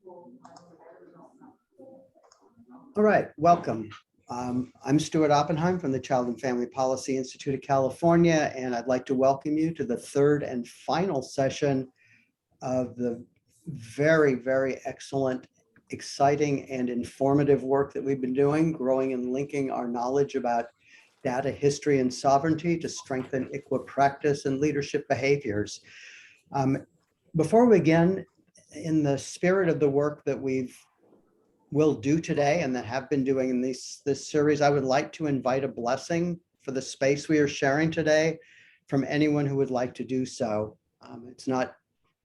All right, welcome. I'm Stuart Oppenheim from the Child and Family Policy Institute of California, and I'd like to welcome you to the third and final session of the very, very excellent, exciting, and informative work that we've been doing, growing and linking our knowledge about data history and sovereignty to strengthen ICWA practice and leadership behaviors. Before we begin, in the spirit of the work that will do today and that have been doing in this series, I would like to invite a blessing for the space we are sharing today from anyone who would like to do so. It's not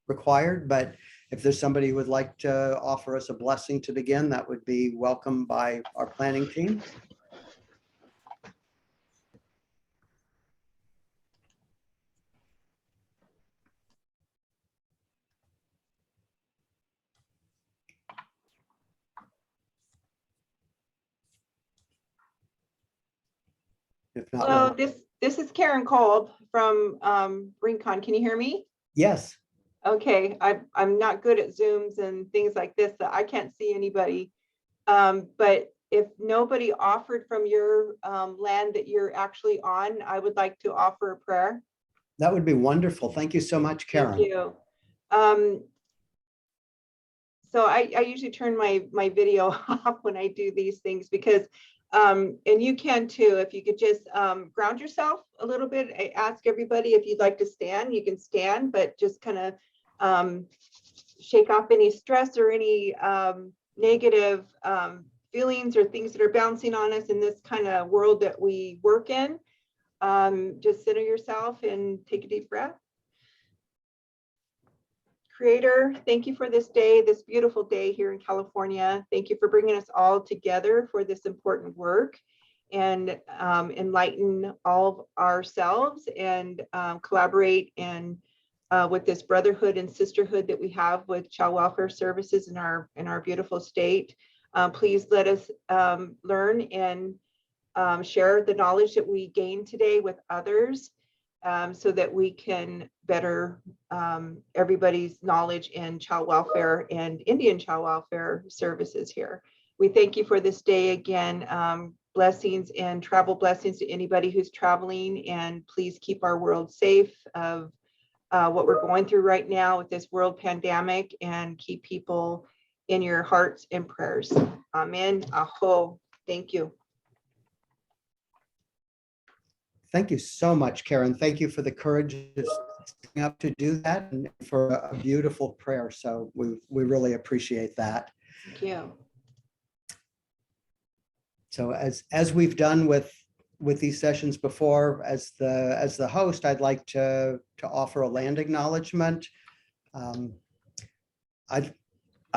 required, but if there's somebody who would like to offer us a blessing to begin, that would be welcome by our planning team. If not, Hello, this is Karen Kolb from Rincon. Can you hear me? Yes. Okay, I'm not good at Zooms and things like this, so I can't see anybody. But if nobody offered from your land that you're actually on, I would like to offer a prayer. That would be wonderful. Thank you so much, Karen. Thank you. So I usually turn my video off when I do these things because and you can too, if you could just ground yourself a little bit. I ask everybody, if you'd like to stand, you can stand, but just kind of shake off any stress or any negative feelings or things that are bouncing on us in this kind of world that we work in. Just center yourself and take a deep breath. Creator, thank you for this day, this beautiful day here in California. Thank you for bringing us all together for this important work and enlighten all of ourselves and collaborate and with this brotherhood and sisterhood that we have with child welfare services in our beautiful state. Please let us learn and share the knowledge that we gain today with others. So that we can better everybody's knowledge in child welfare and Indian child welfare services here. We thank you for this day again. Blessings and travel blessings to anybody who's traveling, and please keep our world safe of what we're going through right now with this world pandemic, and keep people in your hearts and prayers. Amen. Aho. Thank you. Thank you so much, Karen. Thank you for the courage of stepping up to do that and for a beautiful prayer. So we really appreciate that. Thank you. So as we've done with these sessions before, as the host, I'd like to offer a land acknowledgement. I'd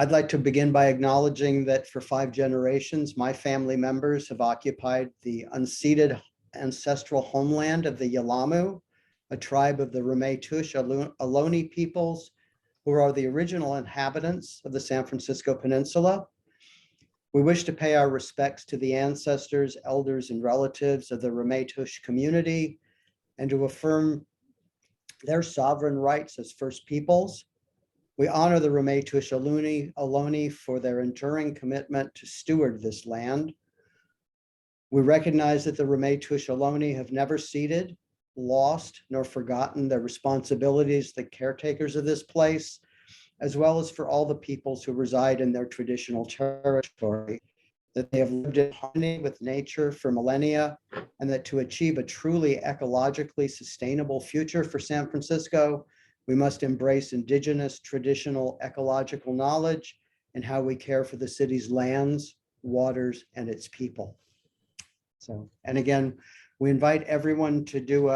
like to begin by acknowledging that for 5 generations, my family members have occupied the unceded ancestral homeland of the Yelamu, a tribe of the Ramaytush Ohlone peoples, who are the original inhabitants of the San Francisco Peninsula. We wish to pay our respects to the ancestors, elders, and relatives of the Ramaytush community, and to affirm their sovereign rights as First Peoples. We honor the Ramaytush Ohlone for their enduring commitment to steward this land. We recognize that the Ramaytush Ohlone have never ceded, lost, nor forgotten their responsibilities as the caretakers of this place, as well as for all the peoples who reside in their traditional territory, that they have lived in harmony with nature for millennia, and that to achieve a truly ecologically sustainable future for San Francisco, we must embrace indigenous traditional ecological knowledge and how we care for the city's lands, waters, and its people. So, and again, we invite everyone to do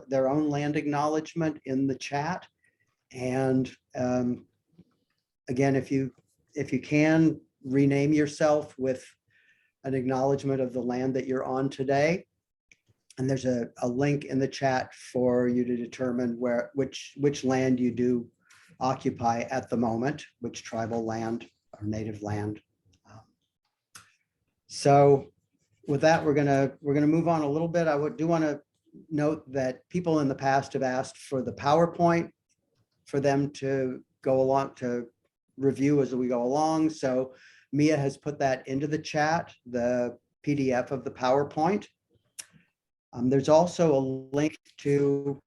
their own land acknowledgement in the chat. And again, if you can, rename yourself with an acknowledgement of the land that you're on today. And there's a link in the chat for you to determine which land you do occupy at the moment, which tribal land or native land. So with that, we're gonna move on a little bit. I do want to note that people in the past have asked for the PowerPoint for them to go along to review as we go along. So Mia has put that into the chat, the PDF of the PowerPoint. There's also a link to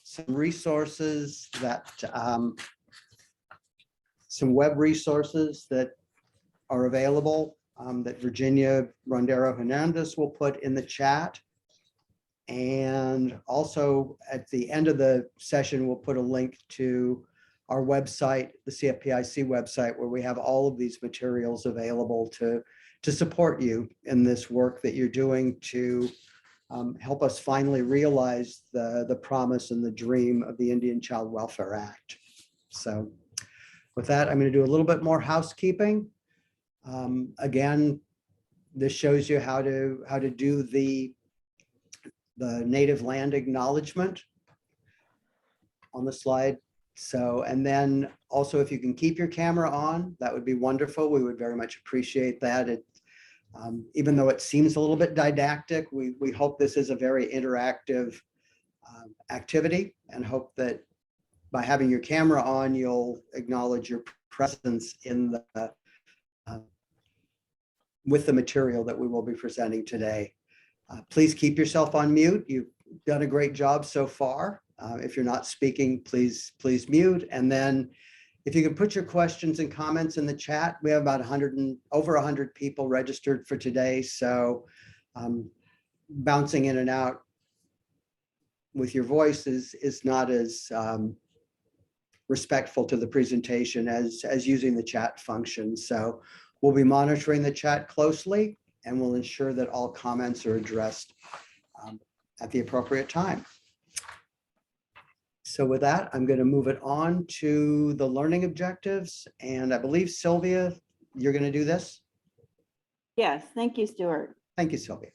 some resources that, some web resources that are available that Virginia Rondero Hernandez will put in the chat. And also at the end of the session, we'll put a link to our website, the CFPIC website, where we have all of these materials available to support you in this work that you're doing to help us finally realize the promise and the dream of the Indian Child Welfare Act. So with that, I'm going to do a little bit more housekeeping. Again, this shows you how to do the native land acknowledgement on the slide. So, and then also if you can keep your camera on, that would be wonderful. We would very much appreciate that. Even though it seems a little bit didactic, we hope this is a very interactive activity, and hope that by having your camera on, you'll acknowledge your presence in the with the material that we will be presenting today. Please keep yourself on mute. You've done a great job so far. If you're not speaking, please mute. And then if you can put your questions and comments in the chat. We have about over 100 people registered for today. So bouncing in and out with your voice is not as respectful to the presentation as using the chat function. So we'll be monitoring the chat closely, and we'll ensure that all comments are addressed at the appropriate time. So with that, I'm going to move it on to the learning objectives. And I believe, Sylvia, you're going to do this? Yes, thank you, Stuart. Thank you, Sylvia.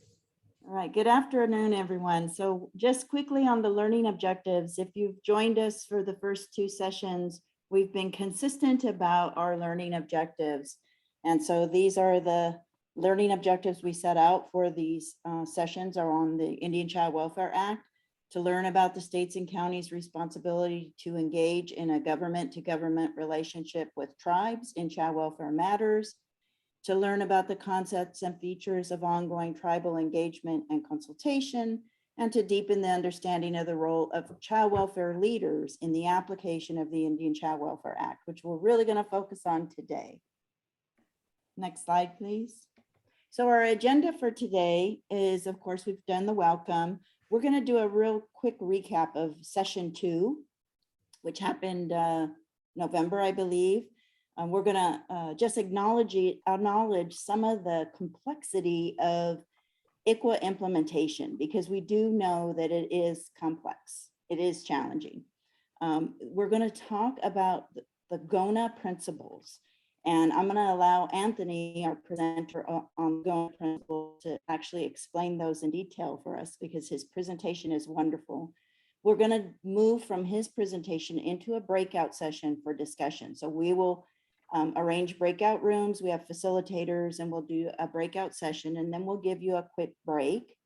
All right, good afternoon, everyone. So just quickly on the learning objectives, if you've joined us for the first two sessions, we've been consistent about our learning objectives. And so these are the learning objectives we set out for these sessions are on the Indian Child Welfare Act, to learn about the states and counties' responsibility to engage in a government-to-government relationship with tribes in child welfare matters, to learn about the concepts and features of ongoing tribal engagement and consultation, and to deepen the understanding of the role of child welfare leaders in the application of the Indian Child Welfare Act, which we're really going to focus on today. Next slide, please. So our agenda for today is, of course, we've done the welcome. We're going to do a real quick recap of session 2, which happened November, I believe. We're going to just acknowledge some of the complexity of ICWA implementation, because we do know that it is complex. It is challenging. We're going to talk about the GONA principles. And I'm going to allow Anthony, our presenter on GONA principles, to actually explain those in detail for us, because his presentation is wonderful. We're going to move from his presentation into a breakout session for discussion. So we will arrange breakout rooms. We have facilitators, and we'll do a breakout session, and then we'll give you a quick break.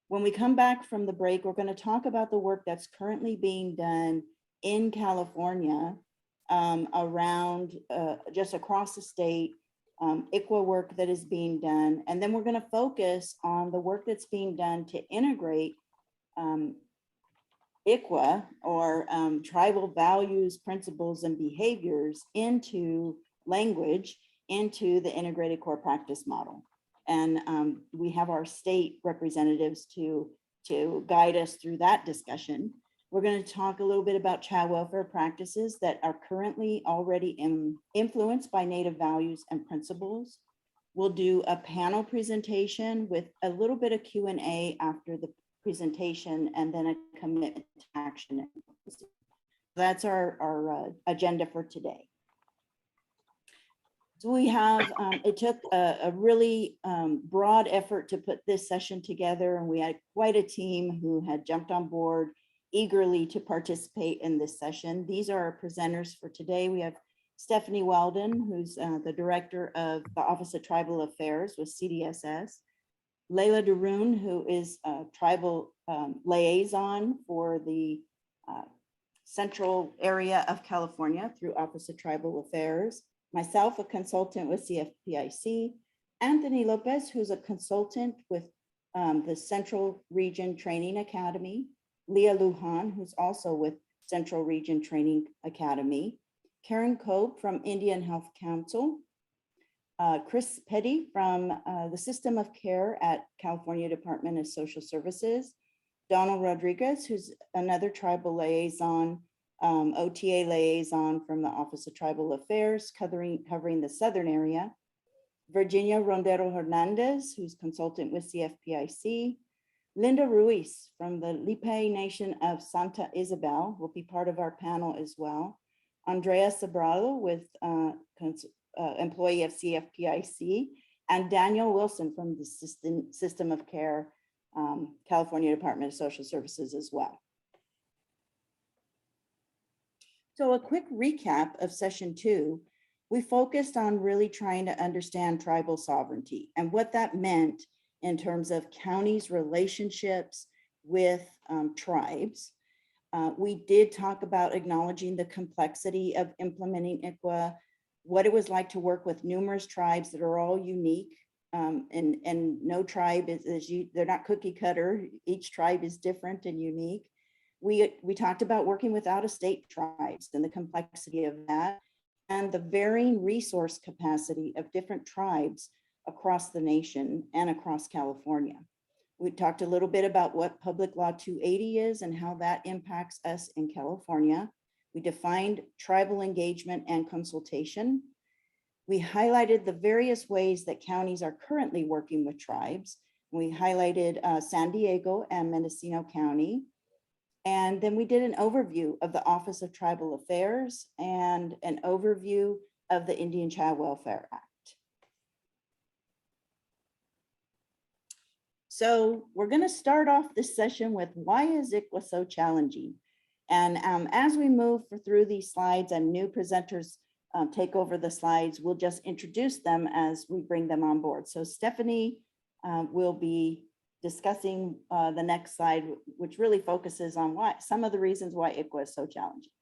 When we come back from the break, we're going to talk about the work that's currently being done in California around just across the state, ICWA work that is being done. And then we're going to focus on the work that's being done to integrate ICWA, or tribal values, principles, and behaviors into language, into the integrated core practice model. And we have our state representatives to guide us through that discussion. We're going to talk a little bit about child welfare practices that are currently already influenced by Native values and principles. We'll do a panel presentation with a little bit of Q&A after the presentation, and then a commitment to action. That's our agenda for today. So we have, it took a really broad effort to put this session together, and we had quite a team who had jumped on board eagerly to participate in this session. These are our presenters for today. We have Stephanie Weldon, who's the director of the Office of Tribal Affairs with CDSS. Layla Daroon, who is a tribal liaison for the central area of California through Office of Tribal Affairs. Myself, a consultant with CFPIC. Anthony Lopez, who's a consultant with the Central Region Training Academy. Leah Lujan, who's also with Central Region Training Academy. Karen Cope from Indian Health Council. Chris Petty from the System of Care at California Department of Social Services. Donald Rodriguez, who's another tribal liaison, OTA liaison from the Office of Tribal Affairs, covering the southern area. Virginia Rondero Hernandez, who's consultant with CFPIC. Linda Ruiz from the Lipe Nation of Santa Isabel will be part of our panel as well. Andrea Sobrado with employee of CFPIC, and Daniel Wilson from the System of Care, California Department of Social Services as well. So a quick recap of session 2, we focused on really trying to understand tribal sovereignty and what that meant in terms of counties' relationships with tribes. We did talk about acknowledging the complexity of implementing ICWA, what it was like to work with numerous tribes that are all unique, and no tribe they're not cookie cutter. Each tribe is different and unique. We talked about working with out-of-state tribes and the complexity of that, and the varying resource capacity of different tribes across the nation and across California. We talked a little bit about what Public Law 280 is and how that impacts us in California. We defined tribal engagement and consultation. We highlighted the various ways that counties are currently working with tribes. We highlighted San Diego and Mendocino County. And then we did an overview of the Office of Tribal Affairs and an overview of the Indian Child Welfare Act. So we're going to start off this session with why is ICWA so challenging? And as we move through these slides and new presenters take over the slides, we'll just introduce them as we bring them on board. So Stephanie will be discussing the next slide, which really focuses on some of the reasons why ICWA is so challenging.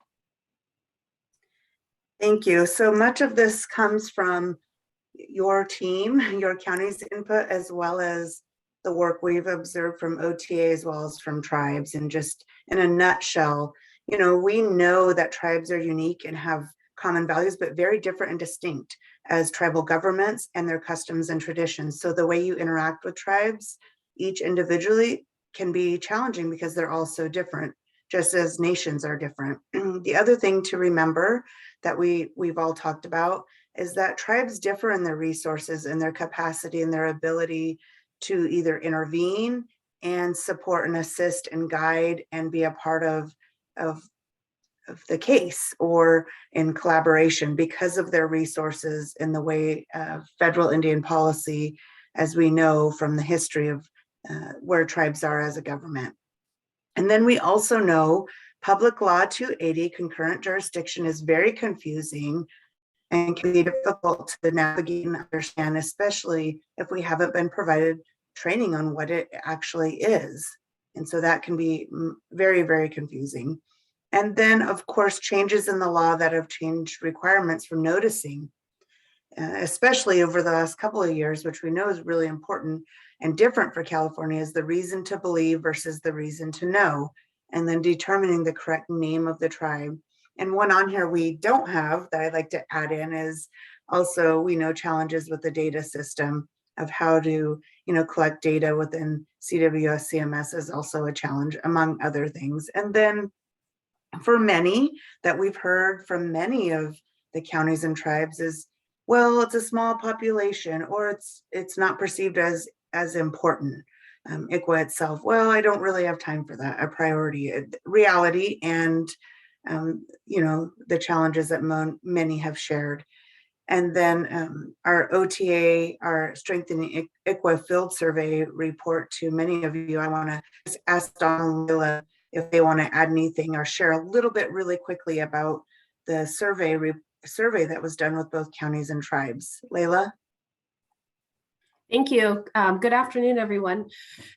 Thank you. So much of this comes from your team, your county's input, as well as the work we've observed from OTA as well as from tribes. And just in a nutshell, we know that tribes are unique and have common values, but very different and distinct as tribal governments and their customs and traditions. So the way you interact with tribes, each individually, can be challenging because they're all so different, just as nations are different. The other thing to remember that we've all talked about is that tribes differ in their resources and their capacity and their ability to either intervene and support and assist and guide and be a part of the case or in collaboration because of their resources in the way of federal Indian policy, as we know from the history of where tribes are as a government. And then we also know Public Law 280 concurrent jurisdiction is very confusing and can be difficult to navigate and understand, especially if we haven't been provided training on what it actually is. And so that can be very, very confusing. And then, of course, changes in the law that have changed requirements for noticing, especially over the last couple of years, which we know is really important and different for California, is the reason to believe versus the reason to know, and then determining the correct name of the tribe. And one on here we don't have that I'd like to add in is also, we know challenges with the data system of how to collect data within CWS CMS is also a challenge, among other things. And then for many that we've heard from many of the counties and tribes is, well, it's a small population, or it's not perceived as important. ICWA itself, well, I don't really have time for that, a priority, reality, and the challenges that many have shared. And then our OTA, our Strengthening ICWA Field Survey report to many of you, I want to just ask Don and Lila if they want to add anything or share a little bit really quickly about the survey that was done with both counties and tribes. Layla? Thank you. Good afternoon, everyone.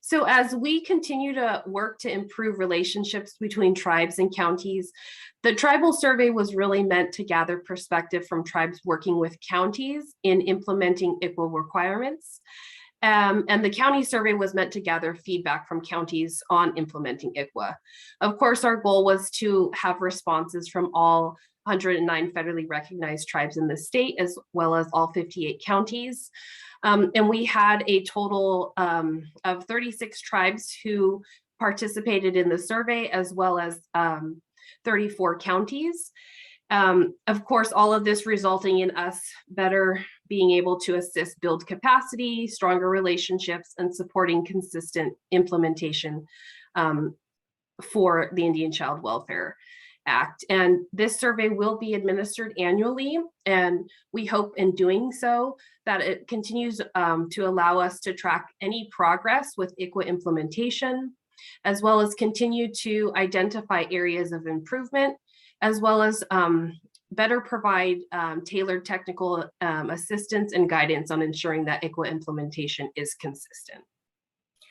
So as we continue to work to improve relationships between tribes and counties, the tribal survey was really meant to gather perspective from tribes working with counties in implementing ICWA requirements. And the county survey was meant to gather feedback from counties on implementing ICWA. Of course, our goal was to have responses from all 109 federally recognized tribes in the state, as well as all 58 counties. And we had a total of 36 tribes who participated in the survey, as well as 34 counties. Of course, all of this resulting in us better being able to assist build capacity, stronger relationships, and supporting consistent implementation for the Indian Child Welfare Act. And this survey will be administered annually, and we hope in doing so that it continues to allow us to track any progress with ICWA implementation, as well as continue to identify areas of improvement, as well as better provide tailored technical assistance and guidance on ensuring that ICWA implementation is consistent.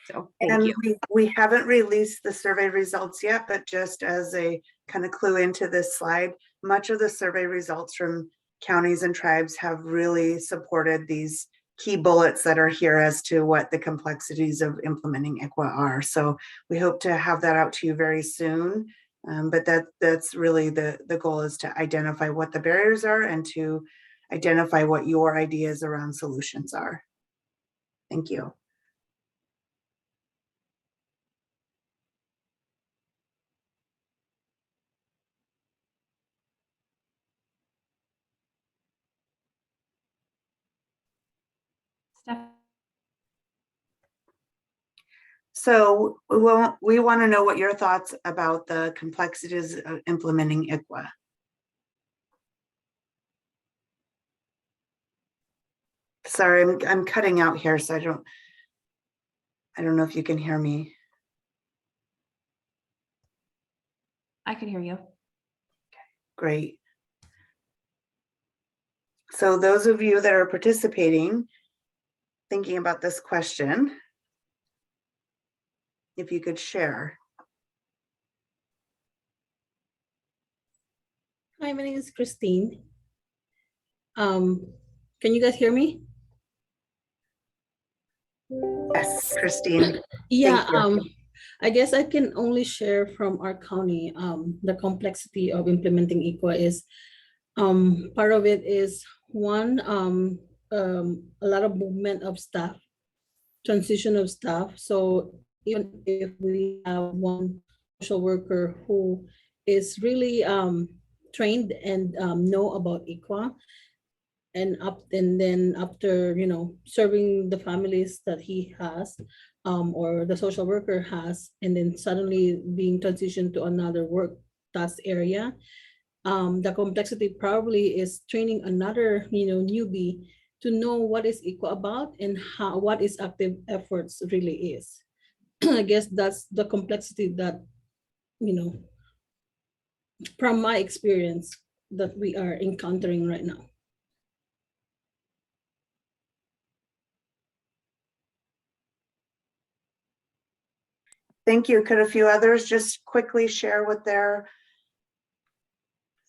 So thank you. We haven't released the survey results yet, but just as a kind of clue into this slide, much of the survey results from counties and tribes have really supported these key bullets that are here as to what the complexities of implementing ICWA are. So we hope to have that out to you very soon. But that's really the goal, is to identify what the barriers are and to identify what your ideas around solutions are. Thank you. So we want to know what your thoughts about the complexities of implementing ICWA. Sorry, I'm cutting out here, so I don't know if you can hear me. I can hear you. Great. So those of you that are participating, thinking about this question, if you could share. Hi, my name is Christine. Can you guys hear me? Yes, Christine. Yeah, Thank you. I guess I can only share from our county. The complexity of implementing ICWA is, part of it is one, a lot of movement of staff, transition of staff. So even if we have one social worker who is really trained and know about ICWA, and then after serving the families that he has, or the social worker has, and then suddenly being transitioned to another work task area, the complexity probably is training another newbie to know what is ICWA about and what is active efforts really is. I guess that's the complexity that, from my experience, that we are encountering right now. Thank you. Could a few others just quickly share what their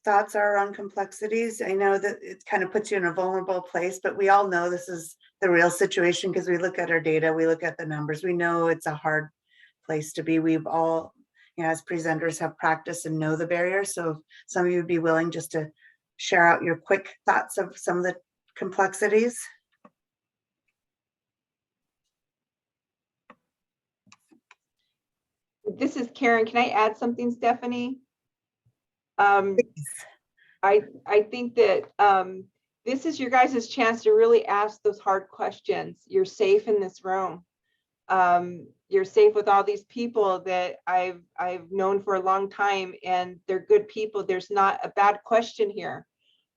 thoughts are on complexities? I know that it kind of puts you in a vulnerable place, but we all know this is the real situation because we look at our data, we look at the numbers, we know it's a hard place to be. We've all, as presenters, have practiced and know the barriers. So if some of you would be willing just to share out your quick thoughts of some of the complexities. This is Karen. Can I add something, Stephanie? I think that this is your guys' chance to really ask those hard questions. You're safe in this room. You're safe with all these people that I've known for a long time, and they're good people. There's not a bad question here.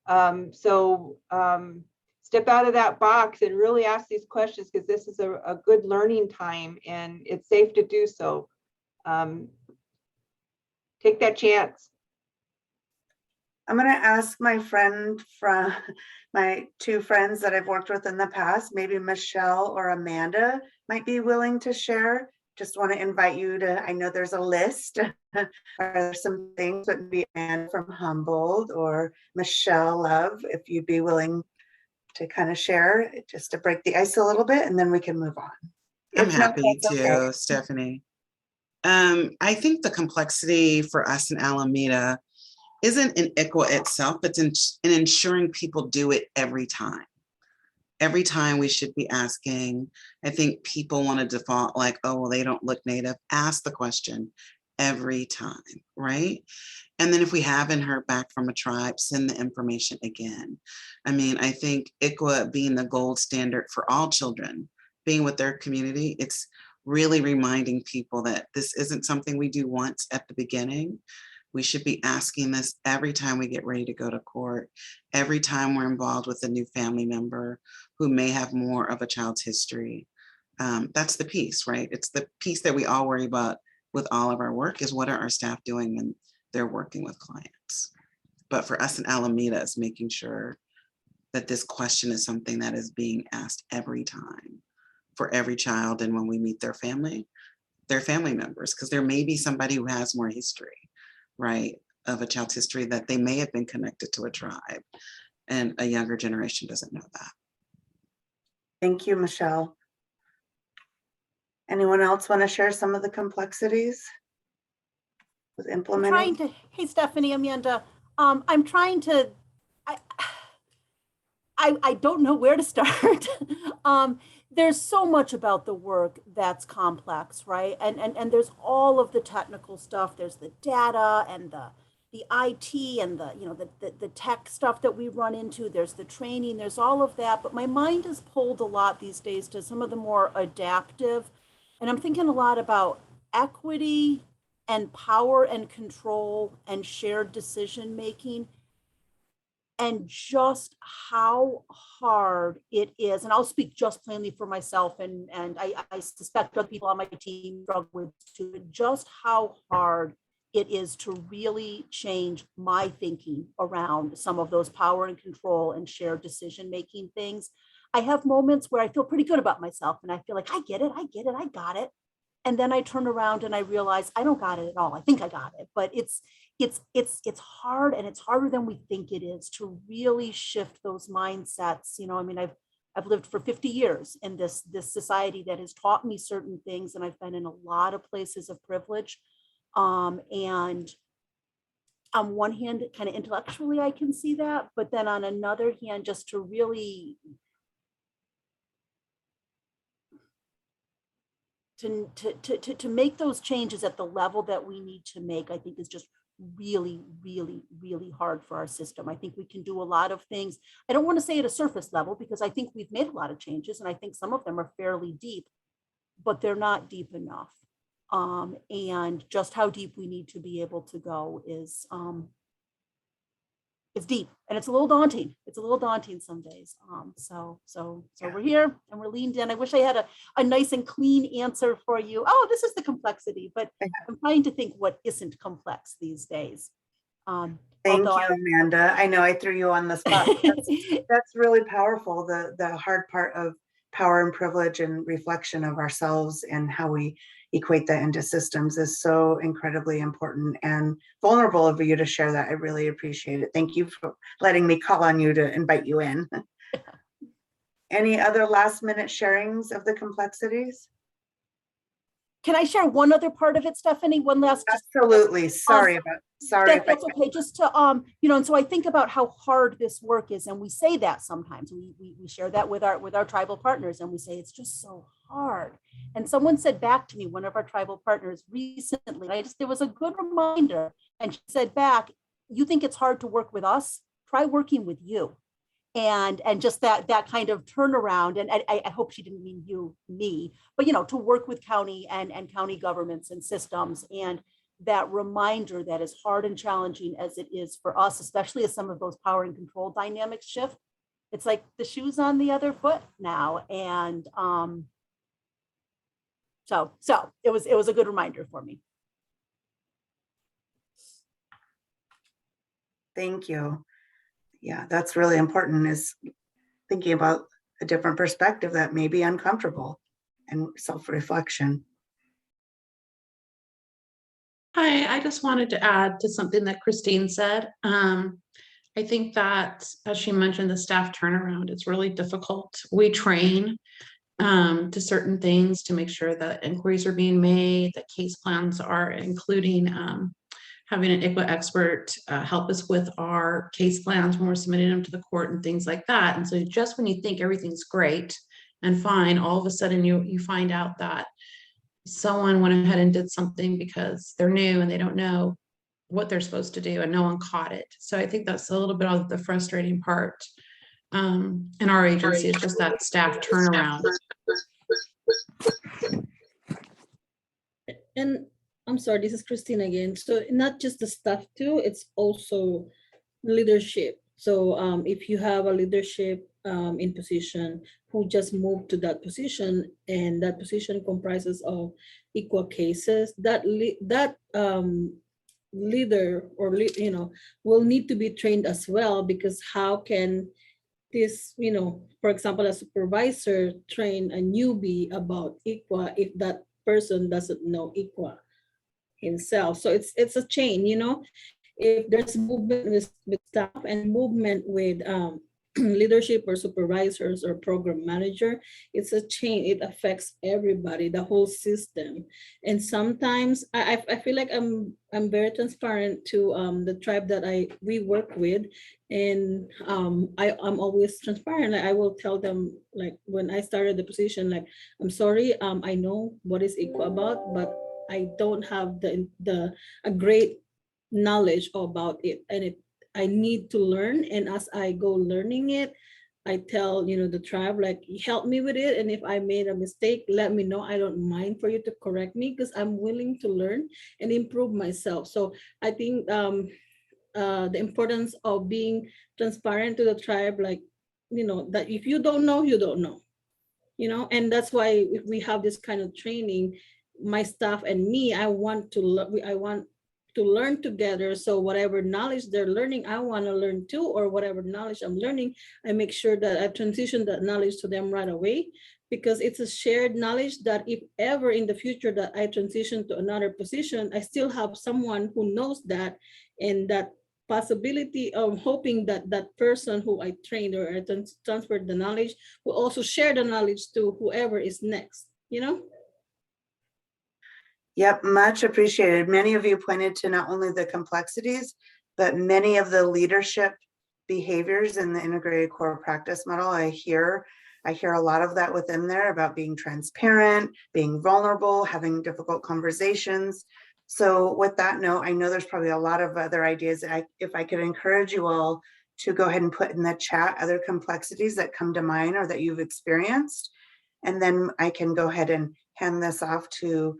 So step out of that box and really ask these questions, because this is a good learning time and it's safe to do so. Take that chance. I'm gonna ask my friend from my two friends that I've worked with in the past, maybe Michelle or Amanda might be willing to share. Just want to invite you to, I know there's a list. Are some things, but maybe Amanda from Humboldt or Michelle Love, if you'd be willing to kind of share, just to break the ice a little bit, and then we can move on. I'm If not, happy that's to, okay. Stephanie. I think the complexity for us in Alameda isn't in ICWA itself, but in ensuring people do it every time. Every time we should be asking. I think people want to default like, oh, well, they don't look Native. Ask the question every time, right? And then if we haven't heard back from a tribe, send the information again. I mean, I think ICWA being the gold standard for all children, being with their community, it's really reminding people that this isn't something we do once at the beginning. We should be asking this every time we get ready to go to court, every time we're involved with a new family member who may have more of a child's history. That's the piece, right? It's the piece that we all worry about with all of our work is what are our staff doing when they're working with clients. But for us in Alameda, it's making sure that this question is something that is being asked every time for every child. And when we meet their family members, because there may be somebody who has more history, right, of a child's history that they may have been connected to a tribe, and a younger generation doesn't know that. Thank you, Michelle. Anyone else want to share some of the complexities with I'm implementing? trying to, hey, Stephanie, Amanda, I'm trying to, I don't know where to start. There's so much about the work that's complex, right? And there's all of the technical stuff. There's the data and the IT and the tech stuff that we run into. There's the training, there's all of that. But my mind is pulled a lot these days to some of the more adaptive. And I'm thinking a lot about equity and power and control and shared decision making, and just how hard it is. And I'll speak just plainly for myself, and I suspect other people on my team struggle with too, just how hard it is to really change my thinking around some of those power and control and shared decision making things. I have moments where I feel pretty good about myself and I feel like I get it, I got it. And then I turn around and I realize I don't got it at all. I think I got it, but it's hard, and it's harder than we think it is to really shift those mindsets. I mean, I've lived for 50 years in this society that has taught me certain things, and I've been in a lot of places of privilege. And on one hand, kind of intellectually, I can see that, but then on another hand, just to really to make those changes at the level that we need to make, I think is just really, really, really hard for our system. I think we can do a lot of things. I don't want to say at a surface level, because I think we've made a lot of changes, and I think some of them are fairly deep, but they're not deep enough. And just how deep we need to be able to go is it's deep, and it's a little daunting. It's a little daunting some days. So we're here and we're leaned in. I wish I had a nice and clean answer for you. Oh, this is the complexity, but I'm trying to think what isn't complex these days. Thank you, Amanda. I know I threw you on the spot. That's really powerful. The hard part of power and privilege and reflection of ourselves and how we equate that into systems is so incredibly important and vulnerable of you to share that. I really appreciate it. Thank you for letting me call on you to invite you in. Any other last minute sharings of the complexities? Can I share one other part of it, Stephanie? One last. Absolutely. Sorry. That's okay. Just to, and so I think about how hard this work is, and we say that sometimes. We share that with our tribal partners, and we say it's just so hard. And someone said back to me, one of our tribal partners recently, there was a good reminder, and she said back, "You think it's hard to work with us? Try working with you." And just that kind of turnaround. And I hope she didn't mean me, but to work with county and county governments and systems, and that reminder that as hard and challenging as it is for us, especially as some of those power and control dynamics shift, it's like the shoe's on the other foot now. And so it was a good reminder for me. Thank you. Yeah, that's really important, is thinking about a different perspective that may be uncomfortable and self-reflection. Hi, I just wanted to add to something that Christine said. I think that, as she mentioned, the staff turnaround is really difficult. We train to certain things to make sure that inquiries are being made, that case plans are including having an ICWA expert help us with our case plans when we're submitting them to the court and things like that. And so just when you think everything's great and fine, all of a sudden you find out that someone went ahead and did something because they're new and they don't know what they're supposed to do and no one caught it. So I think that's a little bit of the frustrating part in our agency, is just that staff turnaround. And I'm sorry, this is Christine again. So not just the staff too, it's also leadership. So if you have a leadership in position who just moved to that position, and that position comprises of equal cases, that leader or will need to be trained as well, because how can this, for example, a supervisor train a newbie about ICWA if that person doesn't know ICWA himself? So it's a chain, if there's movement with staff and movement with leadership or supervisors or program manager, it's a chain. It affects everybody, the whole system. And sometimes I feel like I'm very transparent to the tribe that we work with, and I'm always transparent. Like, I will tell them, like, when I started the position, like, I'm sorry, I know what is ICWA about, but I don't have a great knowledge about it, and I need to learn. And as I go learning it, I tell the tribe, like, help me with it, and if I made a mistake, let me know. I don't mind for you to correct me, because I'm willing to learn and improve myself. So I think the importance of being transparent to the tribe, like, that if you don't know, you don't know, and that's why if we have this kind of training, my staff and me, I want to learn together. So whatever knowledge they're learning, I want to learn too, or whatever knowledge I'm learning, I make sure that I transition that knowledge to them right away, because it's a shared knowledge that if ever in the future that I transition to another position, I still have someone who knows that, and that possibility of hoping that that person who I trained or I transferred the knowledge will also share the knowledge to whoever is next, Yep, much appreciated. Many of you pointed to not only the complexities, but many of the leadership behaviors in the integrated core practice model. I hear a lot of that within there about being transparent, being vulnerable, having difficult conversations. So with that note, I know there's probably a lot of other ideas. If I could encourage you all to go ahead and put in the chat other complexities that come to mind or that you've experienced, and then I can go ahead and hand this off to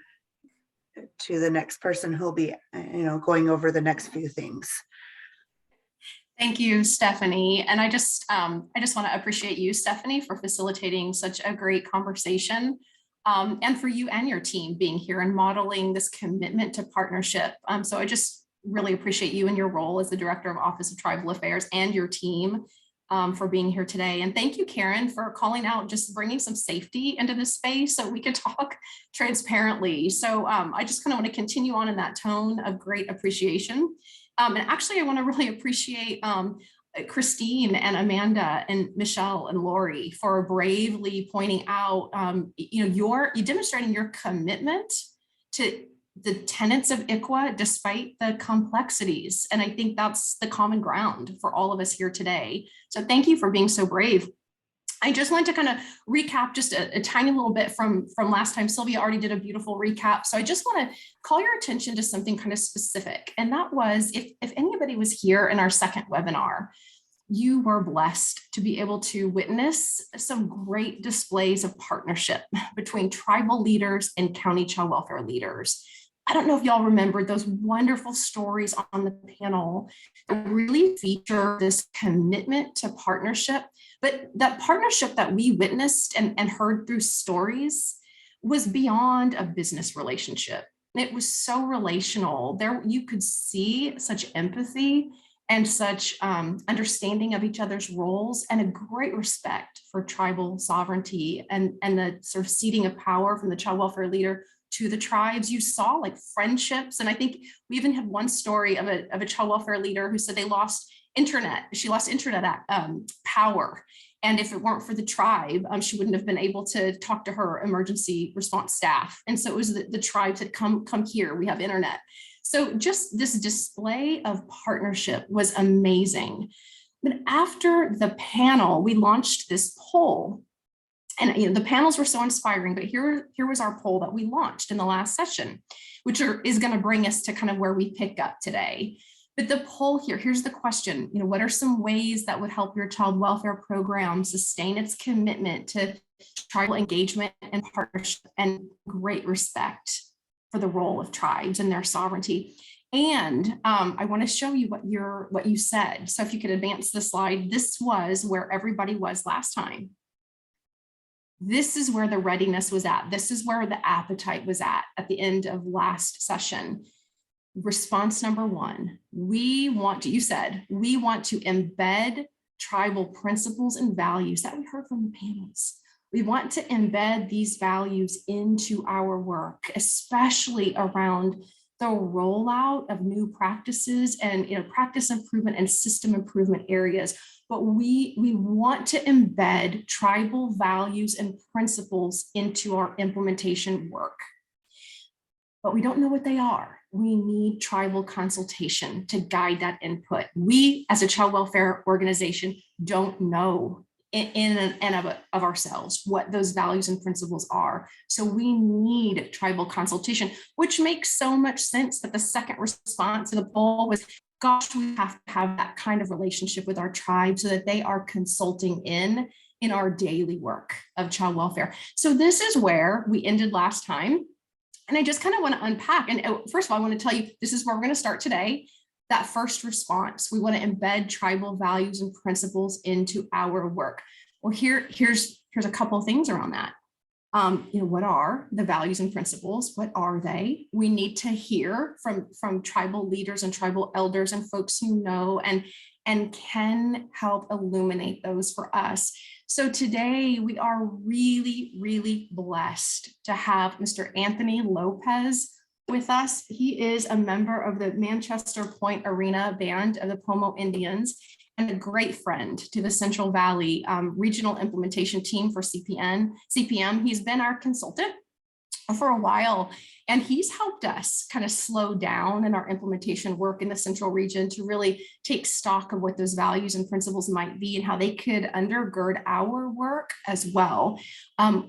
the next person who'll be going over the next few things. Thank you, Stephanie. And I just want to appreciate you, Stephanie, for facilitating such a great conversation, and for you and your team being here and modeling this commitment to partnership. So I just really appreciate you and your role as the Director of Office of Tribal Affairs, and your team for being here today. And thank you, Karen, for calling out, just bringing some safety into this space so we can talk transparently. So I just kind of want to continue on in that tone of great appreciation. And actually, I want to really appreciate Christine and Amanda and Michelle and Lori for bravely pointing out, you're demonstrating your commitment to the tenets of ICWA despite the complexities. And I think that's the common ground for all of us here today. So thank you for being so brave. I just want to kind of recap just a tiny little bit from last time. Sylvia already did a beautiful recap. So I just want to call your attention to something kind of specific. And that was, if anybody was here in our second webinar, you were blessed to be able to witness some great displays of partnership between tribal leaders and county child welfare leaders. I don't know if y'all remembered those wonderful stories on the panel that really feature this commitment to partnership, but that partnership that we witnessed and heard through stories was beyond a business relationship. It was so relational. There you could see such empathy and such understanding of each other's roles and a great respect for tribal sovereignty and the sort of ceding of power from the child welfare leader to the tribes. You saw like friendships. And I think we even had one story of a child welfare leader who said they lost internet. She lost internet power. And if it weren't for the tribe, she wouldn't have been able to talk to her emergency response staff. And so it was the tribes that come here, we have internet. So just this display of partnership was amazing. But after the panel, we launched this poll. And the panels were so inspiring, but here was our poll that we launched in the last session, which is going to bring us to kind of where we pick up today. But the poll here's the question, what are some ways that would help your child welfare program sustain its commitment to tribal engagement and partnership and great respect for the role of tribes and their sovereignty? And I want to show you what you said. So if you could advance the slide, this was where everybody was last time. This is where the readiness was at. This is where the appetite was at the end of last session. Response number one, you said, we want to embed tribal principles and values that we heard from the panels. We want to embed these values into our work, especially around the rollout of new practices and practice improvement and system improvement areas. But we want to embed tribal values and principles into our implementation work. But we don't know what they are. We need tribal consultation to guide that input. We, as a child welfare organization, don't know in and of ourselves what those values and principles are. So we need tribal consultation, which makes so much sense that the second response to the poll was, gosh, we have to have that kind of relationship with our tribe so that they are consulting in our daily work of child welfare. So this is where we ended last time. And I just kind of want to unpack. And first of all, I want to tell you, this is where we're going to start today. That first response, we want to embed tribal values and principles into our work. Well, here's a couple of things around that. What are the values and principles? What are they? We need to hear from tribal leaders and tribal elders and folks who know and can help illuminate those for us. So today we are really, really blessed to have Mr. Anthony Lopez with us. He is a member of the Manchester Point Arena Band of the Pomo Indians and a great friend to the Central Valley Regional Implementation Team for CPM. He's been our consultant for a while, and he's helped us kind of slow down in our implementation work in the Central region to really take stock of what those values and principles might be and how they could undergird our work as well.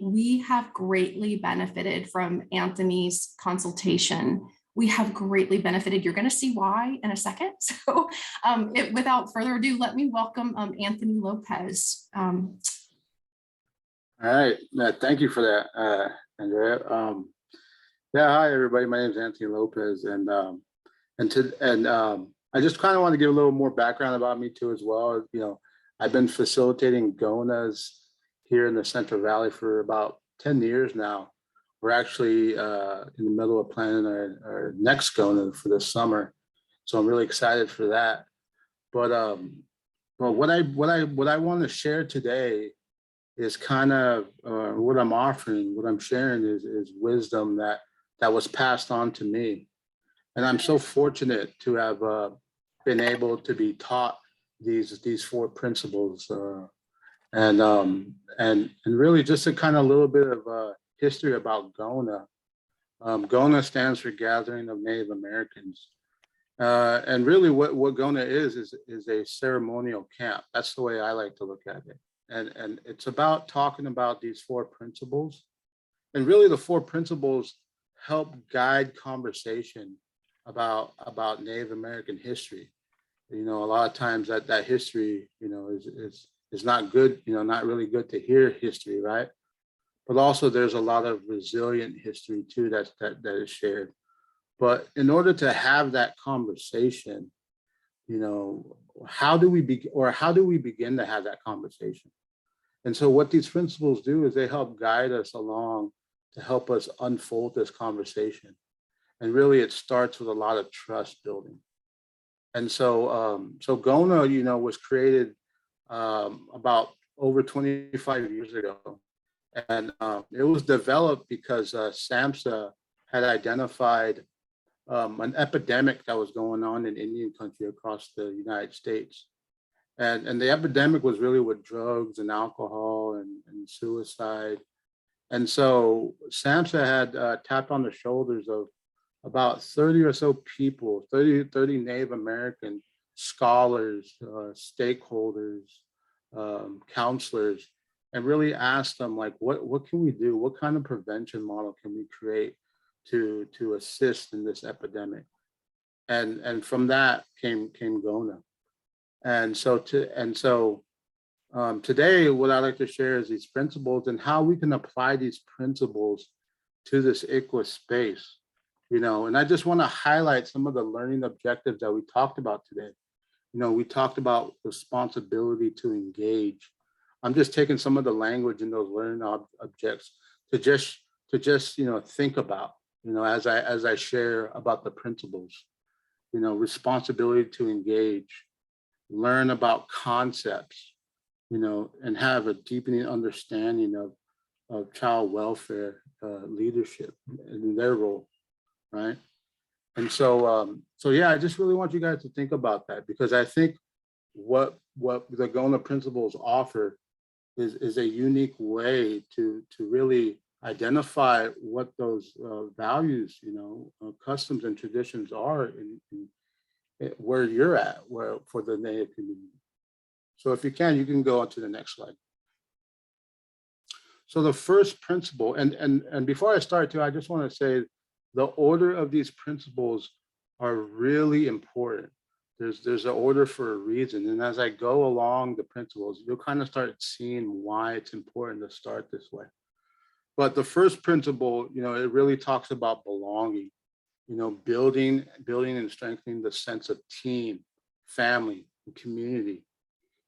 We have greatly benefited from Anthony's consultation. We have greatly benefited. You're going to see why in a second. So without further ado, let me welcome Anthony Lopez. All right. Thank you for that, Andrea. Hi everybody. My name is Anthony Lopez, and I just kind of want to give a little more background about me too as well. I've been facilitating GONAs here in the Central Valley for about 10 years now. We're actually in the middle of planning our next GONA for this summer, so I'm really excited for that. But what I want to share today is kind of what I'm offering, what I'm sharing is wisdom that was passed on to me. And I'm so fortunate to have been able to be taught these four principles and really just a kind of little bit of history about GONA. GONA stands for Gathering of Native Americans. And really what GONA is a ceremonial camp. That's the way I like to look at it. And it's about talking about these four principles. And really the four principles help guide conversation about Native American history. A lot of times that history, is not good, not really good to hear history, right? But also there's a lot of resilient history too that is shared. But in order to have that conversation, how do we begin to have that conversation? And so what these principles do is they help guide us along to help us unfold this conversation. And really it starts with a lot of trust building. And so GONA, was created about over 25 years ago. And it was developed because SAMHSA had identified an epidemic that was going on in Indian country across the United States. And the epidemic was really with drugs and alcohol and suicide. And so SAMHSA had tapped on the shoulders of about 30 or so people, 30 Native American scholars, stakeholders, counselors, and really asked them, like, what can we do? What kind of prevention model can we create to assist in this epidemic? And from that came GONA. And so today, what I'd like to share is these principles and how we can apply these principles to this ICWA space. And I just want to highlight some of the learning objectives that we talked about today. We talked about responsibility to engage. I'm just taking some of the language in those learning objects to just think about, as I share about the principles. Responsibility to engage, learn about concepts, and have a deepening understanding of child welfare leadership and their role, right? And so yeah, I just really want you guys to think about that, because I think what the GONA principles offer is a unique way to really identify what those values, customs and traditions are in where you're at, where for the Native community. So if you can go on to the next slide. So the first principle, and before I start too, I just want to say the order of these principles are really important. There's an order for a reason. And as I go along the principles, you'll kind of start seeing why it's important to start this way. But the first principle, it really talks about belonging, building and strengthening the sense of team, family, and community.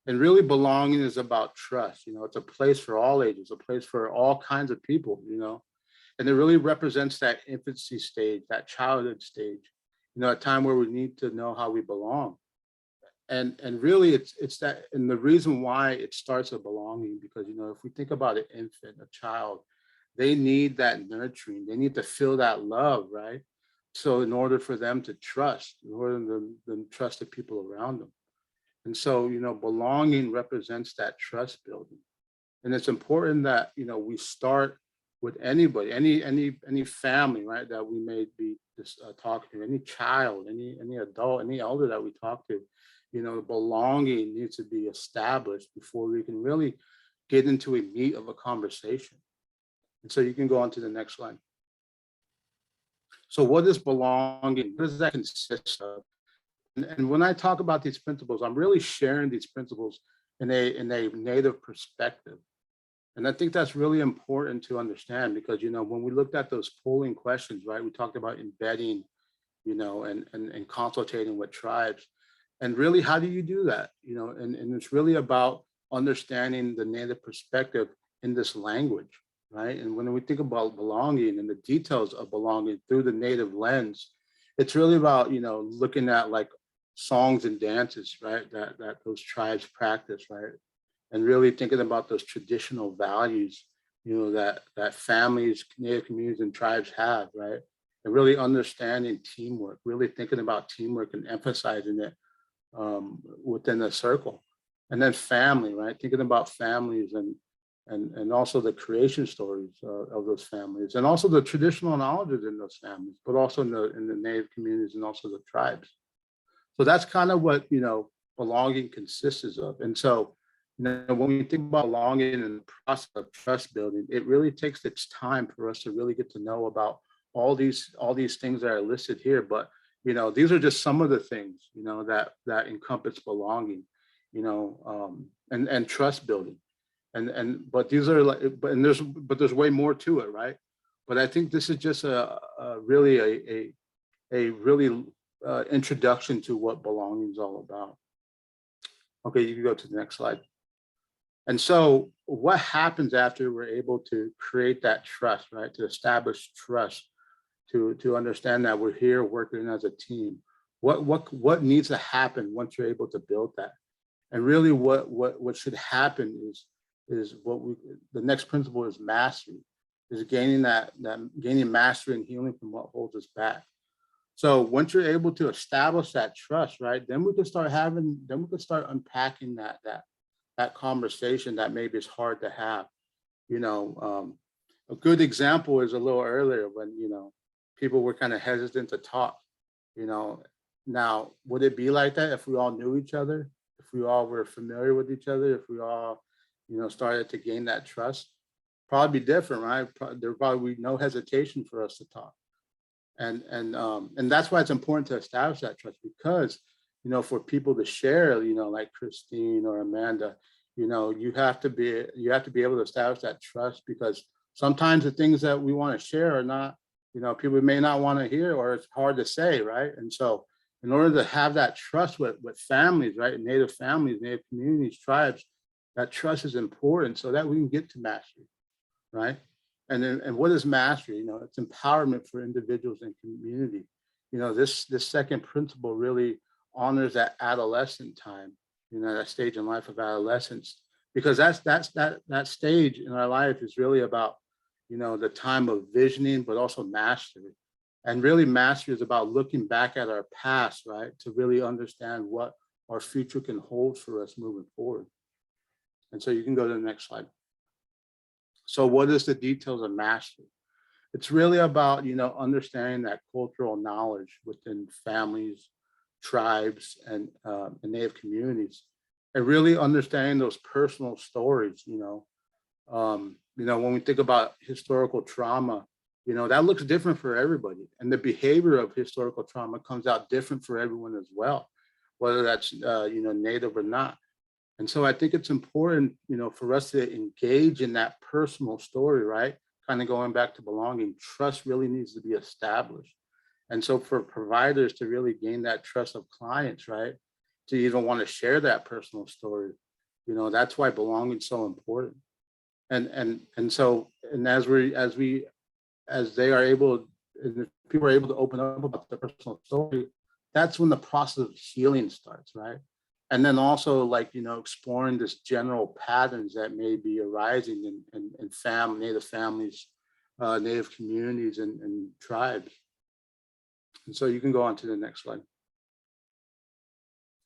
And really belonging is about trust. It's a place for all ages, a place for all kinds of people, and it really represents that infancy stage, that childhood stage, a time where we need to know how we belong. And really it's that, and the reason why it starts with belonging, because, if we think about an infant, a child, they need that nurturing, they need to feel that love, right? So in order for them to trust, in order for them to trust the people around them. And so, belonging represents that trust building. And it's important that, we start with anybody, any family, right, that we may be just talking to, any child, any adult, any elder that we talk to, belonging needs to be established before we can really get into a meat of a conversation. And so you can go on to the next slide. So what is belonging? What does that consist of? And when I talk about these principles, I'm really sharing these principles in a Native perspective. And I think that's really important to understand, because, when we looked at those polling questions, right, we talked about embedding, and consultating with tribes. And really, how do you do that? And it's really about understanding the Native perspective in this language, right? And when we think about belonging and the details of belonging through the Native lens, it's really about, looking at like songs and dances, right, that those tribes practice, right? And really thinking about those traditional values, that families, Native communities and tribes have, right? And really understanding teamwork, really thinking about teamwork and emphasizing it within the circle. And then family, right? Thinking about families and also the creation stories of those families, and also the traditional knowledges in those families, but also in the Native communities and also the tribes. So that's kind of what, belonging consists of. And so, when we think about belonging and the process of trust building, it really takes its time for us to really get to know about all these things that are listed here. But, these are just some of the things, that encompass belonging, and trust building. But these are like, but there's way more to it, right? But I think this is just a really introduction to what belonging is all about. Okay, you can go to the next slide. And so what happens after we're able to create that trust, right? To establish trust, to understand that we're here working as a team. what needs to happen once you're able to build that? And really what should happen is the next principle is mastery, is gaining gaining mastery and healing from what holds us back. So once you're able to establish that trust, right, then we can start unpacking that conversation that maybe is hard to have. A good example is a little earlier when, people were kind of hesitant to talk, now, would it be like that if we all knew each other, if we all were familiar with each other, if we all, started to gain that trust? Probably be different, right? There would probably be no hesitation for us to talk. And that's why it's important to establish that trust, because, for people to share, like Christine or Amanda, you have to be able to establish that trust, because sometimes the things that we want to share are not, people may not want to hear, or it's hard to say, right? And so in order to have that trust with families, right, Native families, Native communities, tribes, that trust is important so that we can get to mastery, right? And what is mastery? It's empowerment for individuals and community. This second principle really honors that adolescent time, that stage in life of adolescence, because that stage in our life is really about, the time of visioning, but also mastery. And really mastery is about looking back at our past, right, to really understand what our future can hold for us moving forward. And so you can go to the next slide. So what is the details of mastery? It's really about, understanding that cultural knowledge within families, tribes, and Native communities, and really understanding those personal stories. When we think about historical trauma, that looks different for everybody, and the behavior of historical trauma comes out different for everyone as well, whether that's Native or not. And so I think it's important, for us to engage in that personal story, right? Kind of going back to belonging, trust really needs to be established. And so for providers to really gain that trust of clients, right, to even want to share that personal story, that's why belonging is so important. And so as they are able, and people are able to open up about their personal story, that's when the process of healing starts, right? And then also, exploring this general patterns that may be arising in Native families, Native communities, and tribes. And so you can go on to the next slide.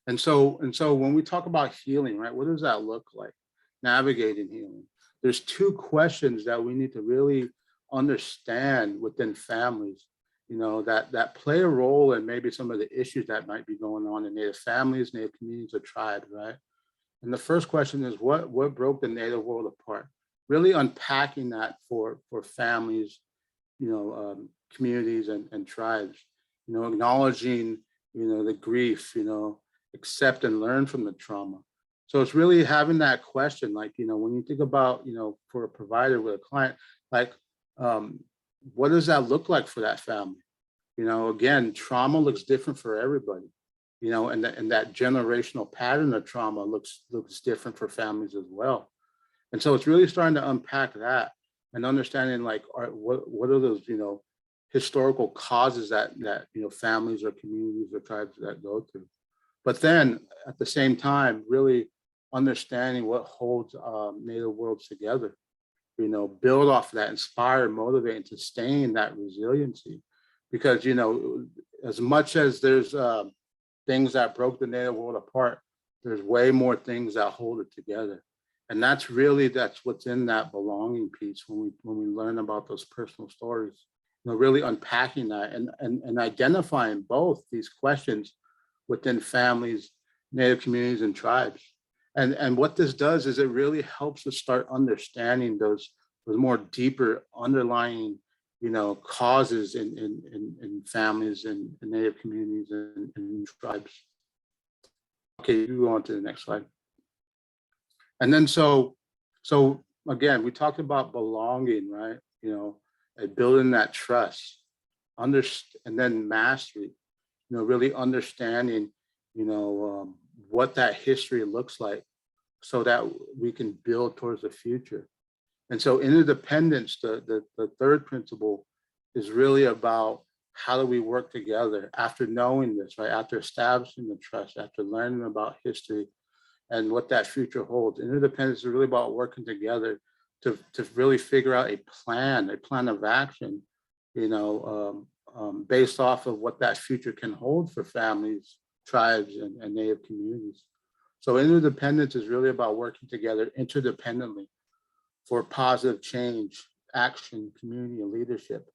And so when we talk about healing, right, what does that look like? Navigating healing. There's two questions that we need to really understand within families, that play a role in maybe some of the issues that might be going on in Native families, Native communities, or tribes, right? And the first question is, what broke the Native world apart? Really unpacking that for families, communities and tribes, acknowledging, the grief, accept and learn from the trauma. So it's really having that question, when you think about, for a provider with a client, what does that look like for that family? Again, trauma looks different for everybody, and that generational pattern of trauma looks different for families as well. And so it's really starting to unpack that and understanding what are those, historical causes that families or communities or tribes that go through. But then at the same time, really understanding what holds Native worlds together, build off of that, inspire, motivate, and sustain that resiliency. Because, as much as there's things that broke the Native world apart, there's way more things that hold it together. And that's what's in that belonging piece when we learn about those personal stories, really unpacking that and identifying both these questions within families, Native communities, and tribes. And what this does is it really helps us start understanding those more deeper underlying, causes in families and Native communities and tribes. Okay, you go on to the next slide. And then so again, we talked about belonging, right? And building that trust, and then mastery, really understanding, what that history looks like so that we can build towards the future. And so interdependence, the third principle, is really about how do we work together after knowing this, right? After establishing the trust, after learning about history and what that future holds. Interdependence is really about working together to really figure out a plan of action, based off of what that future can hold for families, tribes, and Native communities. So interdependence is really about working together interdependently for positive change, action, community, and leadership.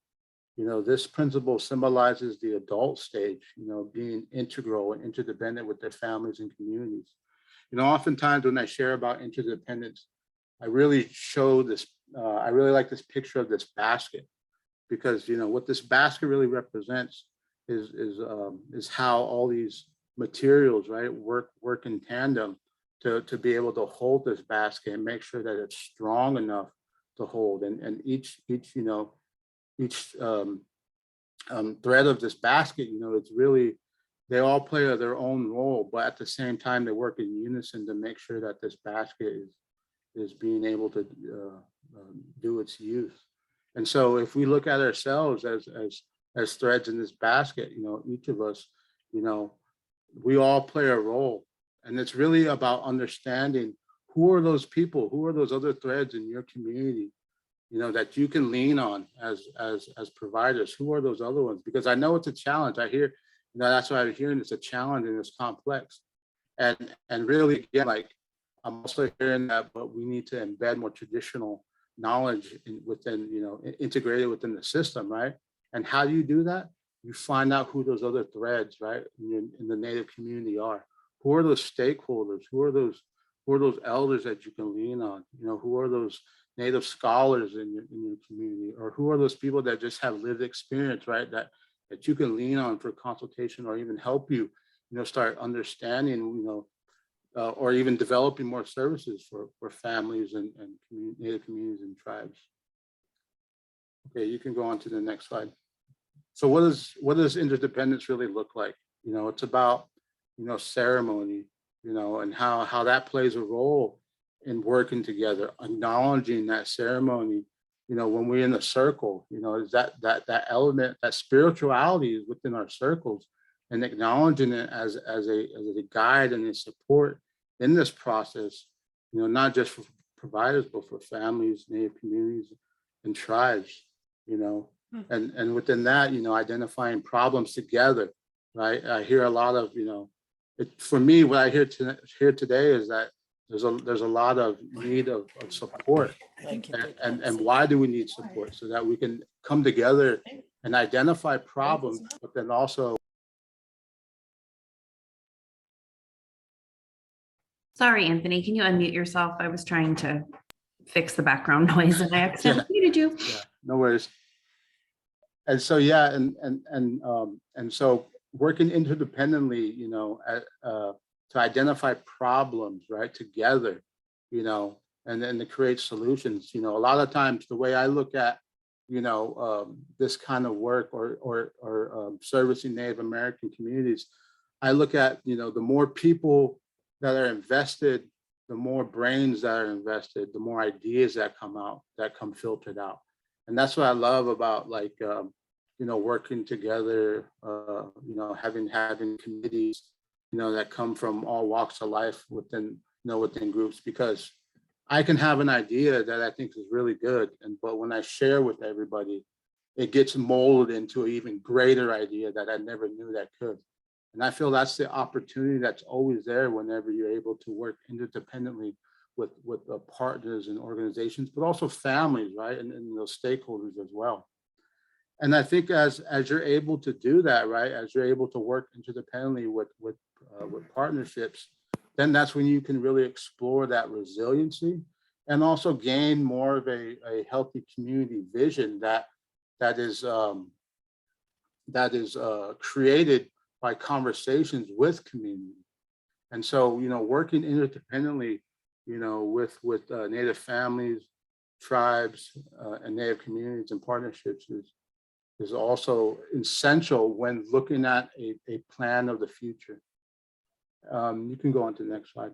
This principle symbolizes the adult stage, being integral and interdependent with their families and communities. Oftentimes when I share about interdependence, I really show this, I really like this picture of this basket, because what this basket really represents is how all these materials, right, work in tandem to be able to hold this basket and make sure that it's strong enough to hold. And each thread of this basket, it's really, they all play their own role, but at the same time, they work in unison to make sure that this basket is being able to do its use. And so if we look at ourselves as threads in this basket, each of us, we all play a role. And it's really about understanding who are those people, who are those other threads in your community, that you can lean on as providers. Who are those other ones? Because I know it's a challenge. I hear, that's what I'm hearing. It's a challenge and it's complex. And really, again, like I'm also hearing that, but we need to embed more traditional knowledge integrated within the system, right? And how do you do that? You find out who those other threads, right, in the Native community are. Who are those stakeholders? Who are those elders that you can lean on? Who are those Native scholars in your community, or who are those people that just have lived experience, right? That you can lean on for consultation or even help you, start understanding, or even developing more services for families and Native communities and tribes. Okay, you can go on to the next slide. So what does interdependence really look like? It's about, ceremony, and how that plays a role in working together, acknowledging that ceremony, when we're in the circle, is that element, that spirituality is within our circles, and acknowledging it as a guide and a support in this process, not just for providers, but for families, Native communities, and tribes, and within that, identifying problems together, right? I hear a lot of, for me, what I hear today is that there's a lot of need of support. And why do we need support? So that we can come together and identify problems, but then also. Sorry, Anthony, can you unmute yourself? I was trying to fix the background noise and I accidentally muted you. Yeah, no worries. And so, yeah, and so working interdependently, to identify problems, right, together, and then to create solutions. A lot of times the way I look at, this kind of work or servicing Native American communities, I look at, the more people that are invested, the more brains that are invested, the more ideas that come out, that come filtered out. And that's what I love about working together, having committees, that come from all walks of life within groups, because I can have an idea that I think is really good. But when I share with everybody, it gets molded into an even greater idea that I never knew that could. And I feel that's the opportunity that's always there whenever you're able to work interdependently with partners and organizations, but also families, right? And those stakeholders as well. And I think as you're able to do that, right, as you're able to work interdependently with partnerships, then that's when you can really explore that resiliency and also gain more of a healthy community vision that is created by conversations with community. And so, working interdependently, with Native families, tribes, and Native communities and partnerships is also essential when looking at a plan of the future. You can go on to the next slide.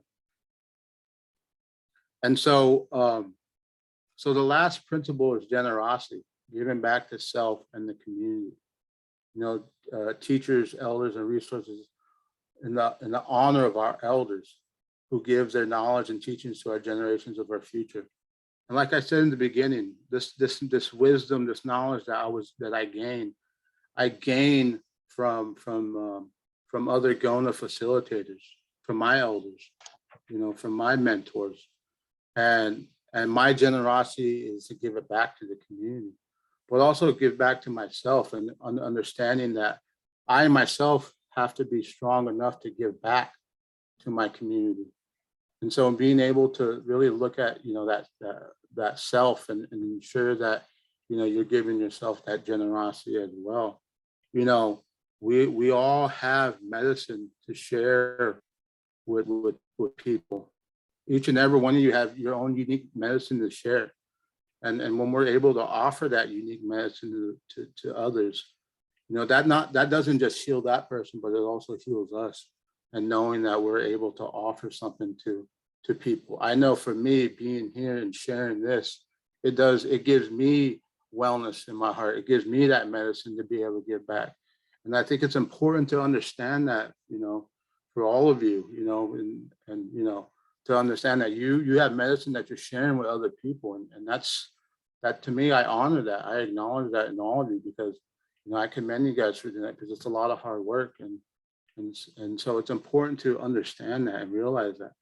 And so, so the last principle is generosity, giving back to self and the community. teachers, elders, and resources in the honor of our elders who gives their knowledge and teachings to our generations of our future. And like I said in the beginning, this wisdom, this knowledge that I gained from other GONA facilitators, from my elders, from my mentors. And my generosity is to give it back to the community, but also give back to myself, and understanding that I myself have to be strong enough to give back to my community. And so being able to really look at, that self and ensure that, you're giving yourself that generosity as well. We all have medicine to share with people. Each and every one of you have your own unique medicine to share. And when we're able to offer that unique medicine to others, that doesn't just heal that person, but it also heals us. And knowing that we're able to offer something to people. I know for me, being here and sharing this, it gives me wellness in my heart. It gives me that medicine to be able to give back. And I think it's important to understand that, for all of you, and to understand that you have medicine that you're sharing with other people. And that to me, I honor that. I acknowledge that in all of you, because, I commend you guys for doing that, because it's a lot of hard work. And so it's important to understand that and realize that.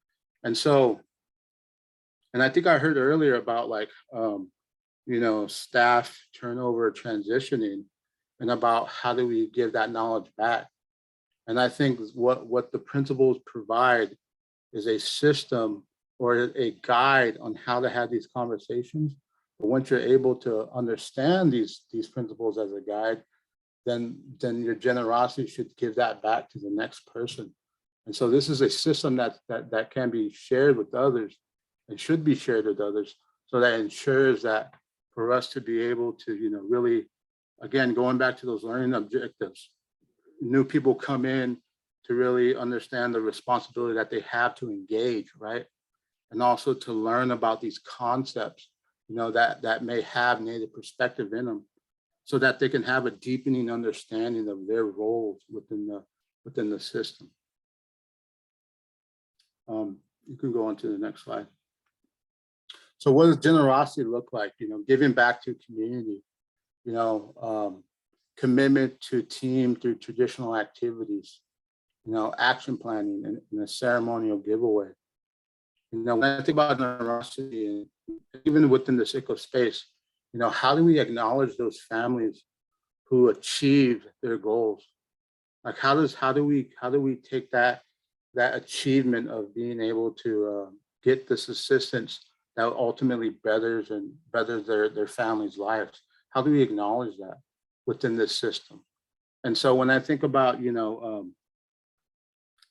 And so, and I think I heard earlier about staff turnover, transitioning, and about how do we give that knowledge back. And I think what the principles provide is a system or a guide on how to have these conversations. But once you're able to understand these principles as a guide, then your generosity should give that back to the next person. And so this is a system that can be shared with others and should be shared with others. So that ensures that for us to be able to, really, again, going back to those learning objectives, new people come in to really understand the responsibility that they have to engage, right? And also to learn about these concepts, that may have Native perspective in them, so that they can have a deepening understanding of their roles within the system. You can go on to the next slide. So what does generosity look like? Giving back to community, commitment to team through traditional activities, action planning and a ceremonial giveaway. When I think about generosity, and even within this ICWA space, how do we acknowledge those families who achieve their goals? Like how do we take that achievement of being able to get this assistance that ultimately betters their families' lives? How do we acknowledge that within this system? And so when I think about,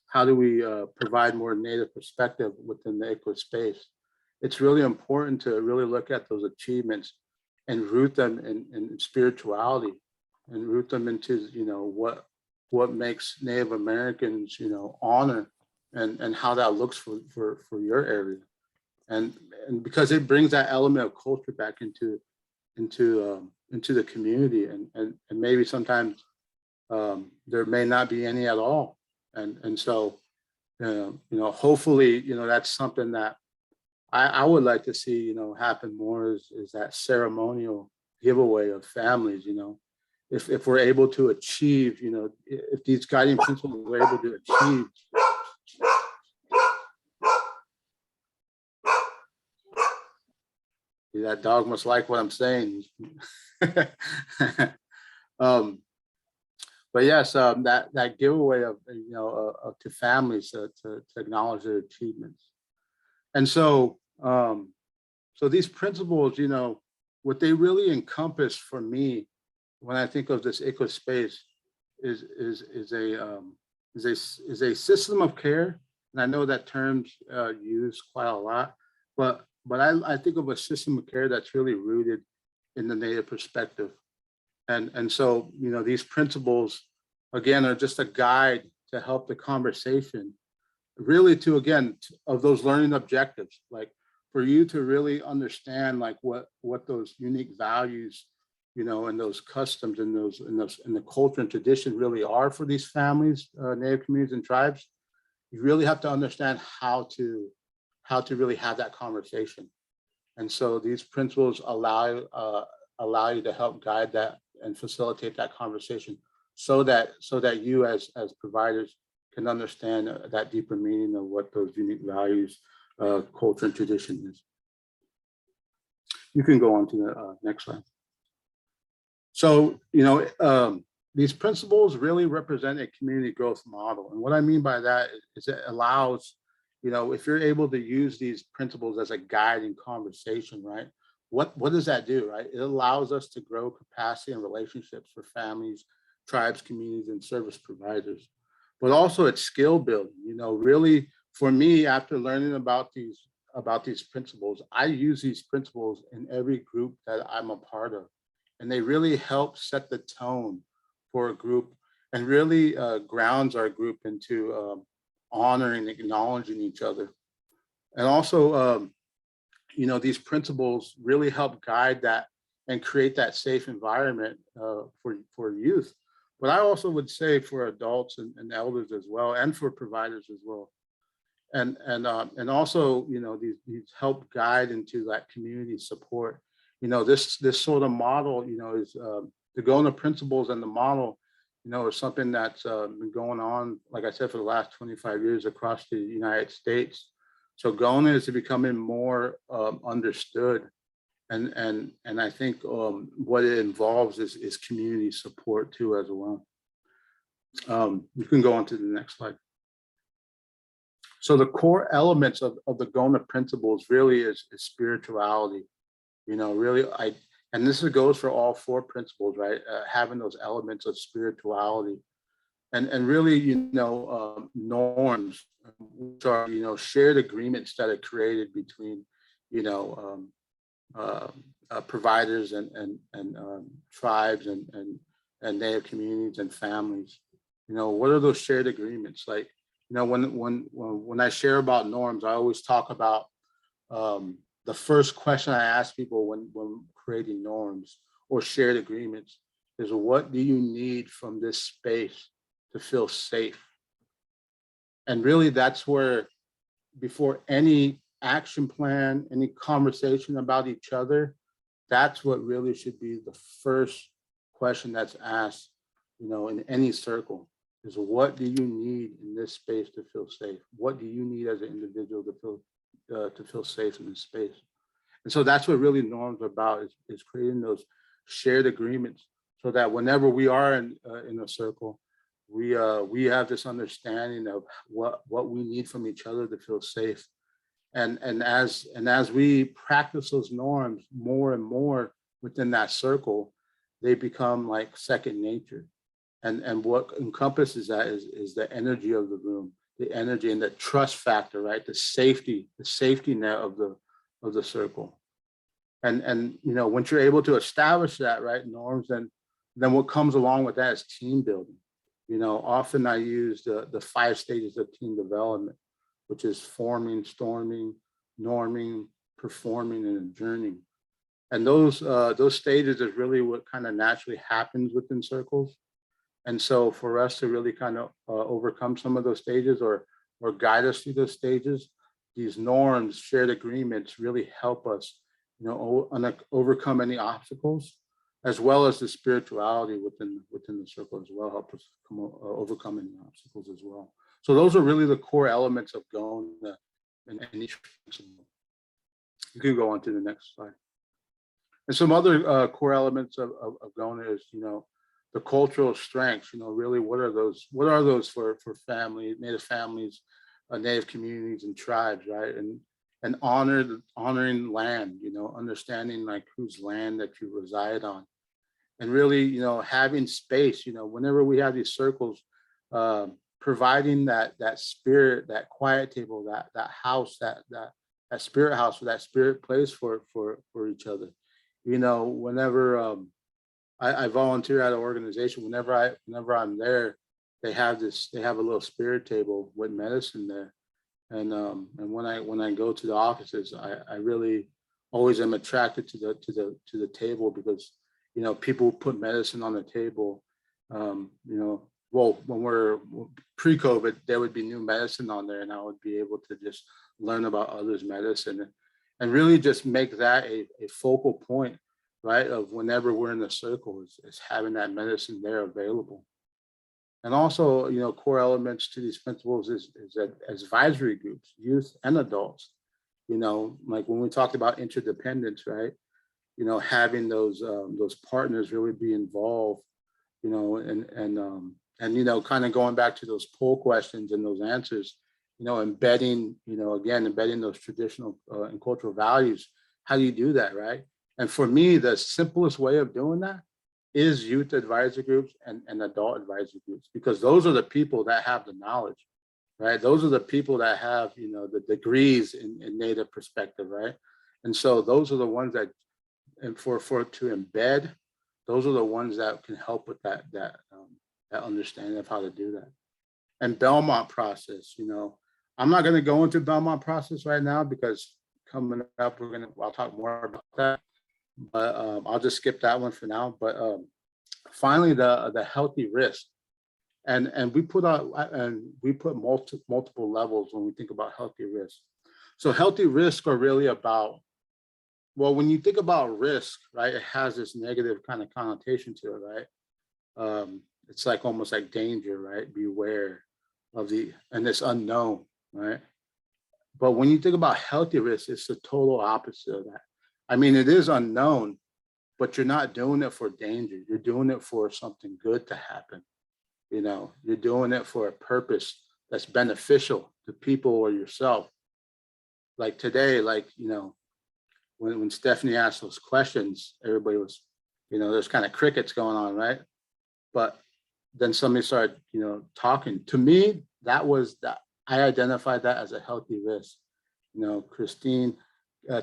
how do we provide more Native perspective within the ICWA space, it's really important to really look at those achievements and root them in spirituality, and root them into, what makes Native Americans, honor, and how that looks for your area. And because it brings that element of culture back into the community, and maybe sometimes there may not be any at all. And so, hopefully, that's something that I would like to see, happen more, is that ceremonial giveaway of families, if we're able to achieve, if these guiding principles we're able to achieve. That dog must like what I'm saying. But yes, that giveaway of, to families to acknowledge their achievements. And so, so these principles, what they really encompass for me when I think of this ICWA space is a system of care. And I know that term's used quite a lot, but I think of a system of care that's really rooted in the Native perspective. And so, these principles, again, are just a guide to help the conversation, really to, again, of those learning objectives, like for you to really understand like what those unique values you know, and those customs and and the culture and tradition really are for these families, Native communities and tribes, you really have to understand how to really have that conversation. And so these principles allow you to help guide that and facilitate that conversation, so that you as providers can understand that deeper meaning of what those unique values, culture, and tradition is. You can go on to the next slide. So, you know, these principles really represent a community growth model. And what I mean by that is it allows, you know, if you're able to use these principles as a guide in conversation, right? What does that do, right? It allows us to grow capacity and relationships for families, tribes, communities, and service providers. But also it's skill building, you know, really for me, after learning about these principles, I use these principles in every group that I'm a part of. And they really help set the tone for a group and really grounds our group into honoring, acknowledging each other. And also, you know, these principles really help guide that and create that safe environment for youth. But I also would say for adults and elders as well, and for providers as well. And also, you know, these help guide into that community support. You know, this sort of model, you know, is the GONA principles and the model, you know, is something that's been going on, like I said, for the last 25 years across the United States. So GONA is becoming more understood. And I think what it involves is community support too as well. You can go on to the next slide. So the core elements of the GONA principles really is spirituality. You know, really, and this goes for all four principles, right? Having those elements of spirituality, and really, you know, norms, which are, you know, shared agreements that are created between, you know, providers and tribes and Native communities and families. You know, what are those shared agreements? Like, you know, when I share about norms, I always talk about the first question I ask people when creating norms or shared agreements is, what do you need from this space to feel safe? And really that's where, before any action plan, any conversation about each other, that's what really should be the first question that's asked, you know, in any circle, is what do you need in this space to feel safe? What do you need as an individual to feel safe in this space? And so that's what really norms are about, is creating those shared agreements, so that whenever we are in a circle, we have this understanding of what we need from each other to feel safe. And as we practice those norms more and more within that circle, they become like second nature. And what encompasses that is the energy of the room, the energy and the trust factor, right? The safety net of the circle. And you know, once you're able to establish that, right, norms, then what comes along with that is team building. You know, often I use the 5 stages of team development, which is forming, storming, norming, performing, and adjourning. And those stages is really what kind of naturally happens within circles. And so for us to really kind of overcome some of those stages or guide us through those stages, these norms, shared agreements really help us, you know, overcome any obstacles, as well as the spirituality within the circle as well, help us overcome any obstacles as well. So those are really the core elements of GONA in each principle. You can go on to the next slide. And some other core elements of GONA is, you know, the cultural strengths. You know, really, what are those for family, Native families, Native communities and tribes, right? And honoring land, you know, understanding like whose land that you reside on. And really, you know, having space, you know, whenever we have these circles, providing that spirit, that quiet table, that house, that spirit house, or that spirit place for each other. You know, whenever I volunteer at an organization, whenever I'm there, they have a little spirit table with medicine there. And when I go to the offices, I really always am attracted to the table, because you know, people put medicine on the table. You know, well, when we're pre-COVID, there would be new medicine on there, and I would be able to just learn about others' medicine and really just make that a focal point, right? Of whenever we're in the circle is having that medicine there available. And also, you know, core elements to these principles is that advisory groups, youth and adults, you know, like when we talked about interdependence, right? You know, having those partners really be involved, you know, and you know, kind of going back to those poll questions and those answers, you know, embedding, you know, again, embedding those traditional and cultural values. How do you do that, right? And for me, the simplest way of doing that is youth advisory groups and adult advisory groups, because those are the people that have the knowledge, right? Those are the people that have, you know, the degrees in Native perspective, right? And so those are the ones that, and for to embed, those are the ones that can help with that understanding of how to do that. And Belmont process, you know, I'm not going to go into Belmont process right now because coming up, I'll talk more about that. But I'll just skip that one for now. But finally, the healthy risk, and we put multiple levels when we think about healthy risk. So healthy risk are really about, well, when you think about risk, right, it has this negative kind of connotation to it, right? It's like almost like danger, right? Beware of and it's unknown, right? But when you think about healthy risk, it's the total opposite of that. I mean, it is unknown, but you're not doing it for danger. You're doing it for something good to happen. You know, you're doing it for a purpose that's beneficial to people or yourself. Like today, like, you know, when Stephanie asked those questions, everybody was, you know, there's kind of crickets going on, right? But then somebody started, you know, talking. To me, that I identified that as a healthy risk. You know, Christine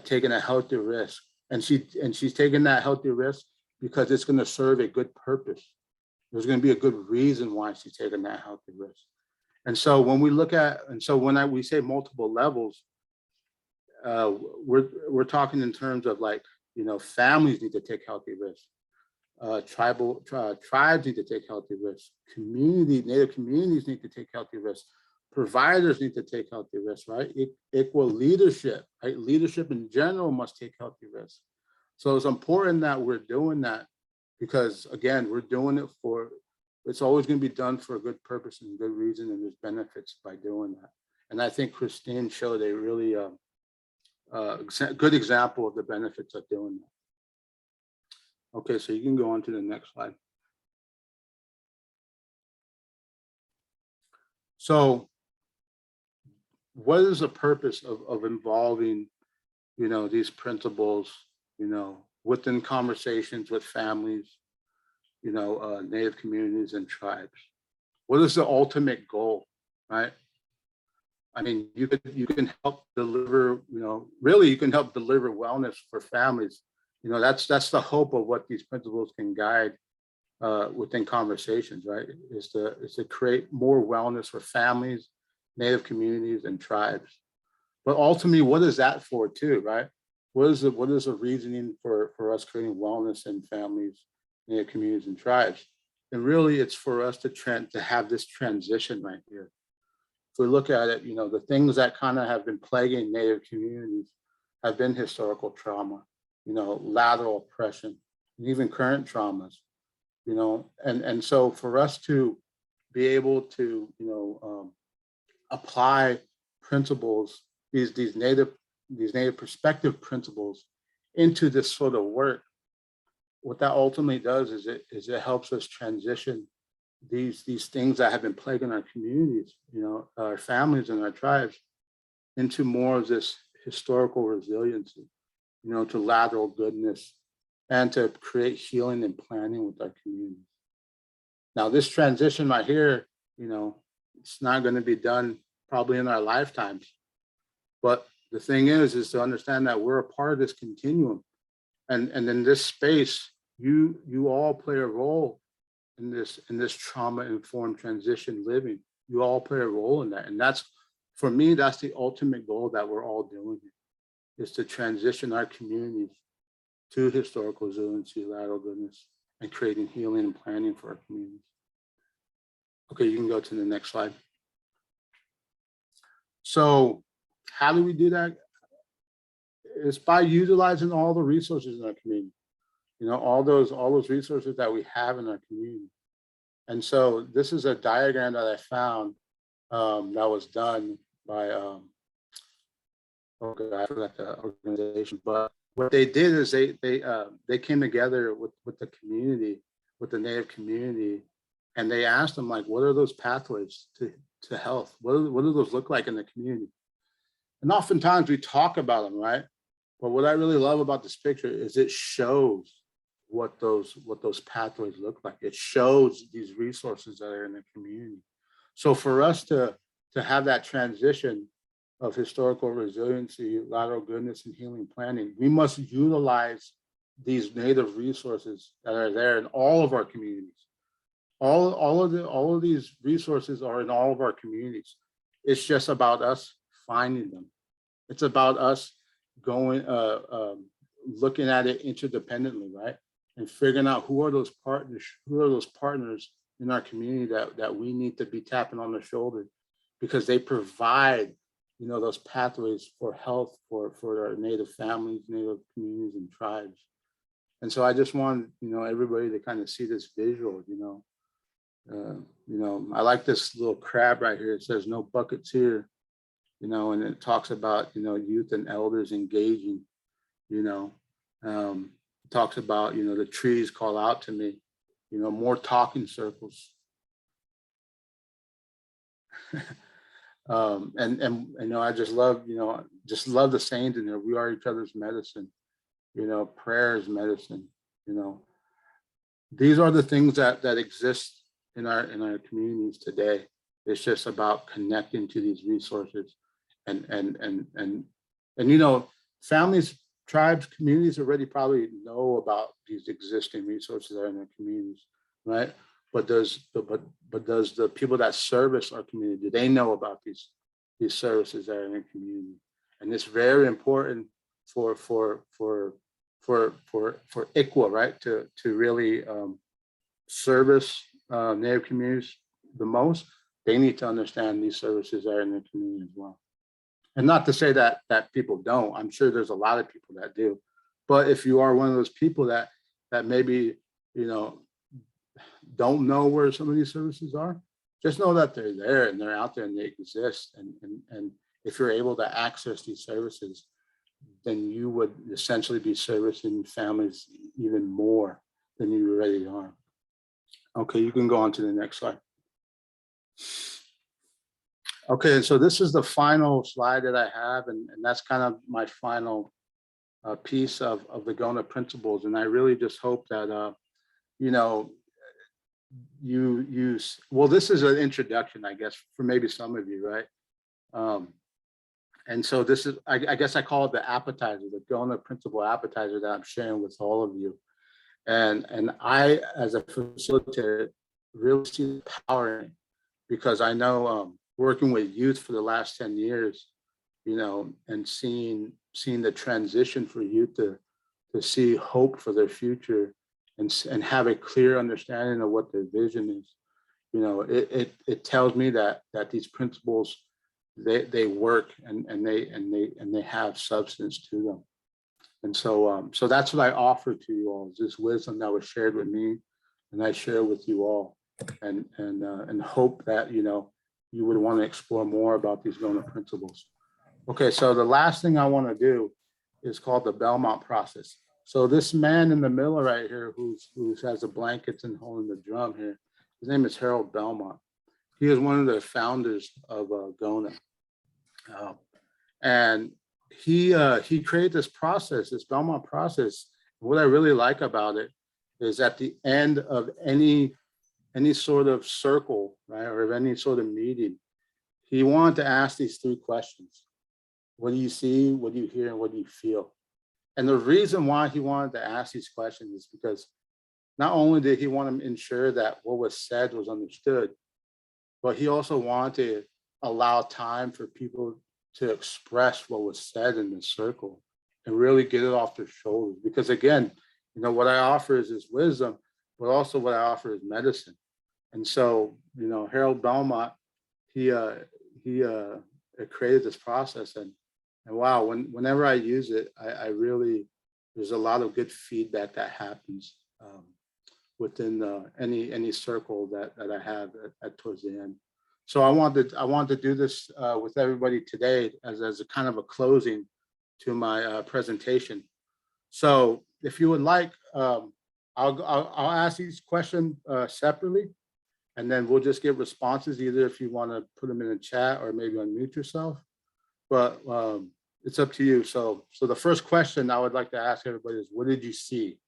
taking a healthy risk, and she's taking that healthy risk because it's going to serve a good purpose. There's going to be a good reason why she's taking that healthy risk. And so when we look at, we say multiple levels, we're talking in terms of, like, you know, families need to take healthy risks. Tribes need to take healthy risks. Native communities need to take healthy risks. Providers need to take healthy risks, right? Equal leadership, right? Leadership in general must take healthy risks. So it's important that we're doing that because, again, we're doing it it's always going to be done for a good purpose and good reason, and there's benefits by doing that. And I think Christine showed a really good example of the benefits of doing that. Okay, so you can go on to the next slide. So what is the purpose of involving, you know, these principles, you know, within conversations with families, you know, Native communities and tribes? What is the ultimate goal, right? I mean, you can help deliver, you know, really you can help deliver wellness for families. You know, that's the hope of what these principles can guide within conversations, right? Is to create more wellness for families, Native communities, and tribes. But ultimately, what is that for too, right? What is the reasoning for us creating wellness in families, Native communities, and tribes? And really, it's for us to have this transition right here. If we look at it, you know, the things that kind of have been plaguing Native communities have been historical trauma, you know, lateral oppression, and even current traumas, you know, and so for us to be able to, you know, apply principles, these native perspective principles into this sort of work, what that ultimately does is it helps us transition these things that have been plaguing our communities, you know, our families and our tribes, into more of this historical resiliency, you know, to lateral goodness, and to create healing and planning with our communities. Now, this transition right here, you know, it's not going to be done probably in our lifetimes. But the thing is to understand that we're a part of this continuum. And in this space, you all play a role in this trauma-informed transition living. You all play a role in that. And that's, for me, that's the ultimate goal that we're all doing here, is to transition our communities to historical resiliency, lateral goodness, and creating healing and planning for our communities. Okay, you can go to the next slide. So how do we do that? It's by utilizing all the resources in our community. You know, all those resources that we have in our community. And so this is a diagram that I found that was done by, oh God, I forgot the organization, but what they did is they came together with the community, with the Native community, and they asked them, like, what are those pathways to health? What do those look like in the community? And oftentimes we talk about them, right? But what I really love about this picture is it shows what those pathways look like. It shows these resources that are in the community. So for us to have that transition of historical resiliency, lateral goodness, and healing planning, we must utilize these Native resources that are there in all of our communities. All of these resources are in all of our communities. It's just about us finding them. It's about us going, looking at it interdependently, right? And figuring out who are those partners in our community that we need to be tapping on the shoulder, because they provide, you know, those pathways for health for our Native families, Native communities, and tribes. And so I just want, you know, everybody to kind of see this visual, you know. I like this little crab right here. It says no buckets here, you know, and it talks about, you know, youth and elders engaging, you know. It talks about, you know, the trees call out to me, you know, more talking circles. And you know, I just love the sayings in there. We are each other's medicine, you know, prayer is medicine, you know. These are the things that exist in our communities today. It's just about connecting to these resources and you know, families, tribes, communities already probably know about these existing resources that are in their communities, right? But does the people that service our community, do they know about these services that are in their community? And it's very important for ICWA, right, to really service Native communities the most. They need to understand these services that are in their community as well. And not to say that people don't. I'm sure there's a lot of people that do. But if you are one of those people that maybe, you know, don't know where some of these services are, just know that they're there and they're out there and they exist. And if you're able to access these services, then you would essentially be servicing families even more than you already are. Okay, you can go on to the next slide. Okay, so this is the final slide that I have, and that's kind of my final piece of the GONA principles. And I really just hope that, you know, well, this is an introduction, I guess, for maybe some of you, right? And so this is, I guess I call it the appetizer, the GONA principle appetizer that I'm sharing with all of you. And I, as a facilitator, really see the power in it, because I know working with youth for the last 10 years, you know, and seeing the transition for youth to see hope for their future and have a clear understanding of what their vision is, you know, it tells me that these principles, they work and they have substance to them. And so so that's what I offer to you all, is this wisdom that was shared with me, and I share with you all, and hope that, you know, you would want to explore more about these GONA principles. Okay, so the last thing I want to do is called the Belmont process. So this man in the middle right here, who has the blankets and holding the drum here, his name is Harold Belmont. He is one of the founders of GONA, and he created this process, this Belmont process. What I really like about it is at the end of any sort of circle, right, or of any sort of meeting, he wanted to ask these 3 questions. What do you see? What do you hear? And what do you feel? And the reason why he wanted to ask these questions is because not only did he want to ensure that what was said was understood, but he also wanted to allow time for people to express what was said in the circle and really get it off their shoulders. Because again, you know, what I offer is wisdom, but also what I offer is medicine. And so, you know, Harold Belmont, he created this process, and wow, whenever I use it, I really, there's a lot of good feedback that happens within any circle that I have at towards the end. So I wanted to do this with everybody today as a kind of a closing to my presentation. So if you would like, I'll ask each question separately, and then we'll just get responses, either if you want to put them in the chat or maybe unmute yourself. But it's up to you. So the first question I would like to ask everybody is, what did you see?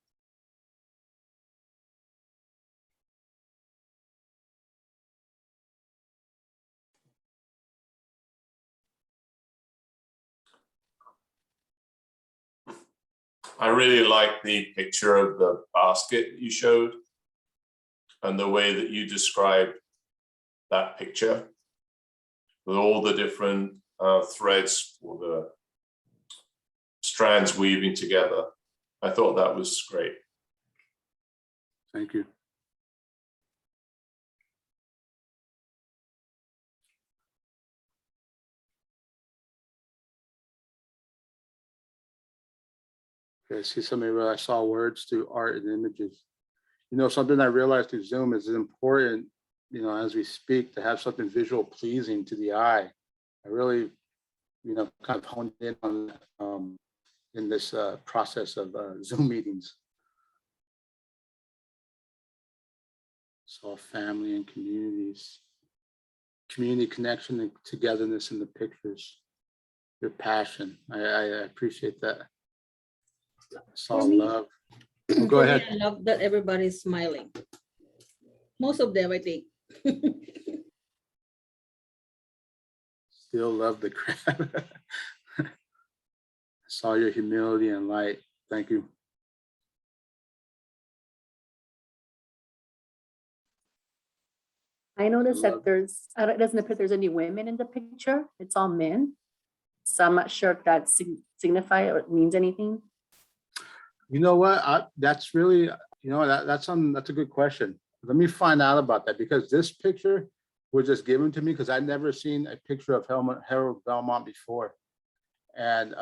I really like the picture of the basket you showed and the way that you described that picture with all the different threads or the strands weaving together. I thought that was great. Thank you. Okay, I see somebody where I saw words through art and images. You know, something I realized through Zoom is important, you know, as we speak, to have something visual pleasing to the eye. I really, you know, kind of honed in on that in this process of Zoom meetings. Saw family and communities, community connection and togetherness in the pictures, your passion. I appreciate that. I saw For me- love. Oh, go For me, ahead. I love that everybody's smiling. Most of them, I think. Still love the crowd. Saw your humility and light. Thank you. I noticed Love- that it doesn't appear there's any women in the picture. It's all men. So I'm not sure if that signifies or means anything. You know what? That's really, you know, that's a good question. Let me find out about that, because this picture was just given to me because I'd never seen a picture of Harold Belmont before. And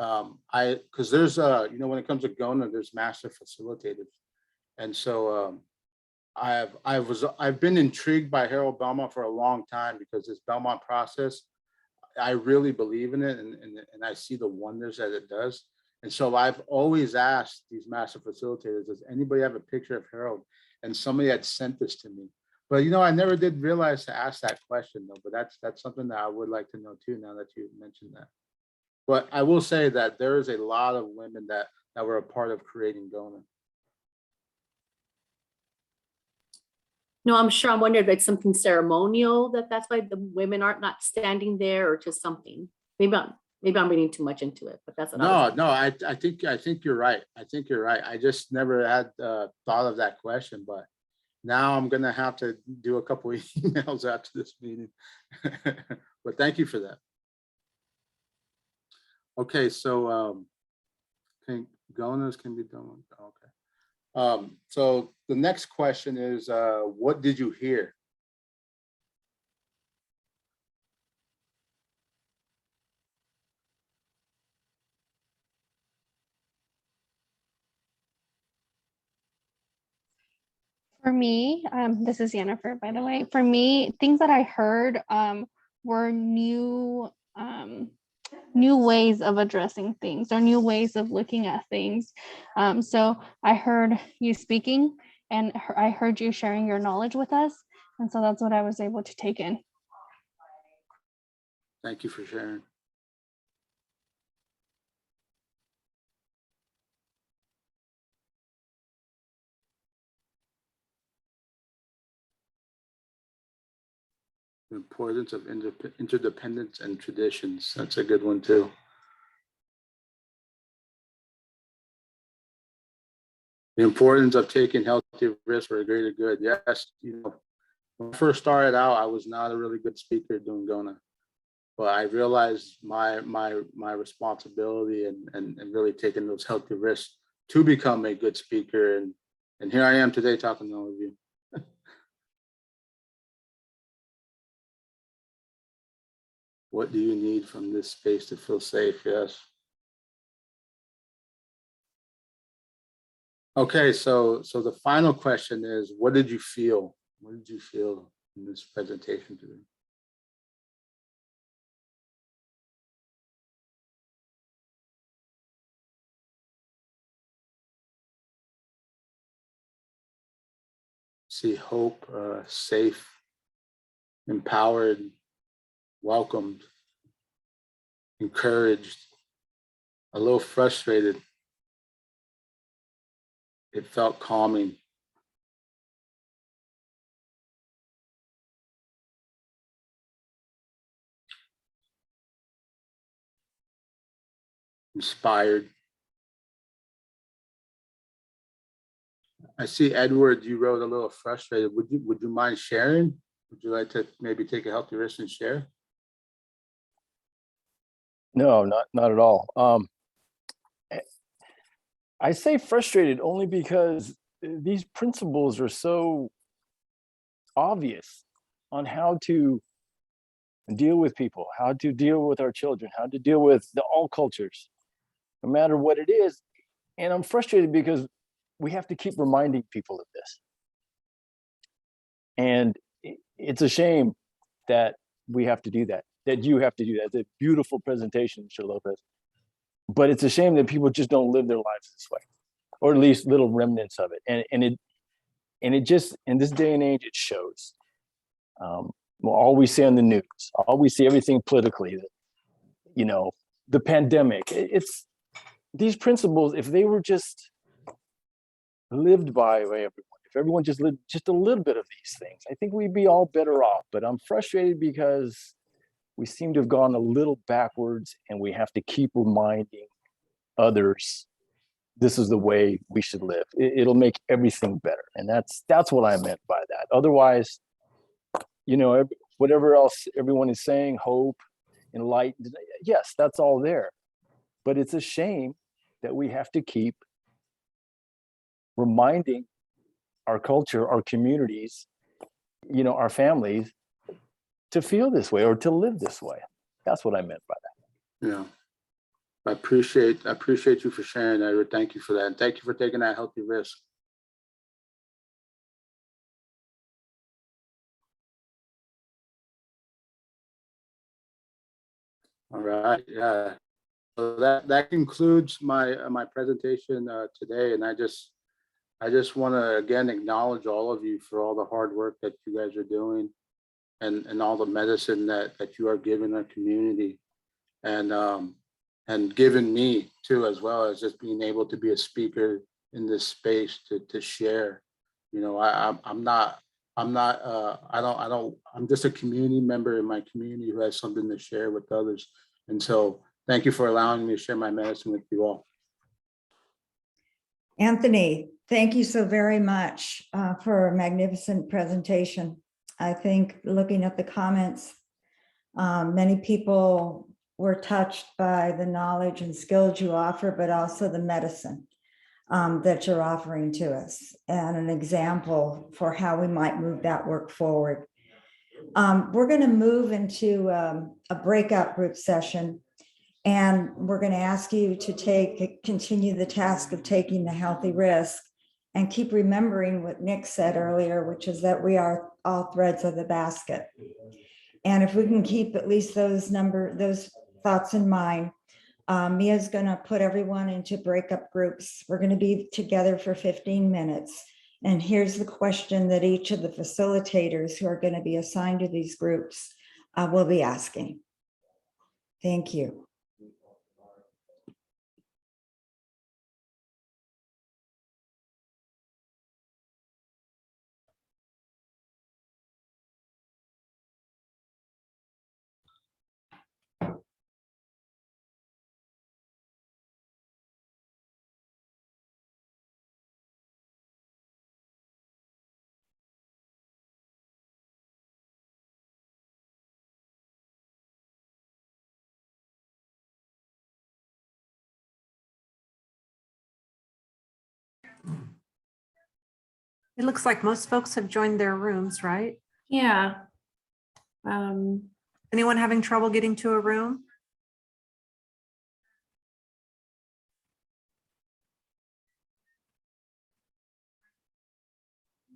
because there's you know, when it comes to Gona, there's master facilitators. And so I've been intrigued by Harold Belmont for a long time, because this Belmont process, I really believe in it, and I see the wonders that it does. And so I've always asked these master facilitators, does anybody have a picture of Harold? And somebody had sent this to me. But you know, I never did realize to ask that question though. But that's something that I would like to know too, now that you mentioned that. But I will say that there is a lot of women that were a part of creating Gona. No, I'm sure. I'm wondering if it's something ceremonial that's why the women aren't not standing there, or just something. Maybe I'm reading too much into it, but that's what I think you're right. I think you're right. I just never had thought of that question, but now I'm gonna have to do a couple of emails after this meeting. But thank you for that. Okay, so Gonas can be done. Okay. So the next question is, what did you hear? For me, this is Jennifer, by the way. For me, things that I heard were new ways of addressing things, or new ways of looking at things. So I heard you speaking, and I heard you sharing your knowledge with us. And so that's what I was able to take in. Thank you for sharing. The importance of interdependence and traditions. That's a good one too. The importance of taking healthy risks for a greater good. Yes, you know, when I first started out, I was not a really good speaker doing Gona. but I realized my responsibility and really taking those healthy risks to become a good speaker. And here I am today talking to all of you. What do you need from this space to feel safe? Yes. Okay, so the final question is, what did you feel? What did you feel in this presentation today? See hope, safe, empowered, welcomed, encouraged, a little frustrated. It felt calming. Inspired. I see, Edward, you wrote a little frustrated. Would you mind sharing? Would you like to maybe take a healthy risk and share? No, not at all. I say frustrated only because these principles are so obvious on how to deal with people, how to deal with our children, how to deal with all cultures, no matter what it is. And I'm frustrated because we have to keep reminding people of this. And it's a shame that we have to do that, that you have to do that. It's a beautiful presentation, Mr. Lopez. But it's a shame that people just don't live their lives this way, or at least little remnants of it. And it just, in this day and age, it shows. All we see on the news, all we see, everything politically, you know, the pandemic, it's these principles, if they were just lived by everyone, if everyone just lived just a little bit of these things, I think we'd be all better off. But I'm frustrated because we seem to have gone a little backwards, and we have to keep reminding others this is the way we should live. It'll make everything better. And that's what I meant by that. Otherwise, you know, whatever else everyone is saying, hope, enlightened, yes, that's all there. But it's a shame that we have to keep reminding our culture, our communities, you know, our families to feel this way or to live this way. That's what I meant by that. Yeah. I appreciate you for sharing, Edward. Thank you for that. And thank you for taking that healthy risk. All right. Yeah. So that concludes my presentation today. And I just want to again acknowledge all of you for all the hard work that you guys are doing, and all the medicine that you are giving our community, and giving me too, as well as just being able to be a speaker in this space to share. You know, I'm just a community member in my community who has something to share with others. And so thank you for allowing me to share my medicine with you all. Anthony, thank you so very much for a magnificent presentation. I think looking at the comments, many people were touched by the knowledge and skills you offer, but also the medicine that you're offering to us, and an example for how we might move that work forward. We're going to move into a breakout group session, and we're going to ask you to continue the task of taking the healthy risk, and keep remembering what Nick said earlier, which is that we are all threads of the basket. And if we can keep at least those thoughts in mind, Mia's going to put everyone into breakup groups. We're going to be together for 15 minutes. And here's the question that each of the facilitators who are going to be assigned to these groups will be asking. Thank you. It looks like most folks have joined their rooms, right? Yeah. Anyone having trouble getting to a room?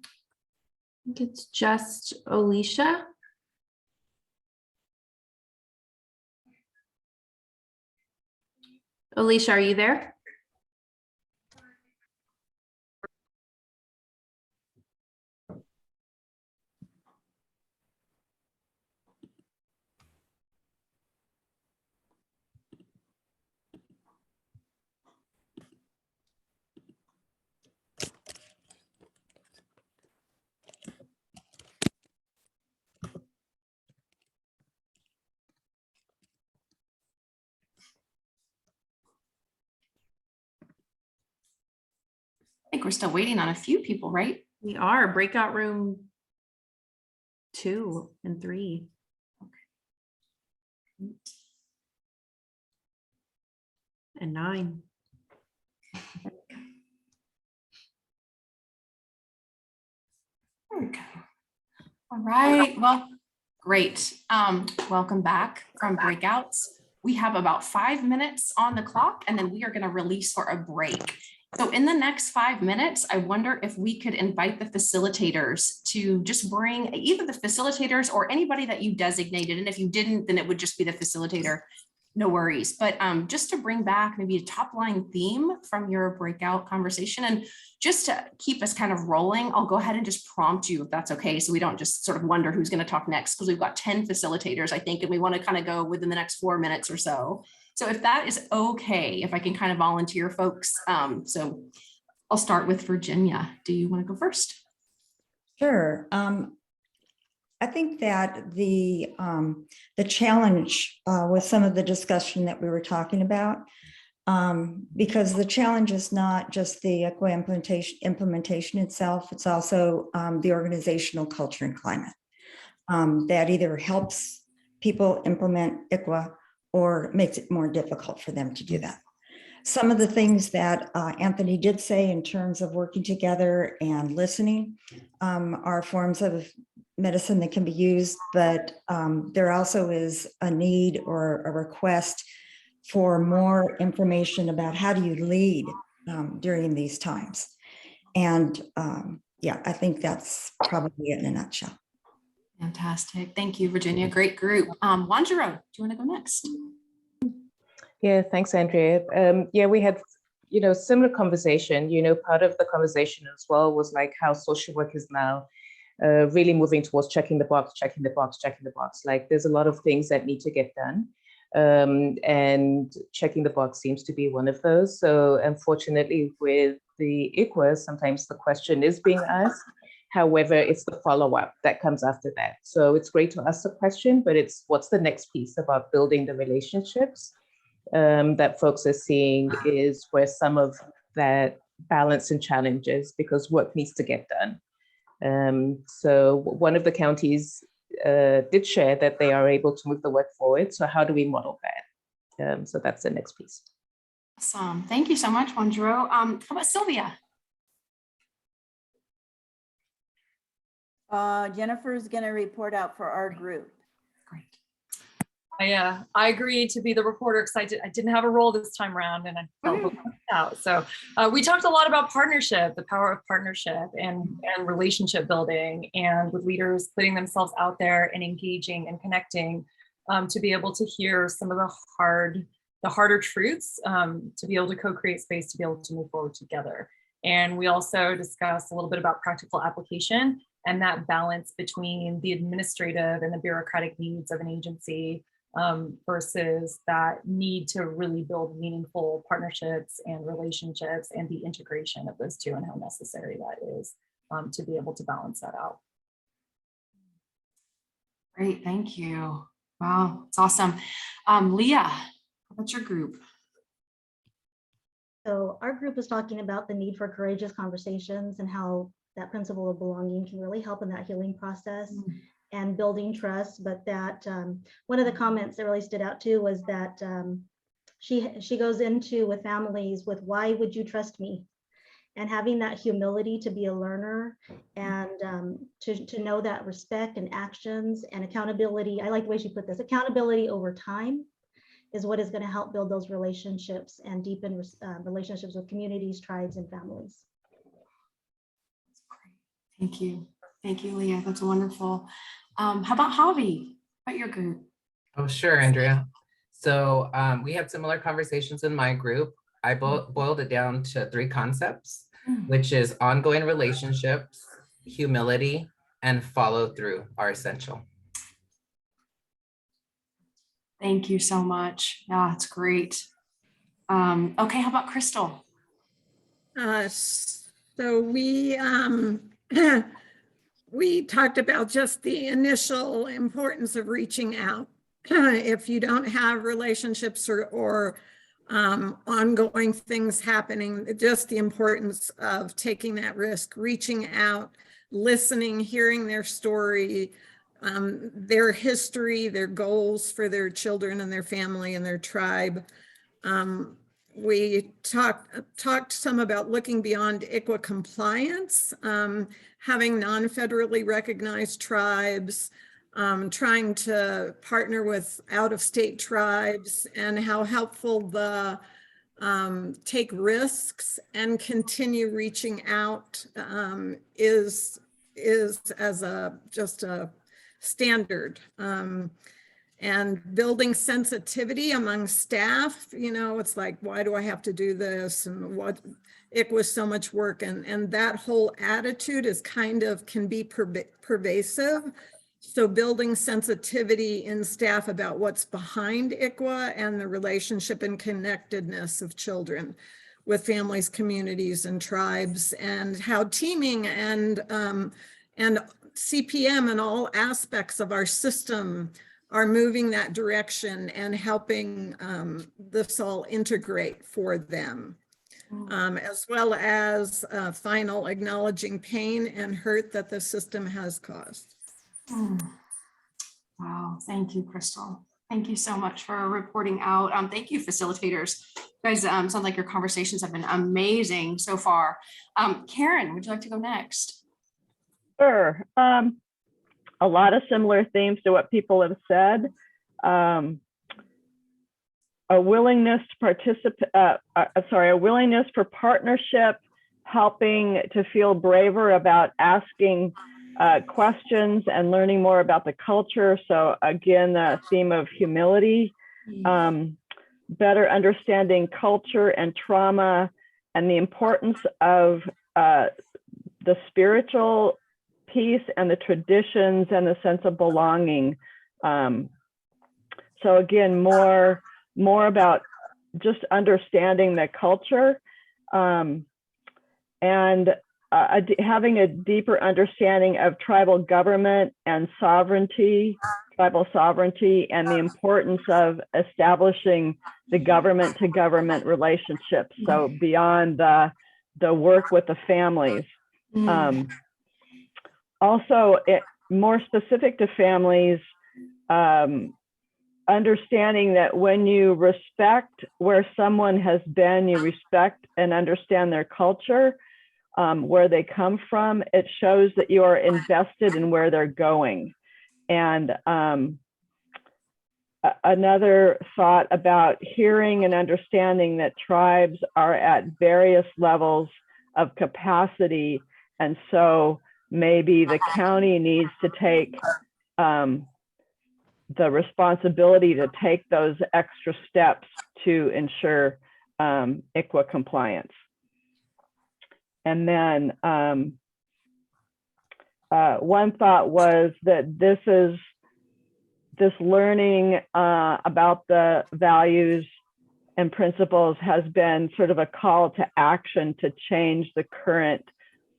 I think it's just Alicia. Alicia, are you there? I think we're still waiting on a few people, right? We are. Breakout room 2 and 3. Okay. And 9. Okay. All right. Well, great. Welcome back from breakouts. We have about 5 minutes on the clock, and then we are going to release for a break. So in the next 5 minutes, I wonder if we could invite the facilitators to just bring either the facilitators or anybody that you designated. And if you didn't, then it would just be the facilitator. No worries. But just to bring back maybe a top line theme from your breakout conversation, and just to keep us kind of rolling, I'll go ahead and just prompt you if that's okay. So we don't just sort of wonder who's going to talk next, because we've got 10 facilitators, I think, and we want to kind of go within the next 4 minutes or so. So if that is okay, if I can kind of volunteer folks. So I'll start with Virginia. Do you want to go first? Sure. I think that the challenge with some of the discussion that we were talking about, because the challenge is not just the ICWA implementation itself, it's also the organizational culture and climate that either helps people implement ICWA or makes it more difficult for them to do that. Some of the things that Anthony did say in terms of working together and listening are forms of medicine that can be used, but there also is a need or a request for more information about how do you lead during these times. And yeah, I think that's probably it in a nutshell. Fantastic. Thank you, Virginia. Great group. Wanjiro, do you want to go next? Yeah, thanks, Andrea. Yeah, we had, similar conversation. Part of the conversation as well was like how social work is now really moving towards checking the box, checking the box, checking the box. Like there's a lot of things that need to get done. And checking the box seems to be one of those. So unfortunately with the ICWA, sometimes the question is being asked. However, it's the follow-up that comes after that. So it's great to ask the question, but it's what's the next piece about building the relationships that folks are seeing is where some of that balance and challenges, because work needs to get done. So one of the counties did share that they are able to move the work forward. So how do we model that? So that's the next piece. Awesome. Thank you so much, Wanjiro. How about Sylvia? Jennifer is going to report out for our group. Great. I agreed to be the reporter because I didn't have a role this time around, and I felt left out. So we talked a lot about partnership, the power of partnership and relationship building, and with leaders putting themselves out there and engaging and connecting to be able to hear some of the harder truths, to be able to co-create space, to be able to move forward together. And we also discussed a little bit about practical application and that balance between the administrative and the bureaucratic needs of an agency versus that need to really build meaningful partnerships and relationships and the integration of those two and how necessary that is to be able to balance that out. Great, thank you. Wow, it's awesome. Leah, what's your group? So our group is talking about the need for courageous conversations and how that principle of belonging can really help in that healing process and building trust. But that one of the comments that really stood out too was that she goes into with families with, why would you trust me? and having that humility to be a learner and to know that respect and actions and accountability. I like the way she put this, accountability over time is what is going to help build those relationships and deepen relationships with communities, tribes, and families. Thank you. Thank you, Leah. That's wonderful. How about Javi? How about your group? Oh, sure, Andrea. So we had similar conversations in my group. I boiled it down to 3 concepts, which is ongoing relationships, humility, and follow through are essential. Thank you so much. Yeah, it's great. Okay, how about Crystal? So we we talked about just the initial importance of reaching out. If you don't have relationships or ongoing things happening, just the importance of taking that risk, reaching out, listening, hearing their story, their history, their goals for their children and their family and their tribe. We talked some about looking beyond ICWA compliance, having non-federally recognized tribes, trying to partner with out-of-state tribes, and how helpful the take risks and continue reaching out is as just a standard. And building sensitivity among staff, it's like, why do I have to do this? And it was so much work. And that whole attitude is can be pervasive. So building sensitivity in staff about what's behind ICWA and the relationship and connectedness of children with families, communities, and tribes, and how teaming and CPM and all aspects of our system are moving that direction and helping this all integrate for them, as well as final acknowledging pain and hurt that the system has caused. Wow, thank you, Crystal. Thank you so much for reporting out. Thank you, facilitators. You guys, sound like your conversations have been amazing so far. Karen, would you like to go next? Sure. A lot of similar themes to what people have said. A willingness to participate, a willingness for partnership, helping to feel braver about asking questions and learning more about the culture. So again, the theme of humility, better understanding culture and trauma, and the importance of the spiritual piece and the traditions and the sense of belonging. So again, more about just understanding the culture and having a deeper understanding of tribal government and sovereignty, tribal sovereignty, and the importance of establishing the government to government relationships. So beyond the work with the families. Also, more specific to families, understanding that when you respect where someone has been, you respect and understand their culture, where they come from, it shows that you are invested in where they're going. And another thought about hearing and understanding that tribes are at various levels of capacity, and so maybe the county needs to take the responsibility to take those extra steps to ensure ICWA compliance. And then one thought was that this learning about the values and principles has been sort of a call to action to change the current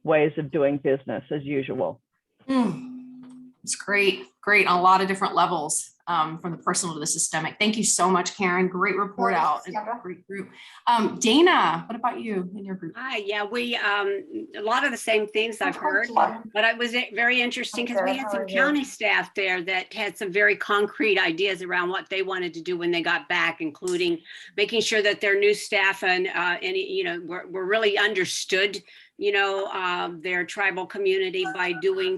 ways of doing business as usual. It's great on a lot of different levels. from the personal to the systemic. Thank you so much, Karen. Great report out. Great group. Dana, what about you in your group? Hi, yeah, we, a lot of the same things I've heard, but it was very interesting because we had some county staff there that had some very concrete ideas around what they wanted to do when they got back, including making sure that their new staff and you know, were really understood, you know, their tribal community by doing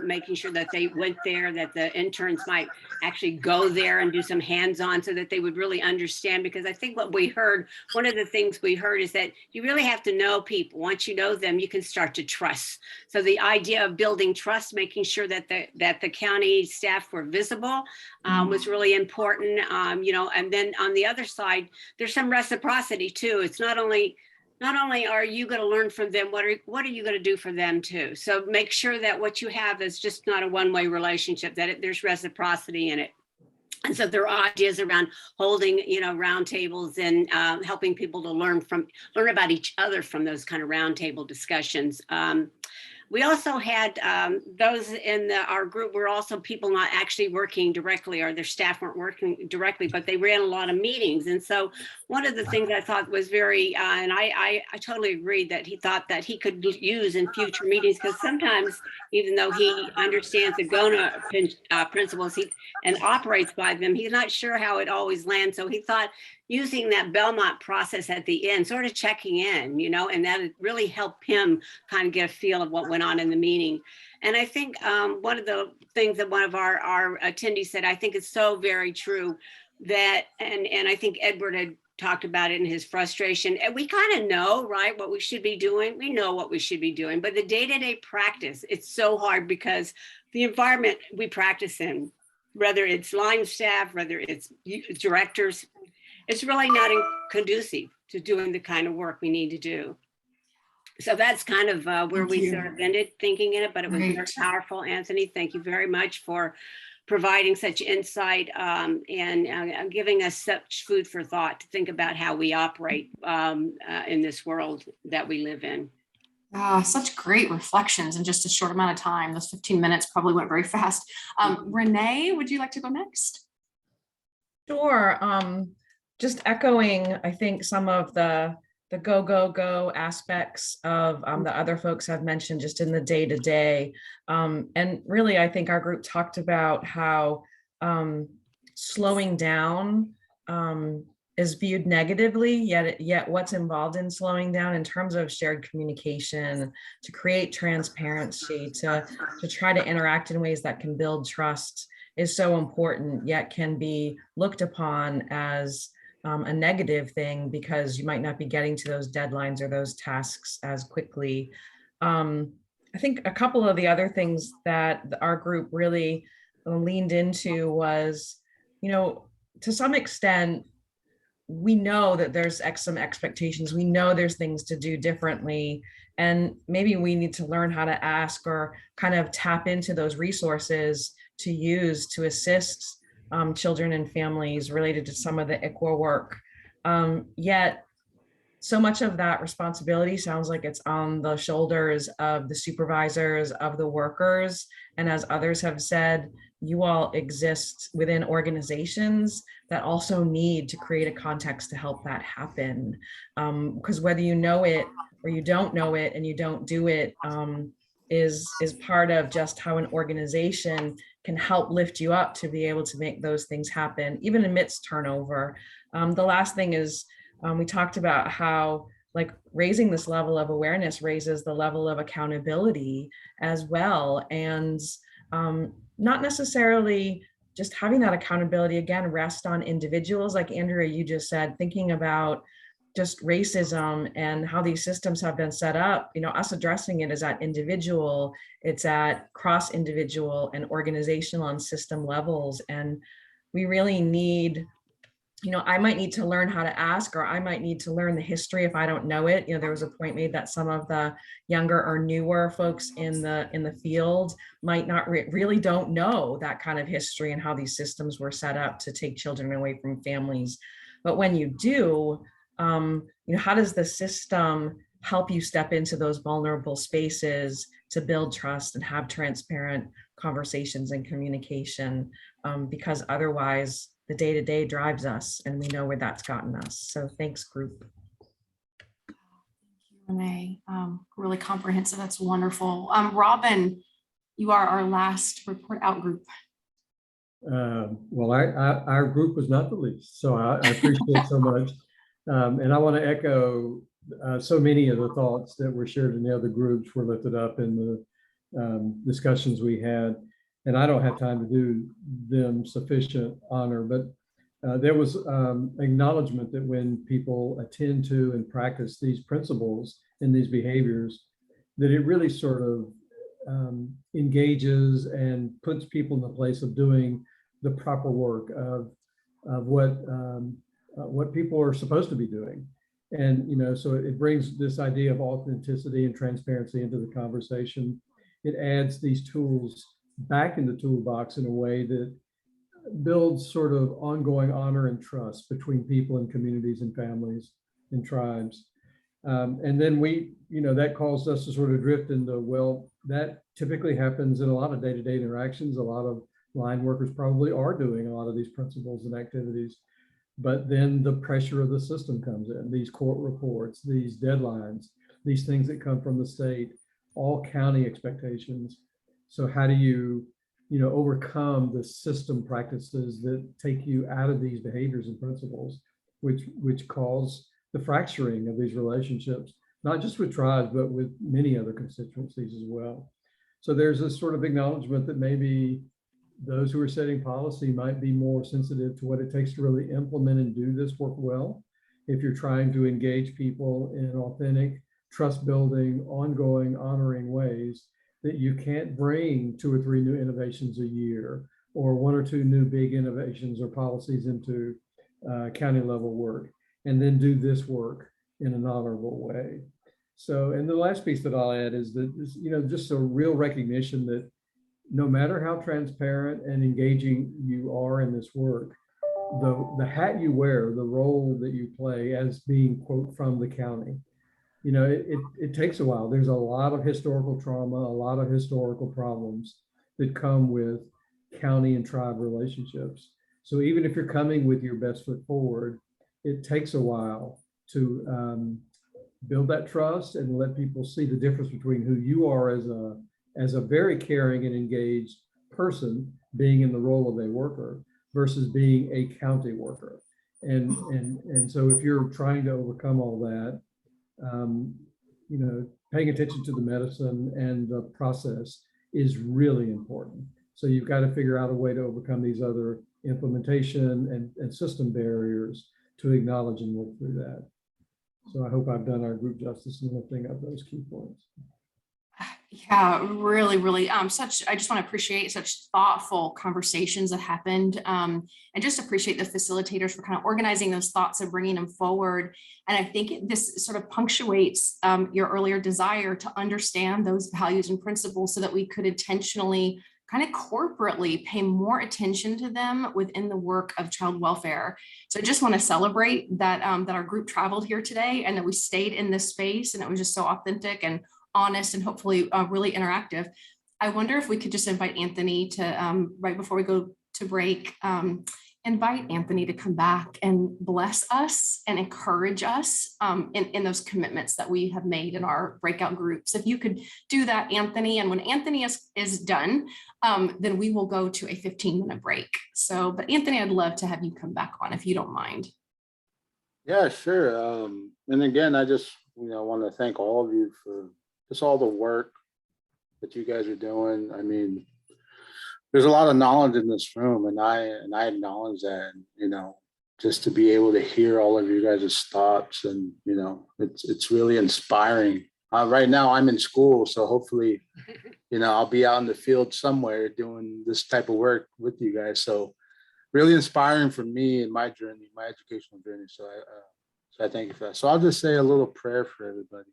making sure that they went there, that the interns might actually go there and do some hands-on so that they would really understand. Because I think what we heard, one of the things we heard is that you really have to know people. Once you know them, you can start to trust. So the idea of building trust, making sure that the county staff were visible was really important. You know, and then on the other side, there's some reciprocity too. It's not only are you going to learn from them, what are you going to do for them too? So make sure that what you have is just not a one-way relationship, that there's reciprocity in it. And so there are ideas around holding, you know, roundtables and helping people to learn about each other from those kind of roundtable discussions. We also had those in our group were also people not actually working directly, or their staff weren't working directly, but they ran a lot of meetings. And so one of the things I thought was very, and I totally agreed, that he thought that he could use in future meetings, because sometimes, even though he understands the GONA principles and operates by them, he's not sure how it always lands. So he thought using that Belmont process at the end, sort of checking in, you know, and that really helped him kind of get a feel of what went on in the meeting. And I think one of the things that one of our attendees said, I think is so very true, that, and I think Edward had talked about it in his frustration, and we kind of know, right, what we should be doing. We know what we should be doing, but the day-to-day practice, it's so hard because the environment we practice in, whether it's line staff, whether it's directors, it's really not conducive to doing the kind of work we need to do. So that's kind of where we sort of ended thinking in it, but it was very powerful. Anthony, thank you very much for providing such insight and giving us such food for thought to think about how we operate in this world that we live in. Such great reflections in just a short amount of time. Those 15 minutes probably went very fast. Renee, would you like to go next? Sure. Just echoing, I think, some of the go aspects of the other folks have mentioned just in the day-to-day. And really, I think our group talked about how slowing down is viewed negatively, yet what's involved in slowing down in terms of shared communication, to create transparency, to try to interact in ways that can build trust is so important, yet can be looked upon as a negative thing because you might not be getting to those deadlines or those tasks as quickly. I think a couple of the other things that our group really leaned into was, you know, to some extent, we know that there's some expectations. We know there's things to do differently. And maybe we need to learn how to ask or kind of tap into those resources to use to assist children and families related to some of the ICWA work. Yet so much of that responsibility sounds like it's on the shoulders of the supervisors, of the workers. And as others have said, you all exist within organizations that also need to create a context to help that happen. Because whether you know it or you don't know it and you don't do it is part of just how an organization can help lift you up to be able to make those things happen, even amidst turnover. The last thing is, we talked about how like raising this level of awareness raises the level of accountability as well. And not necessarily just having that accountability, again, rest on individuals, like Andrea, you just said, thinking about just racism and how these systems have been set up, you know, us addressing it is at individual, it's at cross individual and organizational and system levels. And we really need, you know, I might need to learn how to ask, or I might need to learn the history if I don't know it. You know, there was a point made that some of the younger or newer folks in the field might not really don't know that kind of history and how these systems were set up to take children away from families. But when you do, you know, how does the system help you step into those vulnerable spaces to build trust and have transparent conversations and communication, because otherwise the day-to-day drives us and we know where that's gotten us. So thanks, group. Renee, really comprehensive. That's wonderful. Robin, you are our last report out group. Well, our group was not the least, so I appreciate so much. And I want to echo so many of the thoughts that were shared in the other groups were lifted up in the discussions we had. And I don't have time to do them sufficient honor, but there was acknowledgement that when people attend to and practice these principles and these behaviors, that it really sort of engages and puts people in the place of doing the proper work of what people are supposed to be doing. And, you know, so it brings this idea of authenticity and transparency into the conversation. It adds these tools back in the toolbox in a way that builds sort of ongoing honor and trust between people and communities and families and tribes. And then we, you know, that caused us to sort of drift into, well, that typically happens in a lot of day-to-day interactions. A lot of line workers probably are doing a lot of these principles and activities, but then the pressure of the system comes in, these court reports, these deadlines, these things that come from the state, all county expectations. So how do you, you know, overcome the system practices that take you out of these behaviors and principles, which cause the fracturing of these relationships, not just with tribes, but with many other constituencies as well. So there's this sort of acknowledgement that maybe those who are setting policy might be more sensitive to what it takes to really implement and do this work well. If you're trying to engage people in authentic, trust building, ongoing, honoring ways, that you can't bring 2 or 3 new innovations a year or 1 or 2 new big innovations or policies into county level work and then do this work in an honorable way. So, and the last piece that I'll add is that, you know, just a real recognition that no matter how transparent and engaging you are in this work, the hat you wear, the role that you play as being, quote, from the county, you know, it takes a while. There's a lot of historical trauma, a lot of historical problems that come with county and tribe relationships. So even if you're coming with your best foot forward, it takes a while to build that trust and let people see the difference between who you are as a very caring and engaged person being in the role of a worker versus being a county worker. And so if you're trying to overcome all that, you know, paying attention to the medicine and the process is really important. So you've got to figure out a way to overcome these other implementation and system barriers to acknowledge and work through that. So I hope I've done our group justice in lifting up those key points. Yeah, really, really. I just want to appreciate such thoughtful conversations that happened, and just appreciate the facilitators for kind of organizing those thoughts and bringing them forward. And I think this sort of punctuates your earlier desire to understand those values and principles so that we could intentionally kind of corporately pay more attention to them within the work of child welfare. So I just want to celebrate that that our group traveled here today and that we stayed in this space and it was just so authentic and honest and hopefully really interactive. I wonder if we could just invite Anthony to, right before we go to break, invite Anthony to come back and bless us and encourage us in those commitments that we have made in our breakout groups. If you could do that, Anthony, and when Anthony is done, then we will go to a 15-minute break. So, but Anthony, I'd love to have you come back on if you don't mind. Yeah, sure. And again, I just, you know, want to thank all of you for just all the work that you guys are doing. I mean, there's a lot of knowledge in this room, and I acknowledge that. And, you know, just to be able to hear all of you guys' thoughts, and you know, it's really inspiring. Right now, I'm in school, so hopefully, you know, I'll be out in the field somewhere doing this type of work with you guys. So, really inspiring for me in my journey, my educational journey. So I thank you for that. So I'll just say a little prayer for everybody.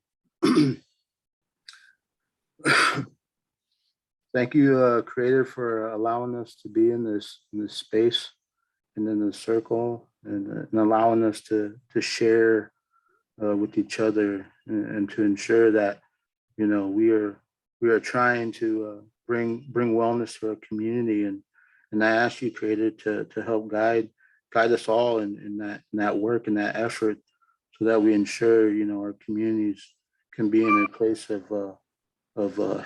Thank you, Creator, for allowing us to be in this space and in this circle, and allowing us to share with each other, and to ensure that, you know, we are trying to bring wellness to our community. And I ask you, Creator, to help guide us all in that work and that effort, so that we ensure, you know, our communities can be in a place of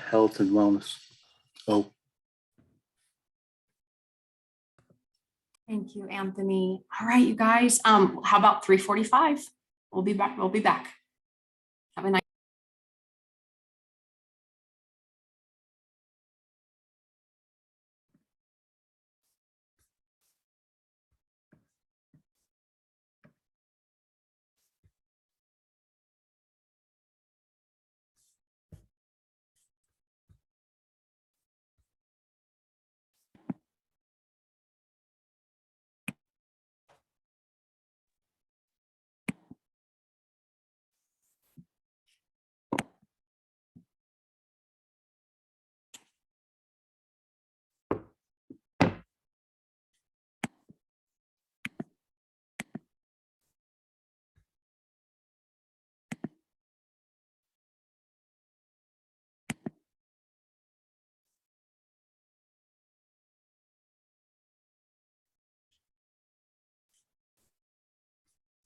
health and wellness. Oh. Thank you, Anthony. All right, you guys. How about 3:45? We'll be back. Have a nice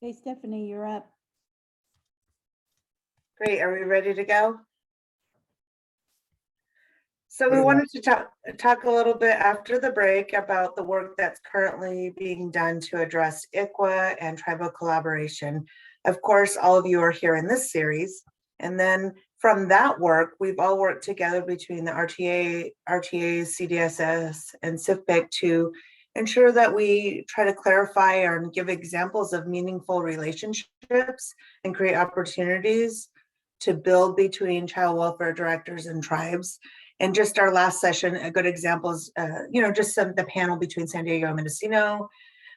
Okay, Stephanie, you're up. Great, are we ready to go? So we wanted to talk a little bit after the break about the work that's currently being done to address ICWA and tribal collaboration. Of course, all of you are here in this series. And then from that work, we've all worked together between the RTA, CDSS, and CFPIC to ensure that we try to clarify and give examples of meaningful relationships and create opportunities to build between child welfare directors and tribes. And just our last session, a good example is, just the panel between San Diego and Mendocino.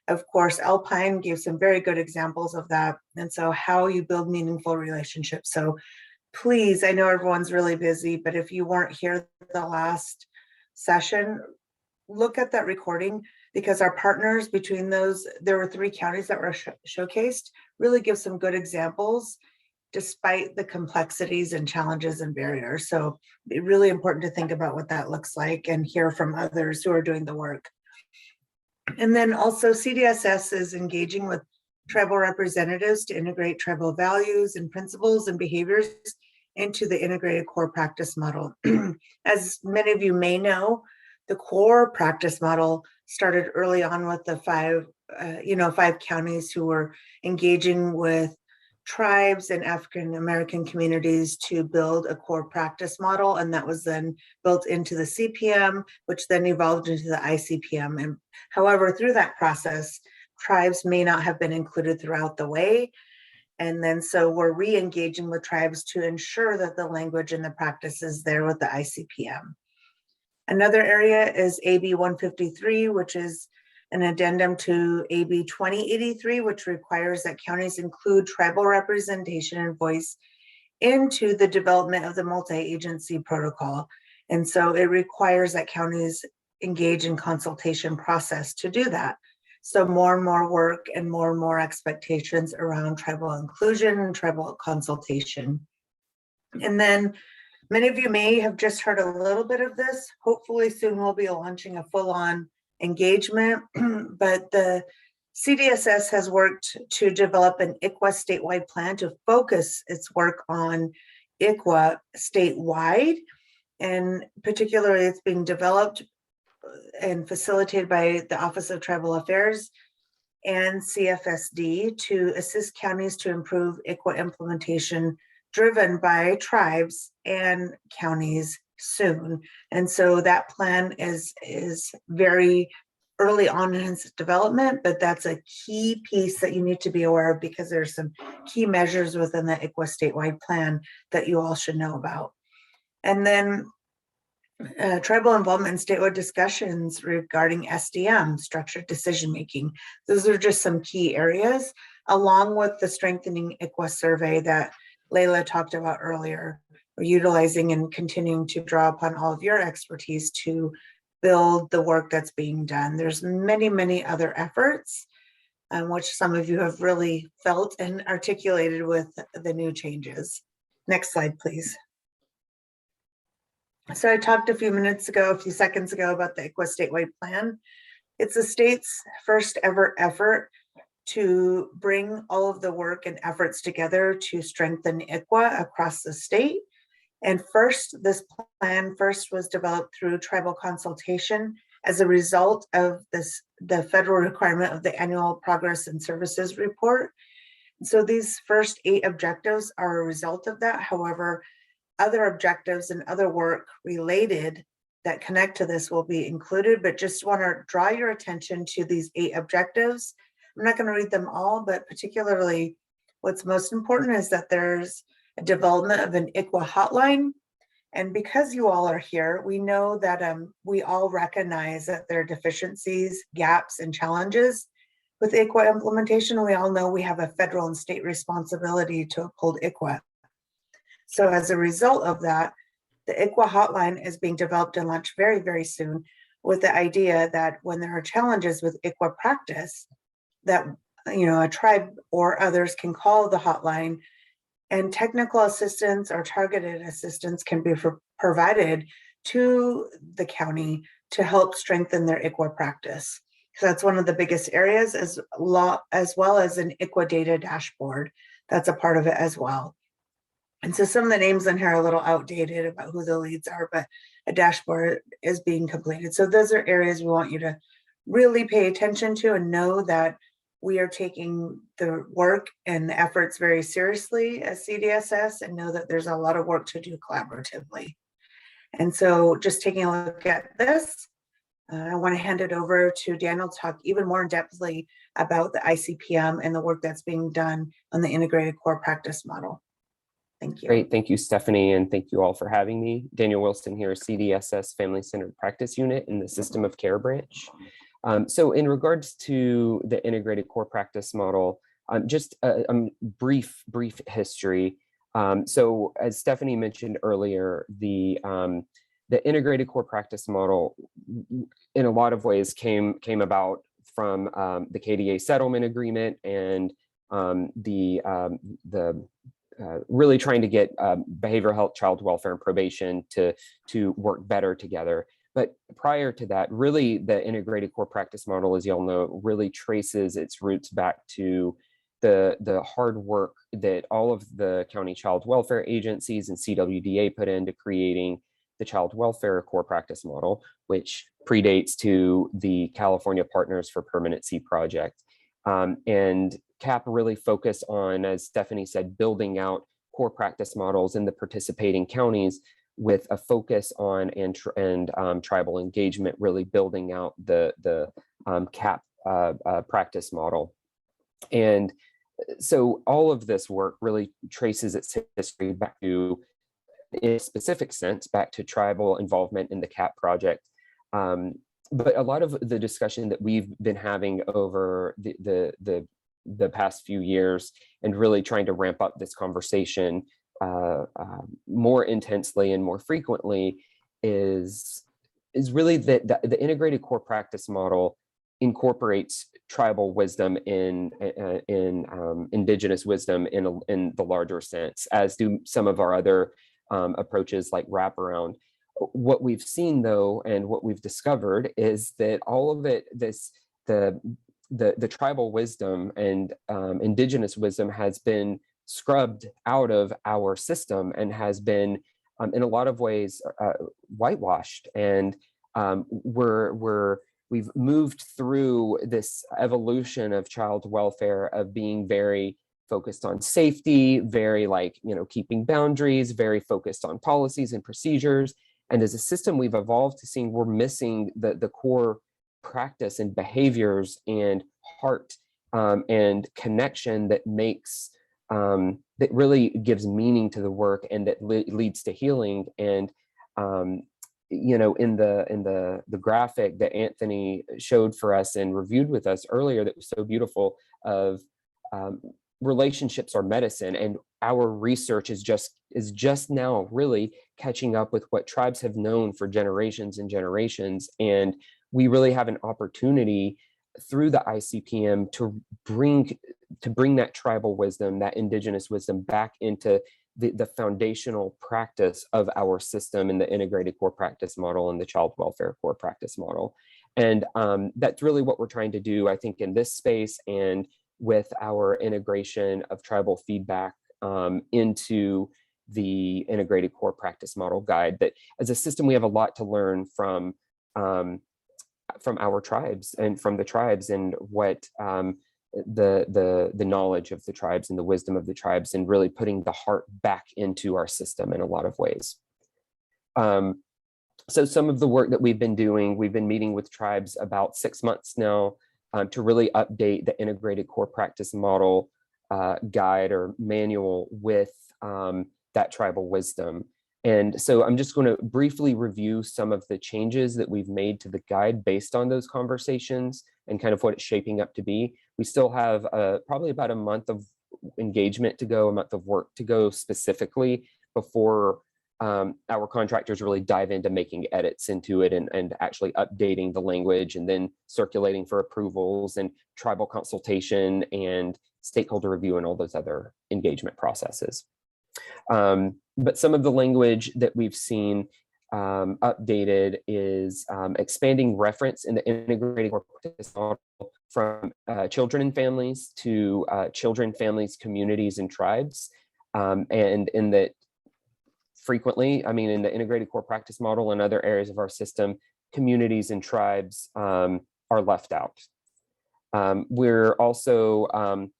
Of course, Alpine gave some very good examples of that. And so how you build meaningful relationships. So please, I know everyone's really busy, but if you weren't here the last session, look at that recording, because our partners between those, there were 3 counties that were showcased, really give some good examples despite the complexities and challenges and barriers. So it's really important to think about what that looks like and hear from others who are doing the work. And then also CDSS is engaging with tribal representatives to integrate tribal values and principles and behaviors into the integrated core practice model. As many of you may know, the core practice model started early on with the 5 counties who were engaging with tribes and African American communities to build a core practice model, and that was then built into the CPM, which then evolved into the ICPM. And however, through that process, tribes may not have been included throughout the way. And then so we're re-engaging with tribes to ensure that the language and the practice is there with the ICPM. Another area is AB 153, which is an addendum to AB 2083, which requires that counties include tribal representation and voice into the development of the multi-agency protocol. And so it requires that counties engage in consultation process to do that. So more and more work and more expectations around tribal inclusion and tribal consultation. And then many of you may have just heard a little bit of this. Hopefully soon we'll be launching a full-on engagement, but the CDSS has worked to develop an ICWA statewide plan to focus its work on ICWA statewide. And particularly it's being developed and facilitated by the Office of Tribal Affairs and CFSD to assist counties to improve ICWA implementation driven by tribes and counties soon. And so that plan is very early on in its development, but that's a key piece that you need to be aware of, because there's some key measures within the ICWA statewide plan that you all should know about. And then tribal involvement in statewide discussions regarding SDM, structured decision-making. Those are just some key areas, along with the strengthening ICWA survey that Layla talked about earlier. We're utilizing and continuing to draw upon all of your expertise to build the work that's being done. There's many other efforts which some of you have really felt and articulated with the new changes. Next slide, please. So I talked a few seconds ago about the ICWA statewide plan. It's the state's first ever effort to bring all of the work and efforts together to strengthen ICWA across the state. And this plan was developed through tribal consultation as a result of the federal requirement of the annual progress and services report. So these first 8 objectives are a result of that. However, other objectives and other work related that connect to this will be included, but just want to draw your attention to these 8 objectives. I'm not going to read them all, but particularly what's most important is that there's a development of an ICWA hotline. And because you all are here, we know that we all recognize that there are deficiencies, gaps, and challenges with ICWA implementation. We all know we have a federal and state responsibility to uphold ICWA. So as a result of that, the ICWA hotline is being developed and launched very, very soon, with the idea that when there are challenges with ICWA practice, that a tribe or others can call the hotline, and technical assistance or targeted assistance can be provided to the county to help strengthen their ICWA practice. So that's one of the biggest areas, as well as an ICWA data dashboard. That's a part of it as well. And so some of the names in here are a little outdated about who the leads are, but a dashboard is being completed. So those are areas we want you to really pay attention to and know that we are taking the work and the efforts very seriously as CDSS, and know that there's a lot of work to do collaboratively. And so just taking a look at this, I want to hand it over to Daniel to talk even more in depthly about the ICPM and the work that's being done on the integrated core practice model. Thank you. Great. Thank you, Stephanie. And thank you all for having me. Daniel Wilson here, CDSS Family Centered Practice Unit in the System of Care branch. So in regards to the integrated core practice model, just a brief history. So as Stephanie mentioned earlier, the integrated core practice model in a lot of ways came about from the KDA settlement agreement and really trying to get behavioral health, child welfare, and probation to work better together. But prior to that, really the integrated core practice model, as you all know, really traces its roots back to the hard work that all of the county child welfare agencies and CWDA put into creating the child welfare core practice model, which predates to the California Partners for Permanency project. And CAP really focused on, as Stephanie said, building out core practice models in the participating counties with a focus on tribal engagement, really building out the CAP practice model. And so all of this work really traces its history back to, in a specific sense, back to tribal involvement in the CAP project. But a lot of the discussion that we've been having over the past few years and really trying to ramp up this conversation more intensely and more frequently is really that the integrated core practice model incorporates tribal wisdom in indigenous wisdom in the larger sense, as do some of our other approaches like wraparound. What we've seen though, and what we've discovered, is that all of it, the tribal wisdom and indigenous wisdom has been scrubbed out of our system and has been in a lot of ways whitewashed. And we've moved through this evolution of child welfare of being very focused on safety, very keeping boundaries, very focused on policies and procedures. And as a system, we've evolved to seeing we're missing the core practice and behaviors and heart and connection that makes that really gives meaning to the work and that leads to healing. And in the graphic that Anthony showed for us and reviewed with us earlier, that was so beautiful, of relationships are medicine, and our research is just now really catching up with what tribes have known for generations and generations. And we really have an opportunity through the ICPM to bring that tribal wisdom, that indigenous wisdom back into the foundational practice of our system in the integrated core practice model and the child welfare core practice model. And that's really what we're trying to do, I think, in this space, and with our integration of tribal feedback into the integrated core practice model guide. That as a system, we have a lot to learn from our tribes and from the tribes, and what the knowledge of the tribes and the wisdom of the tribes, and really putting the heart back into our system in a lot of ways. So some of the work that we've been doing, we've been meeting with tribes about 6 months now to really update the integrated core practice model guide or manual with that tribal wisdom. And so I'm just going to briefly review some of the changes that we've made to the guide based on those conversations and kind of what it's shaping up to be. We still have probably about a month of engagement to go, a month of work to go specifically before our contractors really dive into making edits into it and actually updating the language, and then circulating for approvals and tribal consultation and stakeholder review and all those other engagement processes. But some of the language that we've seen updated is expanding reference in the integrated core practice model from children and families to children, families, communities, and tribes. And in that, frequently, I mean, in the integrated core practice model and other areas of our system, communities and tribes are left out. We're also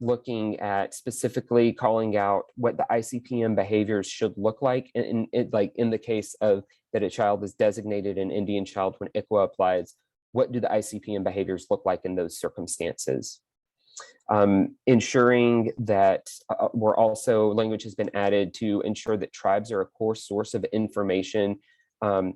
looking at specifically calling out what the ICPM behaviors should look like in the case of that a child is designated an Indian child when ICWA applies. What do the ICPM behaviors look like in those circumstances? Ensuring that language has been added to ensure that tribes are a core source of information when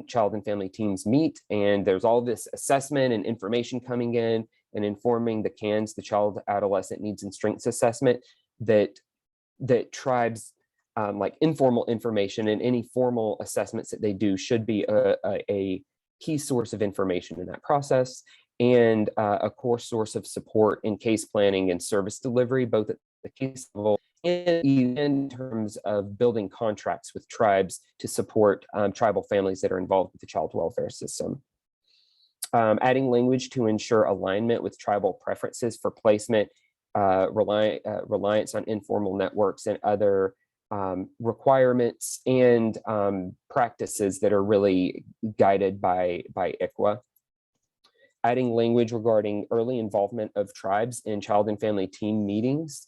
child and family teams meet, and there's all this assessment and information coming in and informing the CANS, the Child Adolescent Needs and Strengths Assessment, that tribes, like informal information and any formal assessments that they do should be a key source of information in that process, and a core source of support in case planning and service delivery, both at the case level and in terms of building contracts with tribes to support tribal families that are involved with the child welfare system. Adding language to ensure alignment with tribal preferences for placement, reliance on informal networks, and other requirements and practices that are really guided by ICWA. Adding language regarding early involvement of tribes in child and family team meetings,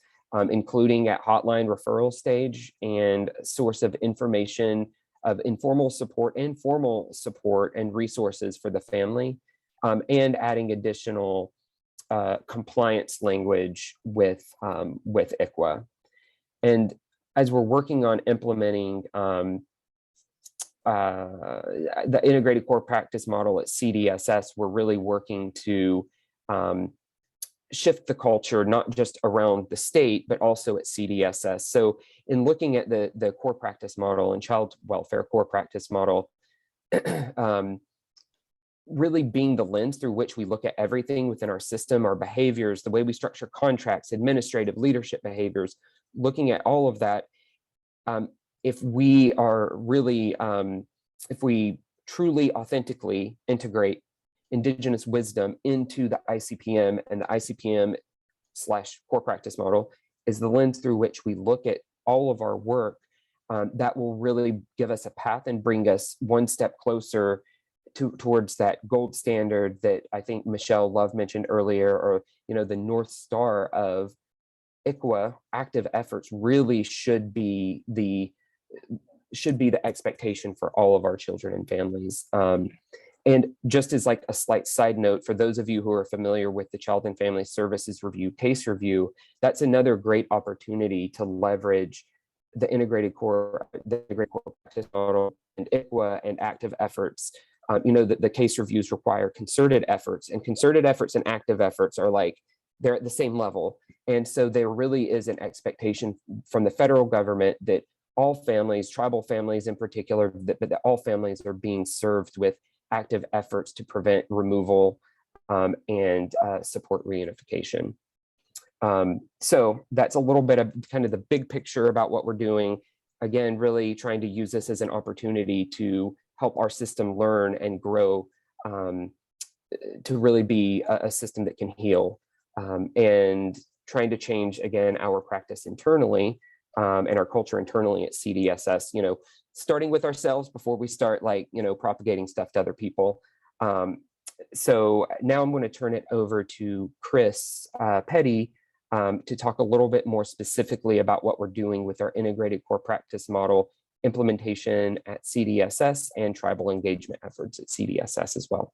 including at hotline referral stage and source of information of informal support and formal support and resources for the family, and adding additional compliance language with ICWA. And as we're working on implementing the integrated core practice model at CDSS, we're really working to shift the culture, not just around the state, but also at CDSS. So in looking at the core practice model and child welfare core practice model, really being the lens through which we look at everything within our system, our behaviors, the way we structure contracts, administrative leadership behaviors, looking at all of that. If we are really, if we truly authentically integrate indigenous wisdom into the ICPM, and the ICPM/core practice model is the lens through which we look at all of our work, that will really give us a path and bring us one step closer towards that gold standard that I think Michelle Love mentioned earlier, or the North Star of ICWA. Active efforts really should be the expectation for all of our children and families. And just as like a slight side note, for those of you who are familiar with the Child and Family Services Review case review, that's another great opportunity to leverage the integrated core practice model and ICWA and active efforts. The case reviews require concerted efforts, and concerted efforts and active efforts are like, they're at the same level. And so there really is an expectation from the federal government that all families, tribal families in particular, that all families are being served with active efforts to prevent removal and support reunification. So that's a little bit of kind of the big picture about what we're doing. Again, really trying to use this as an opportunity to help our system learn and grow to really be a system that can heal, and trying to change, again, our practice internally and our culture internally at CDSS, you know, starting with ourselves before we start, like, you know, propagating stuff to other people. So now I'm going to turn it over to Chris Petty to talk a little bit more specifically about what we're doing with our integrated core practice model implementation at CDSS and tribal engagement efforts at CDSS as well.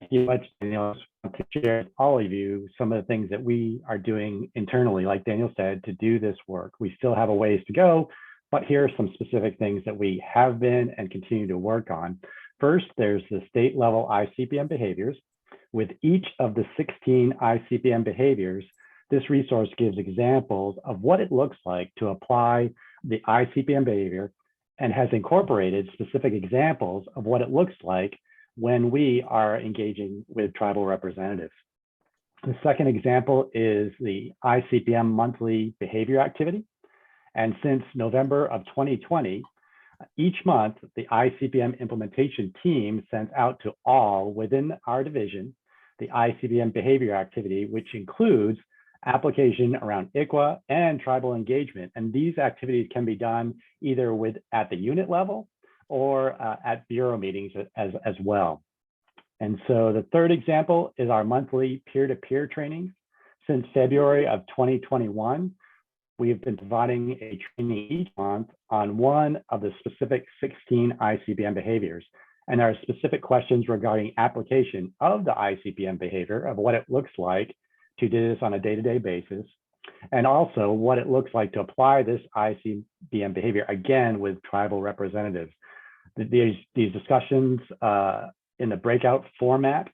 Thank you much, Daniel. I just want to share with all of you some of the things that we are doing internally, like Daniel said, to do this work. We still have a ways to go, but here are some specific things that we have been and continue to work on. First, there's the state level ICPM behaviors. With each of the 16 ICPM behaviors, this resource gives examples of what it looks like to apply the ICPM behavior and has incorporated specific examples of what it looks like when we are engaging with tribal representatives. The second example is the ICPM monthly behavior activity. And since November of 2020, each month, the ICPM implementation team sends out to all within our division the ICPM behavior activity, which includes application around ICWA and tribal engagement. And these activities can be done either at the unit level or at bureau meetings as well. And so the third example is our monthly peer-to-peer trainings. Since February of 2021, we have been providing a training each month on one of the specific 16 ICPM behaviors. And there are specific questions regarding application of the ICPM behavior, of what it looks like to do this on a day-to-day basis, and also what it looks like to apply this ICPM behavior, again, with tribal representatives. These discussions in the breakout format,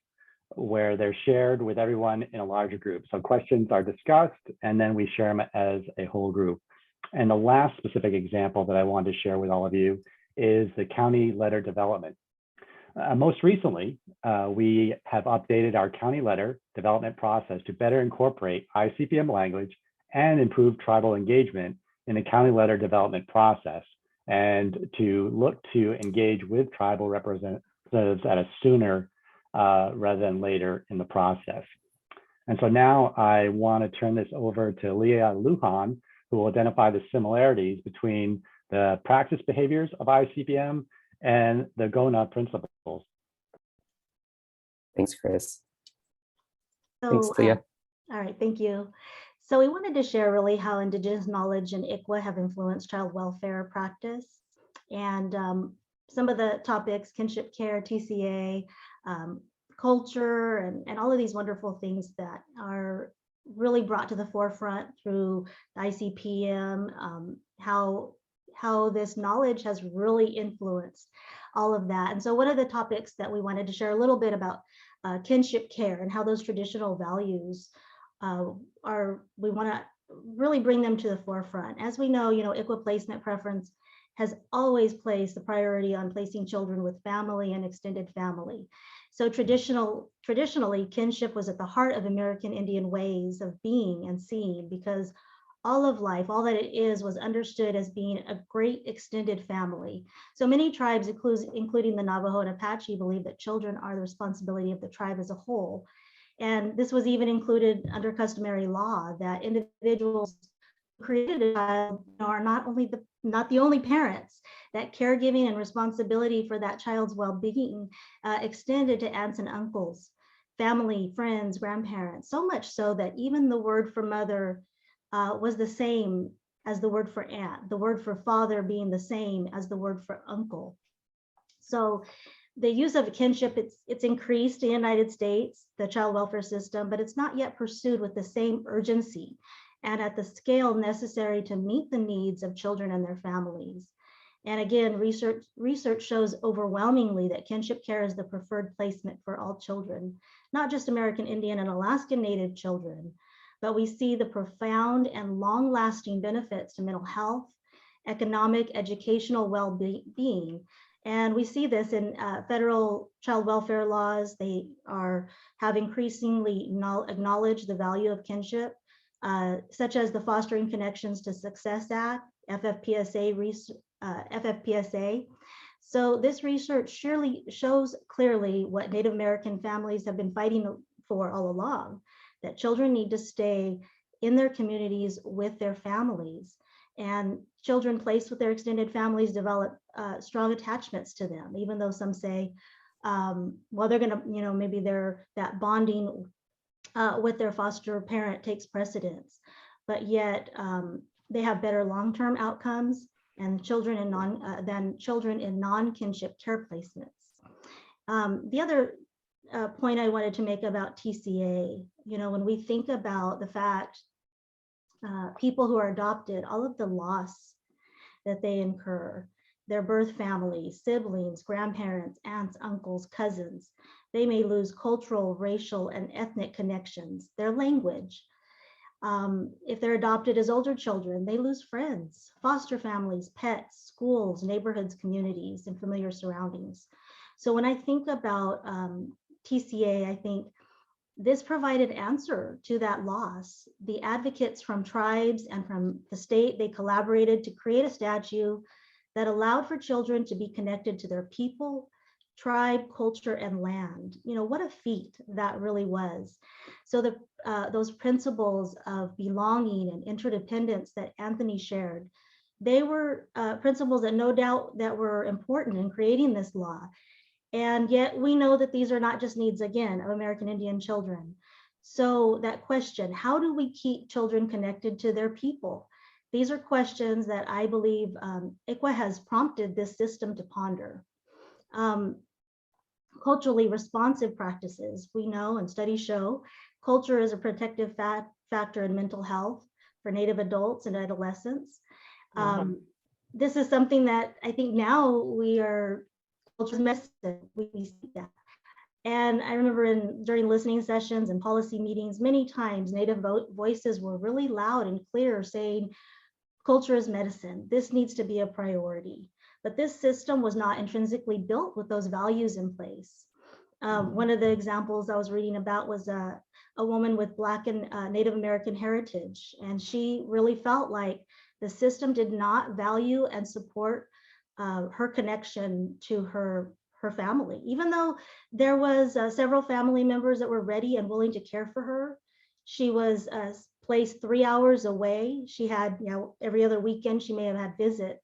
where they're shared with everyone in a larger group. So questions are discussed, and then we share them as a whole group. And the last specific example that I wanted to share with all of you is the county letter development. Most recently, we have updated our county letter development process to better incorporate ICPM language and improve tribal engagement in the county letter development process, and to look to engage with tribal representatives at a sooner rather than later in the process. And so now I want to turn this over to Leah Lujan, who will identify the similarities between the practice behaviors of ICPM and the GONA principles. Thanks, Chris. So, Thanks, Leah. All right, thank you. So we wanted to share really how Indigenous knowledge and ICWA have influenced child welfare practice. And some of the topics, kinship care, TCA, culture, and all of these wonderful things that are really brought to the forefront through ICPM, how this knowledge has really influenced all of that. And so one of the topics that we wanted to share a little bit about kinship care and how those traditional values we want to really bring them to the forefront. As we know, ICWA placement preference has always placed the priority on placing children with family and extended family. So traditionally, kinship was at the heart of American Indian ways of being and seeing, because all of life, all that it is, was understood as being a great extended family. So many tribes, including the Navajo and Apache, believe that children are the responsibility of the tribe as a whole. And this was even included under customary law, that individuals who created a child are not the only parents, that caregiving and responsibility for that child's well-being extended to aunts and uncles, family, friends, grandparents, so much so that even the word for mother was the same as the word for aunt, the word for father being the same as the word for uncle. So the use of kinship, it's increased in the United States, the child welfare system, but it's not yet pursued with the same urgency and at the scale necessary to meet the needs of children and their families. And again, research shows overwhelmingly that kinship care is the preferred placement for all children, not just American Indian and Alaskan Native children, but we see the profound and long-lasting benefits to mental health, economic, educational well-being, And we see this in federal child welfare laws. They have increasingly acknowledged the value of kinship, such as the Fostering Connections to Success Act, FFPSA. So this research surely shows clearly what Native American families have been fighting for all along, that children need to stay in their communities with their families. And children placed with their extended families develop strong attachments to them, even though some say, well, they're gonna, maybe that bonding with their foster parent takes precedence, but yet they have better long-term outcomes and children than children in non-kinship care placements. The other point I wanted to make about TCA, when we think about the fact people who are adopted, all of the loss that they incur, their birth families, siblings, grandparents, aunts, uncles, cousins, they may lose cultural, racial, and ethnic connections, their language. If they're adopted as older children, they lose friends, foster families, pets, schools, neighborhoods, communities, and familiar surroundings. So when I think about TCA, I think this provided answer to that loss. The advocates from tribes and from the state, they collaborated to create a statute that allowed for children to be connected to their people, tribe, culture, and land. What a feat that really was. So those principles of belonging and interdependence that Anthony shared, they were principles that no doubt that were important in creating this law. And yet we know that these are not just needs, again, of American Indian children. So that question, how do we keep children connected to their people? These are questions that I believe ICWA has prompted this system to ponder. Culturally responsive practices, we know and studies show culture is a protective factor in mental health for Native adults and adolescents. This is something that I think now culture's medicine, we see that. And I remember during listening sessions and policy meetings, many times Native voices were really loud and clear saying, culture is medicine, this needs to be a priority. But this system was not intrinsically built with those values in place. One of the examples I was reading about was a woman with Black and Native American heritage. And she really felt like the system did not value and support her connection to her family. Even though there was several family members that were ready and willing to care for her, she was placed 3 hours away. She had, every other weekend she may have had visits.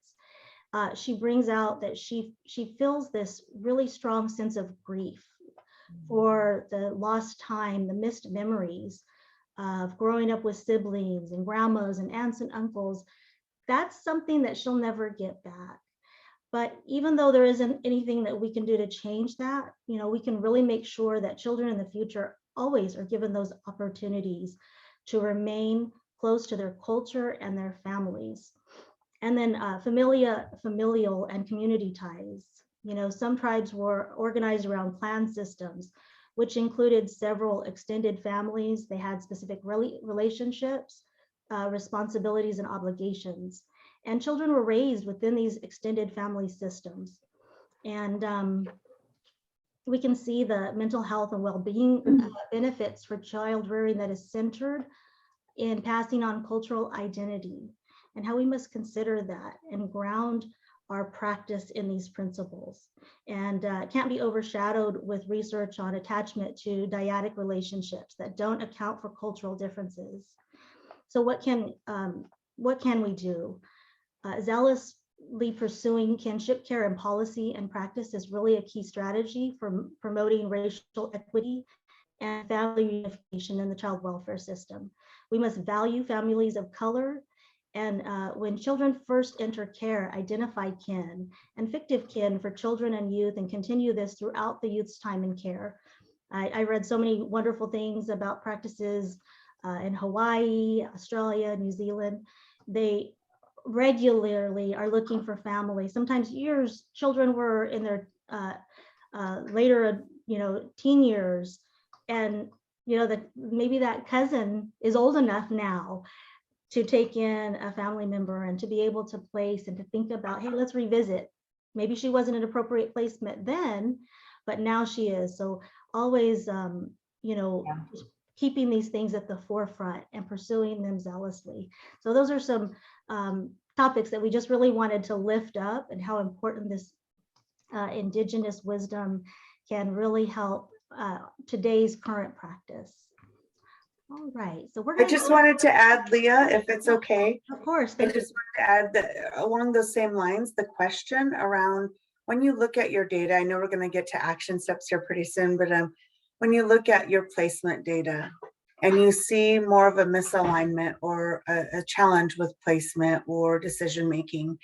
She brings out that she feels this really strong sense of grief for the lost time, the missed memories of growing up with siblings and grandmas and aunts and uncles. That's something that she'll never get back. But even though there isn't anything that we can do to change that, we can really make sure that children in the future always are given those opportunities to remain close to their culture and their families. And then familial and community ties. Some tribes were organized around clan systems, which included several extended families. They had specific relationships, responsibilities, and obligations. And children were raised within these extended family systems. And we can see the mental health and well-being benefits for child rearing that is centered in passing on cultural identity, and how we must consider that and ground our practice in these principles. And it can't be overshadowed with research on attachment to dyadic relationships that don't account for cultural differences. So what can we do? Zealously pursuing kinship care and policy and practice is really a key strategy for promoting racial equity and family unification in the child welfare system. We must value families of color, and when children first enter care, identify kin and fictive kin for children and youth, and continue this throughout the youth's time in care. I read so many wonderful things about practices in Hawaii, Australia, New Zealand. They regularly are looking for family. Sometimes years, children were in their later, teen years, and maybe that cousin is old enough now to take in a family member and to be able to place and to think about, hey, let's revisit maybe she wasn't an appropriate placement then, but now she is. So always, just keeping these things at the forefront and pursuing them zealously. So those are some topics that we just really wanted to lift up, and how important this Indigenous wisdom can really help today's current practice. All right, so I just wanted to add, Leah, if it's okay. Of course. I just wanted to add that along those same lines, the question around when you look at your data, I know we're going to get to action steps here pretty soon, but when you look at your placement data and you see more of a misalignment or a challenge with placement or decision making,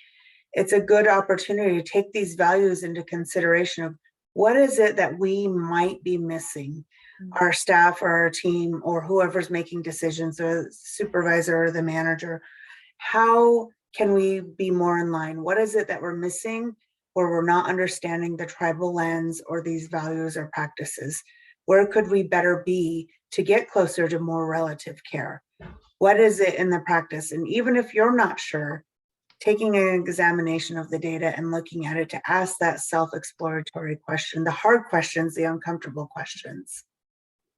it's a good opportunity to take these values into consideration of what is it that we might be missing, our staff or our team or whoever's making decisions, or the supervisor or the manager. How can we be more in line? What is it that we're missing, or we're not understanding the tribal lens or these values or practices? Where could we better be to get closer to more relative care? What is it in the practice? And even if you're not sure, taking an examination of the data and looking at it to ask that self-exploratory question, the hard questions, the uncomfortable questions.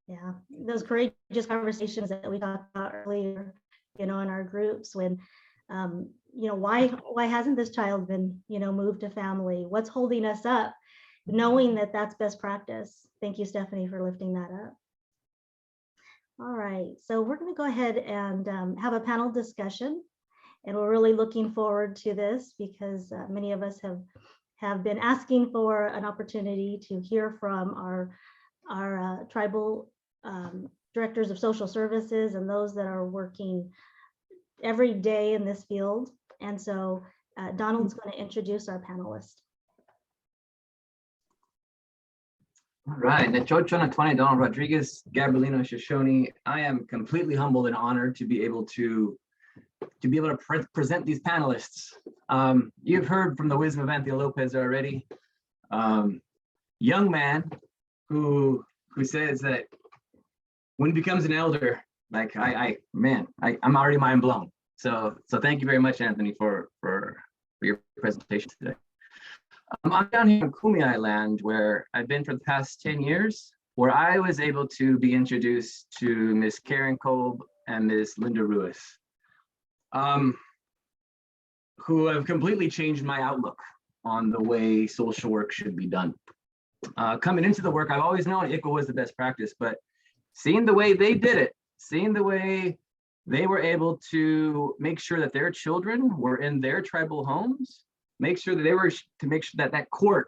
Yeah, those courageous conversations that we talked about earlier, in our groups, when, why hasn't this child been, moved to family? What's holding us up? Knowing that that's best practice. Thank you, Stephanie, for lifting that up. All right, so we're going to go ahead and have a panel discussion. And we're really looking forward to this because many of us have been asking for an opportunity to hear from our tribal directors of social services and those that are working every day in this field. And so Donald's going to introduce our panelists. All right, Nechocho Natwani, Donald Rodriguez, Gabrielino Shoshone. I am completely humbled and honored to be able to present these panelists. You've heard from the wisdom of Anthea Lopez already. Young man who says that when he becomes an elder, like I'm already mind blown. So thank you very much, Anthony, for your presentation today. I'm down here in Kumi Island, where I've been for the past 10 years, where I was able to be introduced to Miss Karen Kolb and Miss Linda Ruiz, who have completely changed my outlook on the way social work should be done. Coming into the work, I've always known ICWA was the best practice, but seeing the way they did it, seeing the way they were able to make sure that their children were in their tribal homes, make sure that that court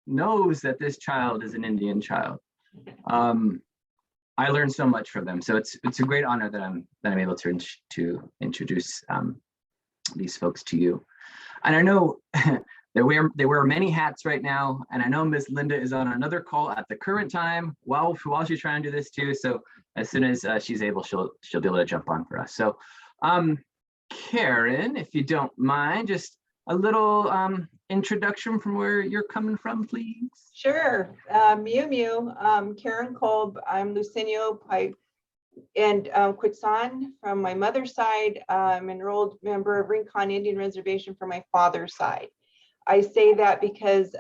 knows that this child is an Indian child. I learned so much from them. So it's a great honor that I'm able to introduce these folks to you. And I know they wear many hats right now, and I know Miss Linda is on another call at the current time while she's trying to do this too. So as soon as she's able, she'll be able to jump on for us. So Karen, if you don't mind, just a little introduction from where you're coming from, please. Sure. Karen Kolb. I'm Lucenio and Quitsan from my mother's side. I'm enrolled member of Rincon Indian Reservation from my father's side. I say that because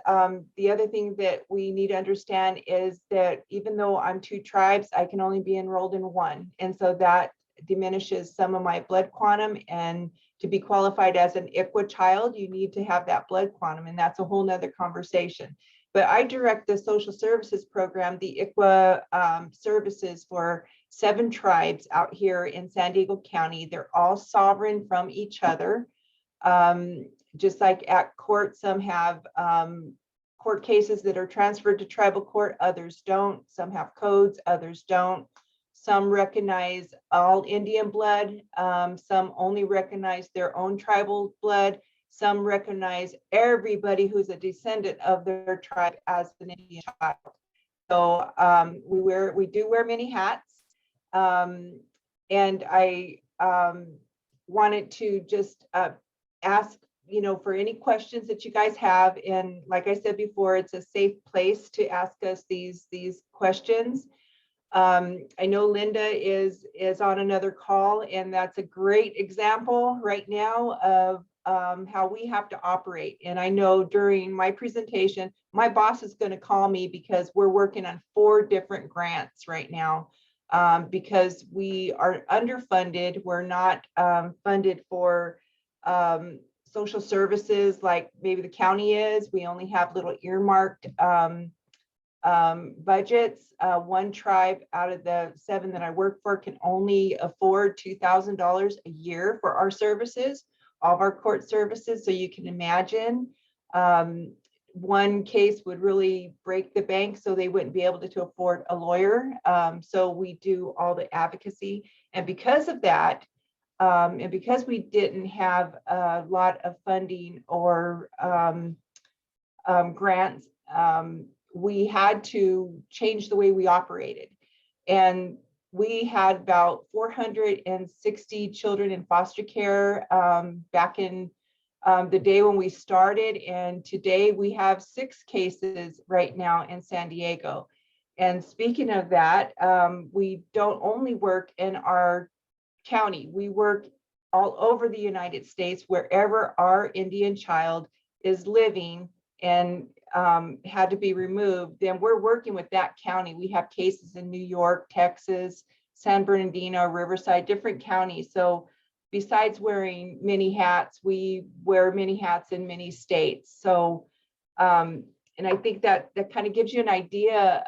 the other thing that we need to understand is that even though I'm two tribes, I can only be enrolled in one. And so that diminishes some of my blood quantum, and to be qualified as an ICWA child, you need to have that blood quantum, and that's a whole nother conversation. But I direct the social services program, the ICWA services for 7 tribes out here in San Diego County. They're all sovereign from each other. Just like at court, some have court cases that are transferred to tribal court, others don't. Some have codes, others don't. Some recognize all Indian blood. Some only recognize their own tribal blood. Some recognize everybody who's a descendant of their tribe as an Indian child. So we do wear many hats. And I wanted to just ask, for any questions that you guys have. And like I said before, it's a safe place to ask us these questions. I know Linda is on another call, and that's a great example right now how we have to operate. And I know during my presentation, my boss is going to call me because we're working on 4 different grants right now because we are underfunded. We're not funded for social services like maybe the county is. We only have little earmarked budgets. One tribe out of the 7 that I work for can only afford $2,000 a year for our services, all of our court services. So you can imagine one case would really break the bank, so they wouldn't be able to afford a lawyer. So we do all the advocacy. And because of that, and because we didn't have a lot of funding or grants, we had to change the way we operated. And we had about 460 children in foster care back in the day when we started. And today we have 6 cases right now in San Diego. And speaking of that, we don't only work in our county, we work all over the United States, wherever our Indian child is living and had to be removed, then we're working with that county. We have cases in New York, Texas, San Bernardino, Riverside, different counties. So besides wearing many hats, we wear many hats in many states. So, and I think that kind of gives you an idea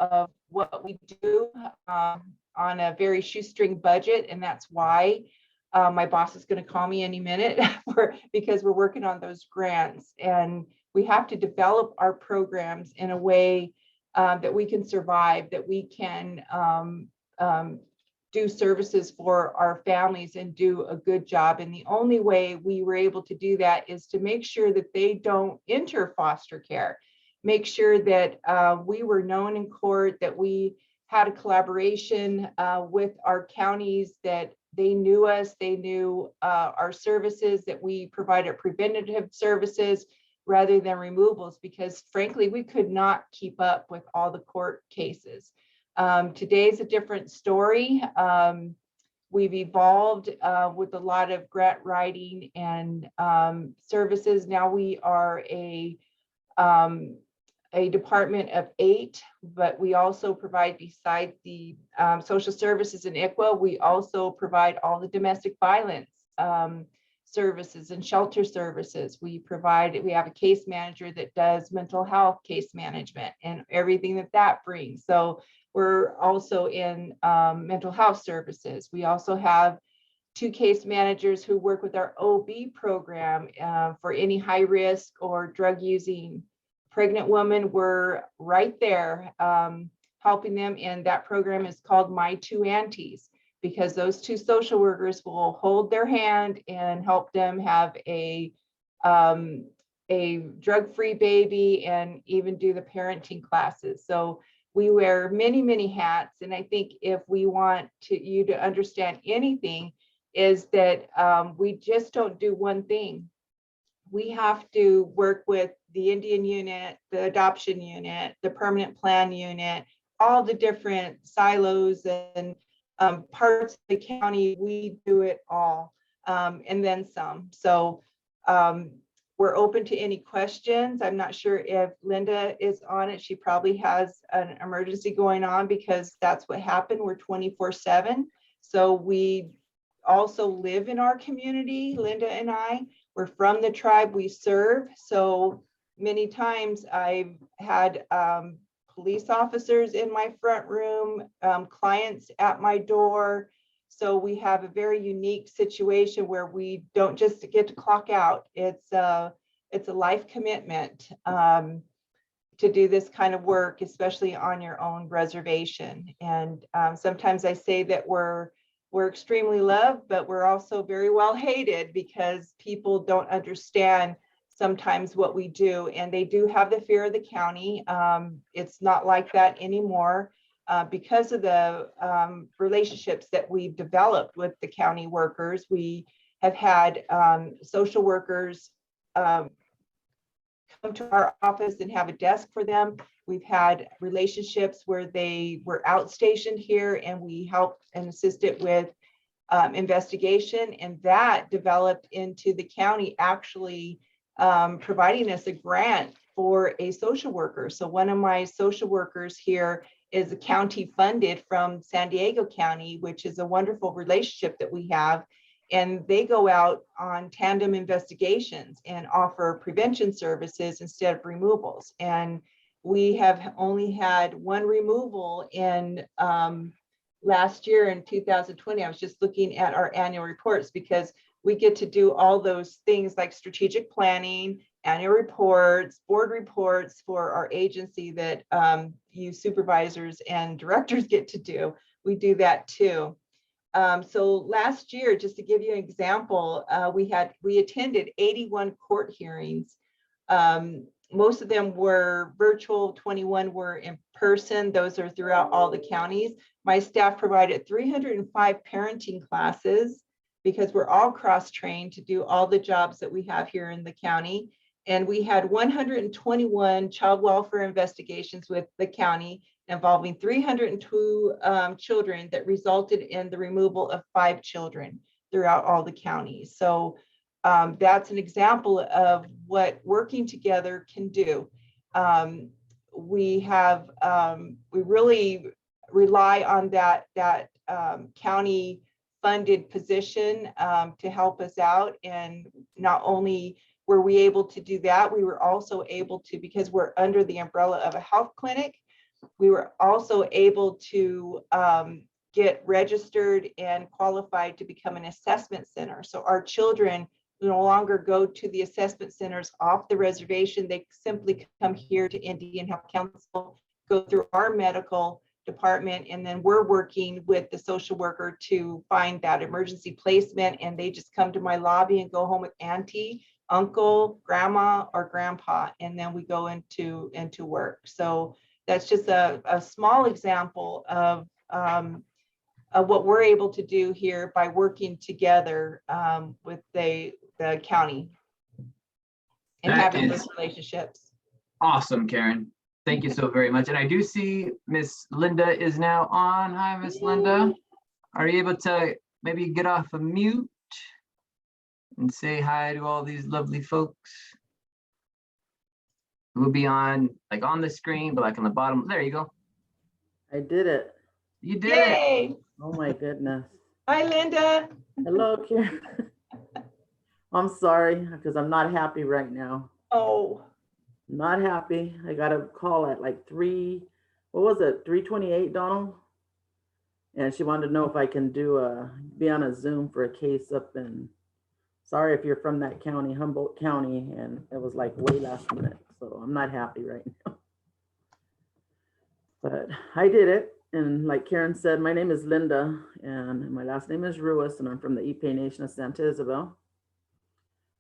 of what we do on a very shoestring budget. And that's why my boss is going to call me any minute because we're working on those grants. And we have to develop our programs in a way that we can survive, that we can do services for our families and do a good job. And the only way we were able to do that is to make sure that they don't enter foster care, make sure that we were known in court, that we had a collaboration with our counties, that they knew us, they knew our services, that we provided preventative services rather than removals, because frankly, we could not keep up with all the court cases. Today's a different story. We've evolved with a lot of grant writing and services. Now we are a department of 8, but we also provide, besides the social services in ICWA, we also provide all the domestic violence services and shelter services. We have a case manager that does mental health case management and everything that brings. So we're also in mental health services. We also have 2 case managers who work with our OB program for any high risk or drug using pregnant woman. We're right there helping them. And that program is called My 2 Aunties, because those 2 social workers will hold their hand and help them have a drug-free baby and even do the parenting classes. So we wear many, many hats. And I think if we want you to understand anything, is that we just don't do one thing. We have to work with the Indian unit, the adoption unit, the permanent plan unit, all the different silos and parts of the county. We do it all and then some. So we're open to any questions. I'm not sure if Linda is on it. She probably has an emergency going on, because that's what happened. We're 24/7. So we also live in our community, Linda and I. We're from the tribe we serve. So many times I've had police officers in my front room, clients at my door. So we have a very unique situation where we don't just get to clock out. It's a life commitment to do this kind of work, especially on your own reservation. And sometimes I say that we're extremely loved, but we're also very well hated, because people don't understand sometimes what we do, and they do have the fear of the county. It's not like that anymore because of the relationships that we've developed with the county workers. We have had social workers come to our office and have a desk for them. We've had relationships where they were outstationed here, and we helped and assisted with investigation, and that developed into the county actually providing us a grant for a social worker. So one of my social workers here is a county funded from San Diego County, which is a wonderful relationship that we have. And they go out on tandem investigations and offer prevention services instead of removals. And we have only had one removal in last year in 2020. I was just looking at our annual reports because we get to do all those things like strategic planning, annual reports, board reports for our agency that you supervisors and directors get to do. We do that too. So last year, just to give you an example, we attended 81 court hearings. Most of them were virtual, 21 were in person. Those are throughout all the counties. My staff provided 305 parenting classes because we're all cross-trained to do all the jobs that we have here in the county. And we had 121 child welfare investigations with the county involving 302 children that resulted in the removal of 5 children throughout all the counties. So that's an example of what working together can do. We really rely on that county funded position to help us out. And not only were we able to do that, we were also able to, because we're under the umbrella of a health clinic, we were also able to get registered and qualified to become an assessment center. So our children no longer go to the assessment centers off the reservation. They simply come here to Indian Health Council, go through our medical department, and then we're working with the social worker to find that emergency placement. And they just come to my lobby and go home with auntie, uncle, grandma, or grandpa, and then we go into work. So that's just a small example of what we're able to do here by working together with the county and having those relationships. Awesome, Karen. Thank you so very much. And I do see Miss Linda is now on. Hi, Miss Linda. Are you able to maybe get off of mute and say hi to all these lovely folks? We'll be on the screen, but on the bottom. There you go. I did it. You did it. Oh my goodness. Hi, Linda. Hello, Karen. I'm sorry because I'm not happy right now. Oh. Not happy. I got a call at like 3:28, Donald? And she wanted to know if I can be on a Zoom for a case up in, sorry if you're from that county, Humboldt County, and it was like way last minute. So I'm not happy right now. But I did it. And like Karen said, my name is Linda and my last name is Ruiz, and I'm from the Ipe Nation of Santa Isabel.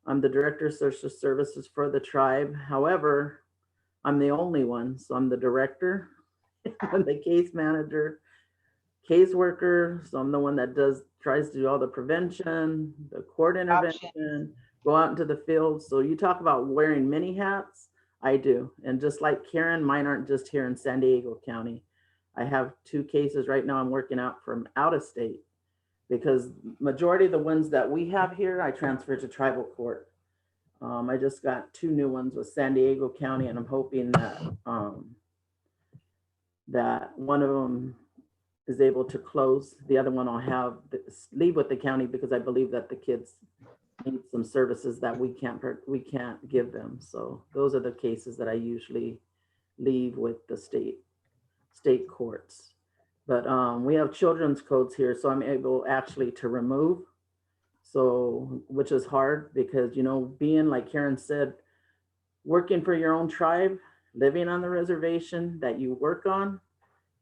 I'm the Director of Social Services for the tribe. However, I'm the only one. So I'm the director, I'm the case manager, caseworker. So I'm the one that tries to do all the prevention, the court intervention, go out into the field. So you talk about wearing many hats, I do. And just like Karen, mine aren't just here in San Diego County. I have 2 cases right now I'm working out from out of state, because majority of the ones that we have here, I transferred to tribal court. I just got 2 new ones with San Diego County, and I'm hoping that that one of them is able to close. The other one I'll have leave with the county because I believe that the kids need some services that we can't give them. So those are the cases that I usually leave with the state courts. But we have children's codes here, so I'm able actually to remove. So, which is hard because, being like Karen said, working for your own tribe, living on the reservation that you work on,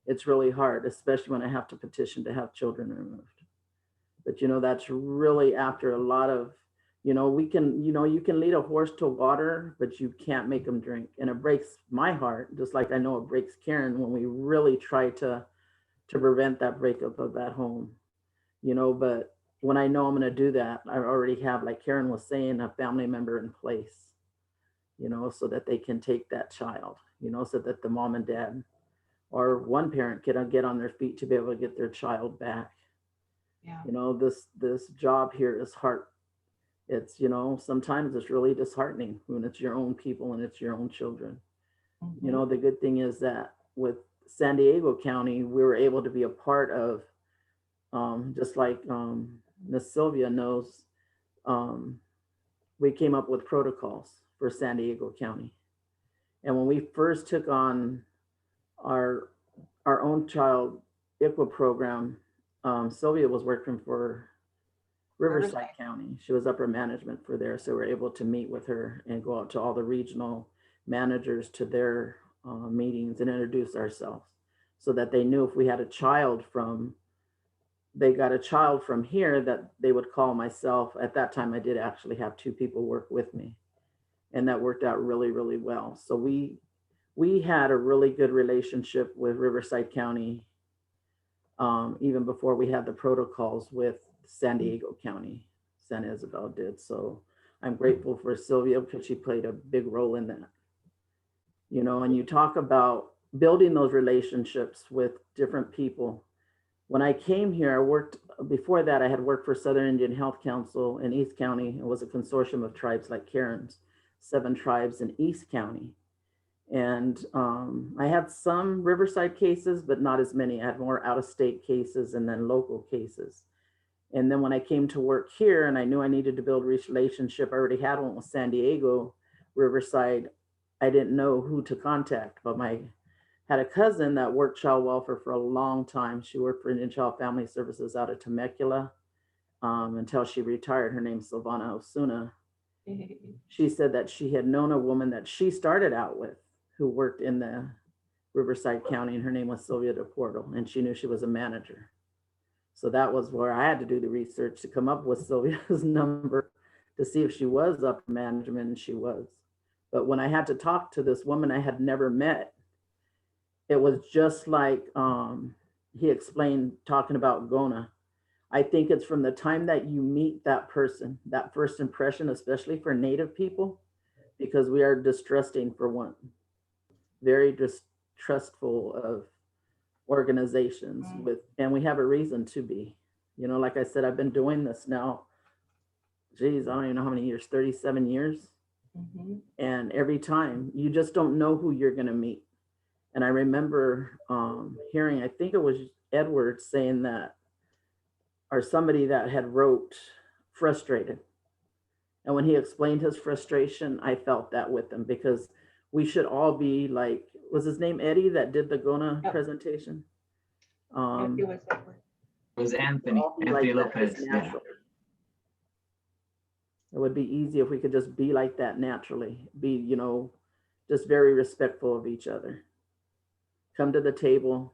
it's really hard, especially when I have to petition to have children removed. But, that's really after a lot of, you can lead a horse to water, but you can't make them drink. And it breaks my heart, just like I know it breaks Karen when we really try to prevent that breakup of that home, but when I know I'm going to do that, I already have, like Karen was saying, a family member in place, so that they can take that child, so that the mom and dad or one parent can get on their feet to be able to get their child back. Yeah. You know, this job here is hard. It's, you know, sometimes it's really disheartening when it's your own people and it's your own children. You know, the good thing is that with San Diego County, we were able to be a part of, just like Miss Sylvia knows, we came up with protocols for San Diego County. And when we first took on our own child ICWA program, Sylvia was working for Riverside County. She was upper management for there. So we were able to meet with her and go out to all the regional managers to their meetings and introduce ourselves so that they knew if we had a child from, they got a child from here, that they would call myself. At that time, I did actually have 2 people work with me, and that worked out really, really well. So we had a really good relationship with Riverside County, even before we had the protocols with San Diego County. San Isabel did. So I'm grateful for Sylvia because she played a big role in that. You know, and you talk about building those relationships with different people. When I came here, I worked, before that, I had worked for Southern Indian Health Council in East County. It was a consortium of tribes like Karen's, 7 tribes in East County. And I had some Riverside cases, but not as many. I had more out-of-state cases and then local cases. And then when I came to work here and I knew I needed to build a relationship, I already had one with San Diego, Riverside. I didn't know who to contact, but I had a cousin that worked child welfare for a long time. She worked for Indian Child Family Services out of Temecula until she retired. Her name's Silvana Osuna. She said that she had known a woman that she started out with who worked in the Riverside County, and her name was Sylvia DePorto, and she knew she was a manager. So that was where I had to do the research to come up with Sylvia's number to see if she was up management, and she was. But when I had to talk to this woman I had never met, it was just like he explained, talking about Gona. I think it's from the time that you meet that person, that first impression, especially for Native people, because we are distrusting for one, very distrustful of organizations with, and we have a reason to be. You know, like I said, I've been doing this now, geez, I don't even know how many years, 37 years. And every time you just don't know who you're going to meet. And I remember hearing, I think it was Edward saying that, or somebody that had wrote frustrated. And when he explained his frustration, I felt that with him, because we should all be like, was his name Eddie that did the Gona presentation? It was Anthony Like Lopez. Yeah. It would be easy if we could just be like that naturally, be, you know, just very respectful of each other. Come to the table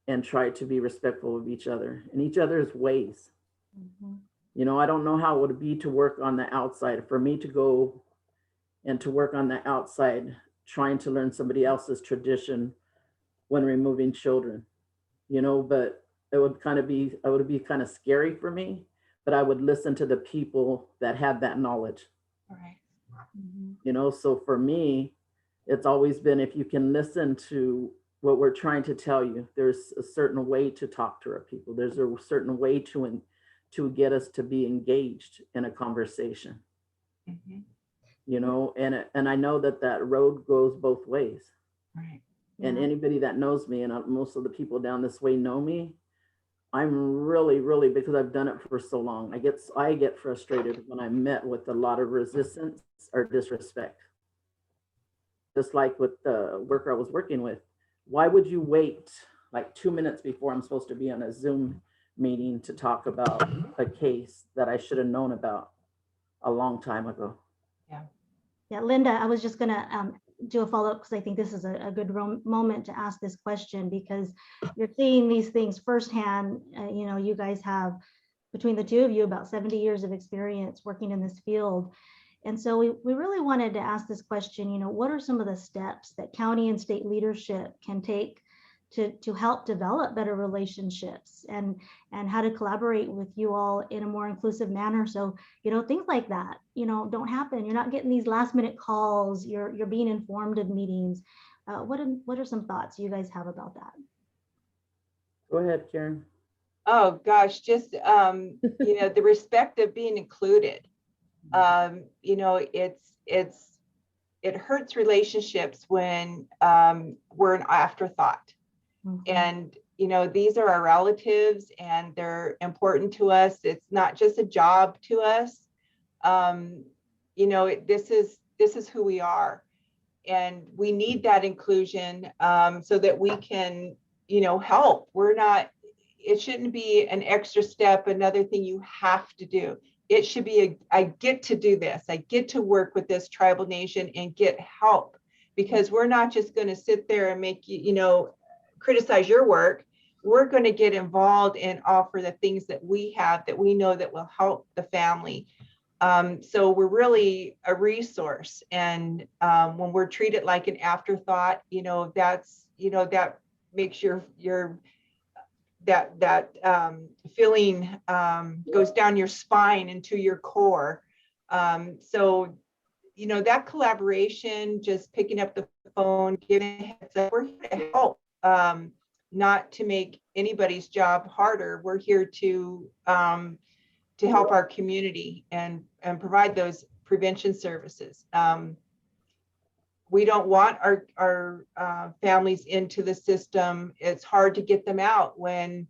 and try to be respectful of each other and each other's ways. You know, I don't know how it would be to work on the outside, for me to go and to work on the outside, trying to learn somebody else's tradition when removing children, you know, but it would kind of be, it would be kind of scary for me, but I would listen to the people that had that knowledge. Right. You know, so for me, it's always been, if you can listen to what we're trying to tell you, there's a certain way to talk to our people. There's a certain way to get us to be engaged in a conversation. You know, and I know that that road goes both ways. Right. And anybody that knows me, and most of the people down this way know me, I'm really, really, because I've done it for so long, I get frustrated when I'm met with a lot of resistance or disrespect. Just like with the worker I was working with, why would you wait like 2 minutes before I'm supposed to be on a Zoom meeting to talk about a case that I should have known about a long time ago? Yeah, Linda, I was just gonna do a follow-up because I think this is a good moment to ask this question, because you're seeing these things firsthand. You know, you guys have, between the two of you, about 70 years of experience working in this field. And so we really wanted to ask this question, you know, what are some of the steps that county and state leadership can take to help develop better relationships and how to collaborate with you all in a more inclusive manner? So, you know, things like that, you know, don't happen. You're not getting these last minute calls. You're being informed of meetings. What are some thoughts you guys have about that? Go ahead, Karen. Oh gosh, just you know, the respect of being included. You know, it hurts relationships when we're an afterthought. And you know, these are our relatives and they're important to us. It's not just a job to us. You know, this is who we are, and we need that inclusion so that we can, you know, help. It shouldn't be an extra step, another thing you have to do. It should be I get to do this. I get to work with this tribal nation and get help, because we're not just going to sit there and make you, you know, criticize your work. We're going to get involved and offer the things that we have that we know that will help the family. So we're really a resource. And when we're treated like an afterthought, you know, that's, you know, that makes that feeling goes down your spine into your core. So, you know, that collaboration, just picking up the phone, giving a heads up, we're here to help, not to make anybody's job harder. We're here to help our community and provide those prevention services. We don't want our families into the system. It's hard to get them out when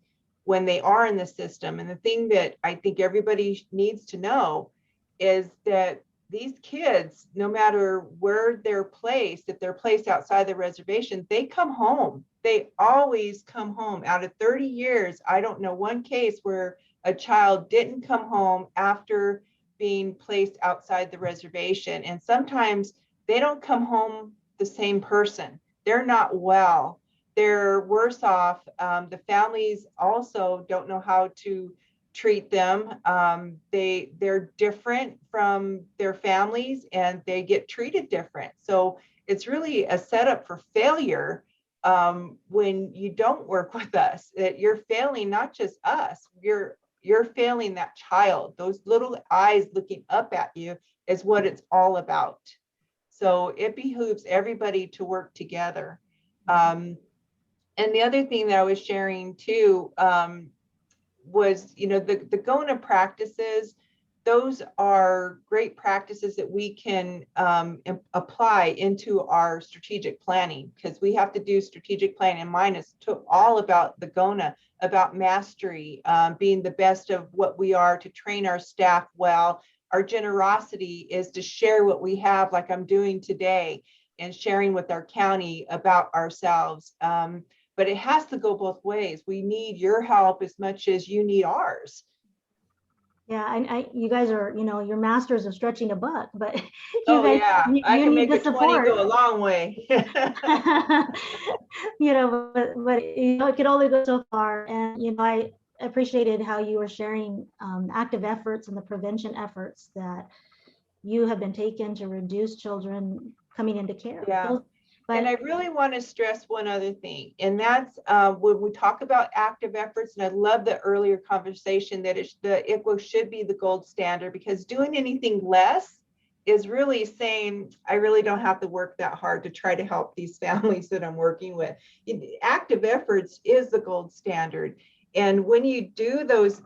they are in the system. And the thing that I think everybody needs to know is that these kids, no matter where they're placed, if they're placed outside the reservation, they come home. They always come home. Out of 30 years, I don't know one case where a child didn't come home after being placed outside the reservation. And sometimes they don't come home the same person. They're not well. They're worse off. The families also don't know how to treat them. They're different from their families and they get treated different. So it's really a setup for failure when you don't work with us. That you're failing not just us, you're failing that child. Those little eyes looking up at you is what it's all about. So it behooves everybody to work together. And the other thing that I was sharing too was, you know, the GONA practices. Those are great practices that we can apply into our strategic planning, because we have to do strategic planning. And mine is all about the GONA, about mastery, being the best of what we are, to train our staff well. Our generosity is to share what we have, like I'm doing today, and sharing with our county about ourselves. But it has to go both ways. We need your help as much as you need ours. Yeah, and you guys are, you know, your masters of stretching a buck, but I can make a 20 go a long way. You know, but you know, it could only go so far. And you know, I appreciated how you were sharing active efforts and the prevention efforts that you have been taken to reduce children coming into care. Yeah. And I really want to stress one other thing, and that's when we talk about active efforts, and I love the earlier conversation that the ICWA should be the gold standard, because doing anything less is really saying, I really don't have to work that hard to try to help these families that I'm working with. Active efforts is the gold standard. And when you do those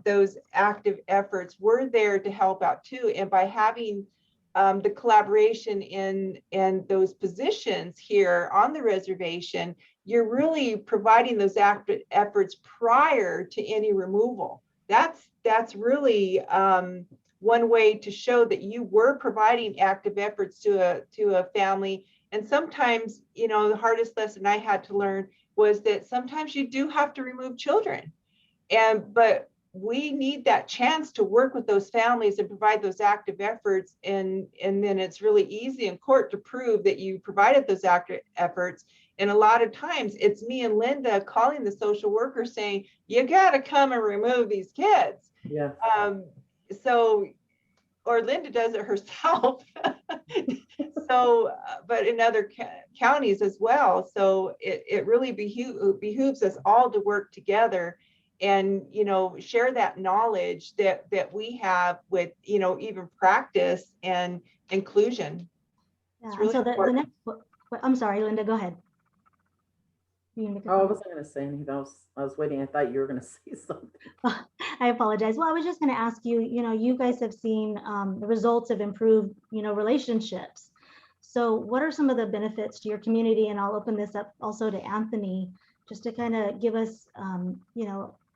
active efforts, we're there to help out too. And by having the collaboration in those positions here on the reservation, you're really providing those active efforts prior to any removal. That's really one way to show that you were providing active efforts to a family. And sometimes, you know, the hardest lesson I had to learn was that sometimes you do have to remove children. But we need that chance to work with those families and provide those active efforts. And then it's really easy in court to prove that you provided those active efforts. And a lot of times it's me and Linda calling the social worker saying, you got to come and remove these kids. Yeah. Or Linda does it herself. So, but in other counties as well. So it really behooves us all to work together and, you know, share that knowledge that we have with, you know, even practice and inclusion. Yeah. Really so the next, I'm sorry, Linda, go ahead. Oh, I wasn't going to say anything. I was waiting. I thought you were going to say something. I apologize. Well, I was just going to ask you, you guys have seen the results of improved, relationships. So what are some of the benefits to your community? And I'll open this up also to Anthony, just to kind of give us,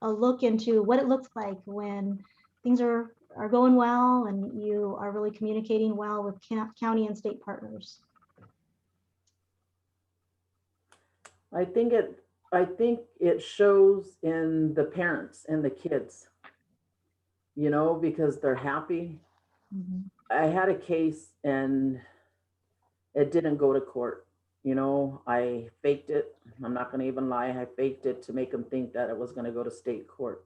a look into what it looks like when things are going well and you are really communicating well with county and state partners. I think it shows in the parents and the kids, because they're happy. Mm-hmm. I had a case and it didn't go to court. I faked it. I'm not going to even lie. I faked it to make them think that it was going to go to state court.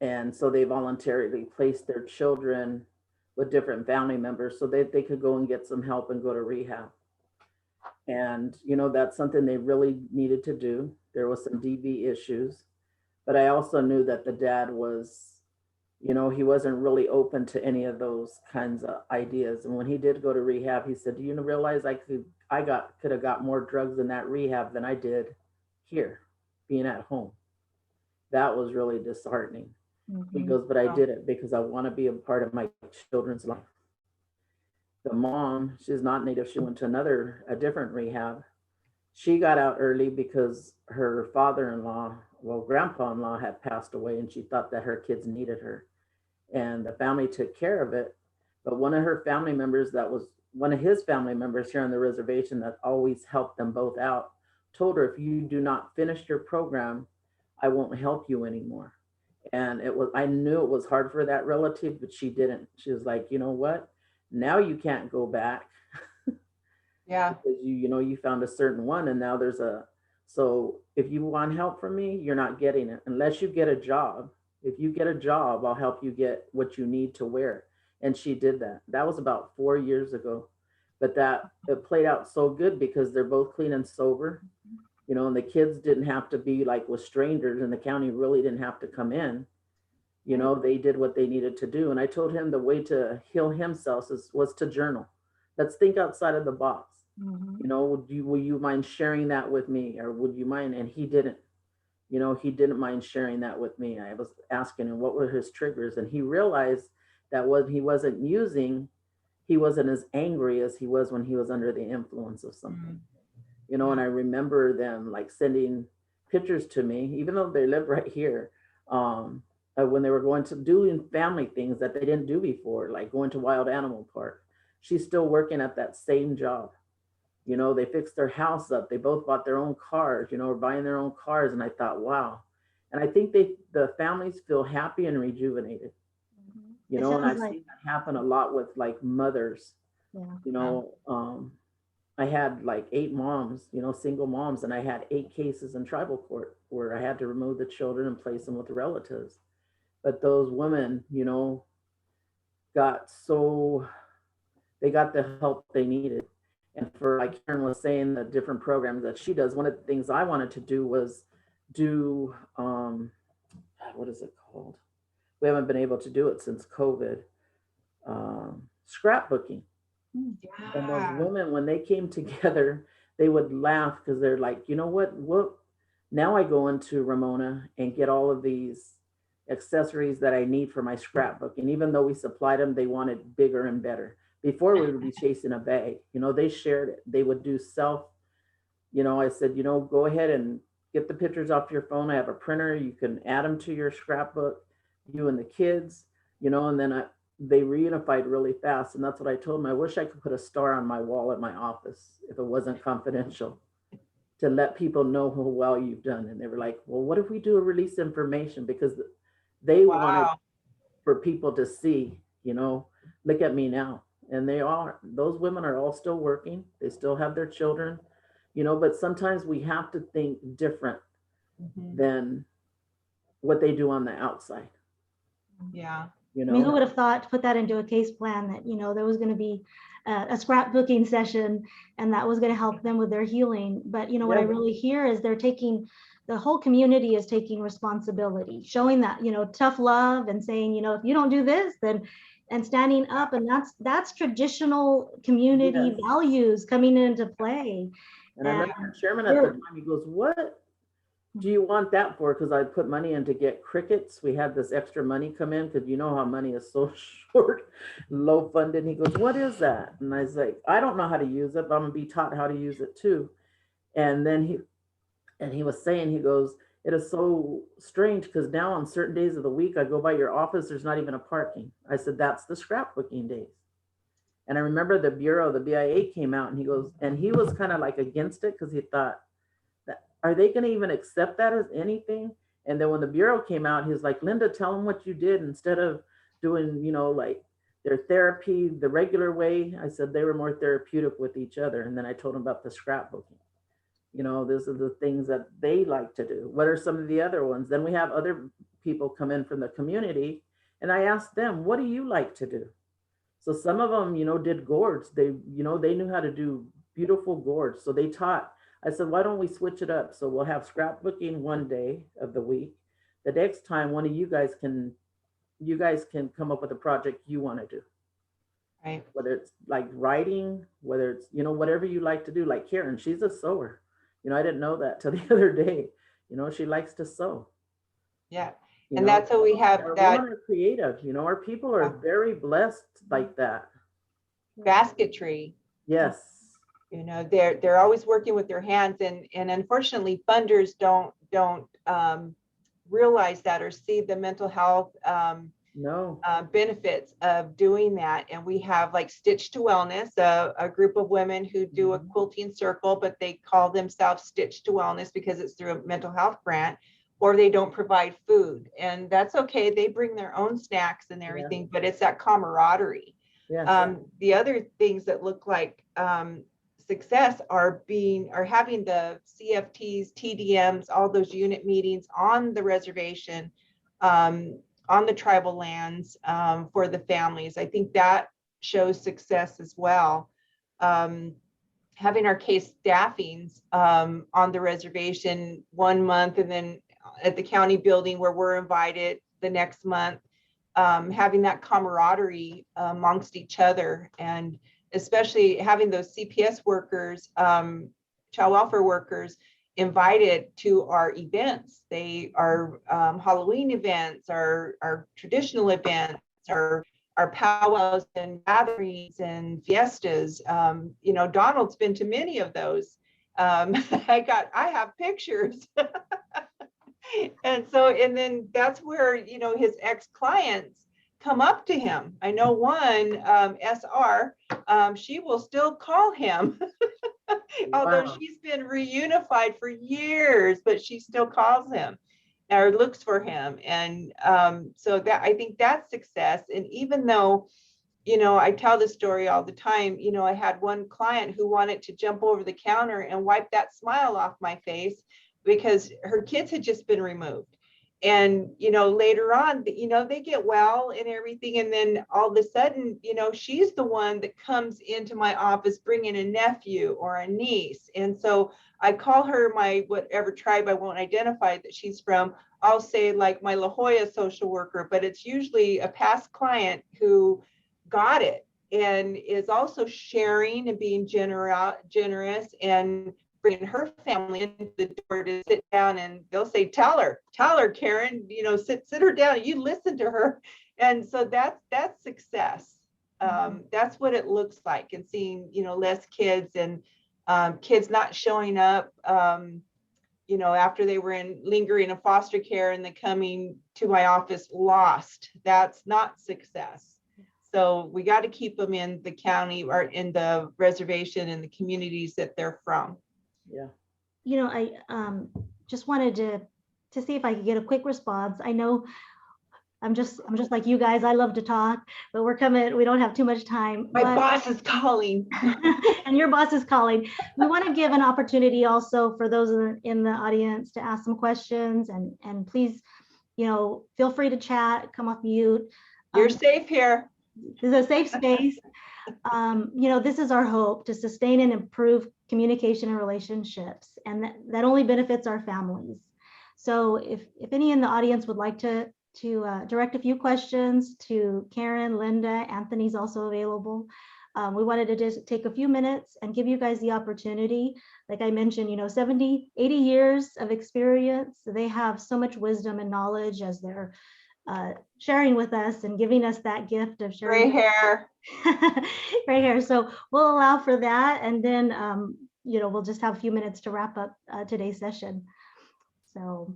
And so they voluntarily placed their children with different family members so that they could go and get some help and go to rehab. And, that's something they really needed to do. There was some DV issues, but I also knew that the dad was, he wasn't really open to any of those kinds of ideas. And when he did go to rehab, he said, do you realize I could have got more drugs in that rehab than I did here, being at home. That was really disheartening. Mm-hmm. He goes, but I did it because I want to be a part of my children's life. The mom, she's not Native. She went to a different rehab. She got out early because her grandpa-in-law had passed away, and she thought that her kids needed her. And the family took care of it. But one of his family members here on the reservation that always helped them both out, told her, if you do not finish your program, I won't help you anymore. And I knew it was hard for that relative, but she didn't. She was like, you know what? Now you can't go back. Yeah. Because you found a certain one, and now so if you want help from me, you're not getting it unless you get a job. If you get a job, I'll help you get what you need to wear. And she did that. That was about 4 years ago, but it played out so good because they're both clean and sober, and the kids didn't have to be like with strangers, and the county really didn't have to come in. They did what they needed to do. And I told him the way to heal himself was to journal. Let's think outside of the box. Mm-hmm. Will you mind sharing that with me, or would you mind? And he didn't. He didn't mind sharing that with me. I was asking him what were his triggers, and he realized that when he wasn't using, he wasn't as angry as he was when he was under the influence of something. And I remember them like sending pictures to me, even though they live right here, when they were going to doing family things that they didn't do before, like going to Wild Animal Park. She's still working at that same job. They fixed their house up. They both bought their own cars, or buying their own cars. And I thought, wow. And I think the families feel happy and rejuvenated, and I've seen that happen a lot with like mothers. Yeah. I had like 8 moms, single moms, and I had 8 cases in tribal court where I had to remove the children and place them with relatives. But those women, they got the help they needed. And for, like Karen was saying, the different programs that she does, one of the things I wanted to do was what is it called? We haven't been able to do it since COVID. Scrapbooking. Yeah. And those women, when they came together, they would laugh because they're like, you know what? Now I go into Ramona and get all of these accessories that I need for my scrapbook. And even though we supplied them, they wanted bigger and better. Before we would be chasing a bag, they shared it. They would do I said, go ahead and get the pictures off your phone. I have a printer. You can add them to your scrapbook, you and the kids, and then they reunified really fast. And that's what I told them. I wish I could put a star on my wall at my office if it wasn't confidential, to let people know how well you've done. And they were like, well, what if we do a release information? Because they wanted for people to see, look at me now. And those women are all still working. They still have their children, but sometimes we have to think different than what they do on the outside. Yeah. I mean, who would have thought to put that into a case plan that, there was going to be a scrapbooking session and that was going to help them with their healing. But, what I really hear is the whole community is taking responsibility, showing that, tough love and saying, if you don't do this, then, and standing up, and that's traditional community values coming into play. And I remember the chairman at the time, he goes, what do you want that for? Because I put money in to get crickets. We had this extra money come in because you know how money is so short, low funded. He goes, what is that? And I was like, I don't know how to use it, but I'm gonna be taught how to use it too. And then he was saying, he goes, it is so strange because now on certain days of the week, I go by your office, there's not even a parking. I said, that's the scrapbooking days. And I remember the Bureau, the BIA came out and he goes, and he was kind of like against it because he thought, are they going to even accept that as anything? And then when the Bureau came out, he was like, Linda, tell them what you did instead of doing, you know, like their therapy the regular way. I said they were more therapeutic with each other. And then I told him about the scrapbooking. You know, those are the things that they like to do. What are some of the other ones? Then we have other people come in from the community and I asked them, what do you like to do? So some of them, you know, did gourds. They, you know, they knew how to do beautiful gourds. So they taught. I said, why don't we switch it up? So we'll have scrapbooking one day of the week. The next time, one of you guys can come up with a project you want to do. Right. Whether it's like writing, whether it's, you know, whatever you like to do. Like Karen, she's a sewer. You know, I didn't know that till the other day. You know, she likes to sew. Yeah. You And know, that's how we have our that women are creative. You know, our people are very blessed like that. basketry. Yes. You know, they're always working with their hands, and unfortunately funders don't realize that or see the mental health benefits of doing that. And we have like Stitch to Wellness, a group of women who do a quilting circle, but they call themselves Stitch to Wellness because it's through a mental health grant, or they don't provide food. And that's okay. They bring their own snacks and everything, but it's that camaraderie. The other things that look like success are having the CFTs, TDMs, all those unit meetings on the reservation, on the tribal lands for the families. I think that shows success as well. Having our case staffings on the reservation 1 month, and then at the county building where we're invited the next month, having that camaraderie amongst each other, and especially having those CPS workers, child welfare workers, invited to our events. They are Halloween events, our traditional events, our powwows and gatherings and fiestas. You know, Donald's been to many of those. I have pictures. And then that's where, you know, his ex-clients come up to him. I know one, SR, she will still call him, although she's been reunified for years, but she still calls him or looks for him. And so that, I think that's success. And even though, you know, I tell this story all the time, you know, I had one client who wanted to jump over the counter and wipe that smile off my face because her kids had just been removed. And, you know, later on, you know, they get well and everything. And then all of a sudden, you know, she's the one that comes into my office bringing a nephew or a niece. And so I call her my, whatever tribe I won't identify that she's from, I'll say like my La Jolla social worker, but it's usually a past client who got it and is also sharing and being generous and bringing her family into the door to sit down, and they'll say, tell her, Karen, you know, sit her down, you listen to her. And so that's success. That's what it looks like, and seeing, you know, less kids and kids not showing up, you know, after they were lingering in foster care and then coming to my office lost. That's not success. So we got to keep them in the county or in the reservation and the communities that they're from. Yeah. You know, I just wanted to see if I could get a quick response. I know I'm just like you guys. I love to talk, but we don't have too much time. My boss is calling. And your boss is calling. We want to give an opportunity also for those in the audience to ask some questions, and please, you know, feel free to chat, come off mute. You're safe here. This is a safe space. You know, this is our hope, to sustain and improve communication and relationships, and that only benefits our families. So if any in the audience would like to direct a few questions to Karen, Linda, Anthony's also available. We wanted to just take a few minutes and give you guys the opportunity. Like I mentioned, 70, 80 years of experience. They have so much wisdom and knowledge as they're sharing with us and giving us that gift of sharing. Gray hair. Gray hair. So we'll allow for that. And then, we'll just have a few minutes to wrap up today's session. So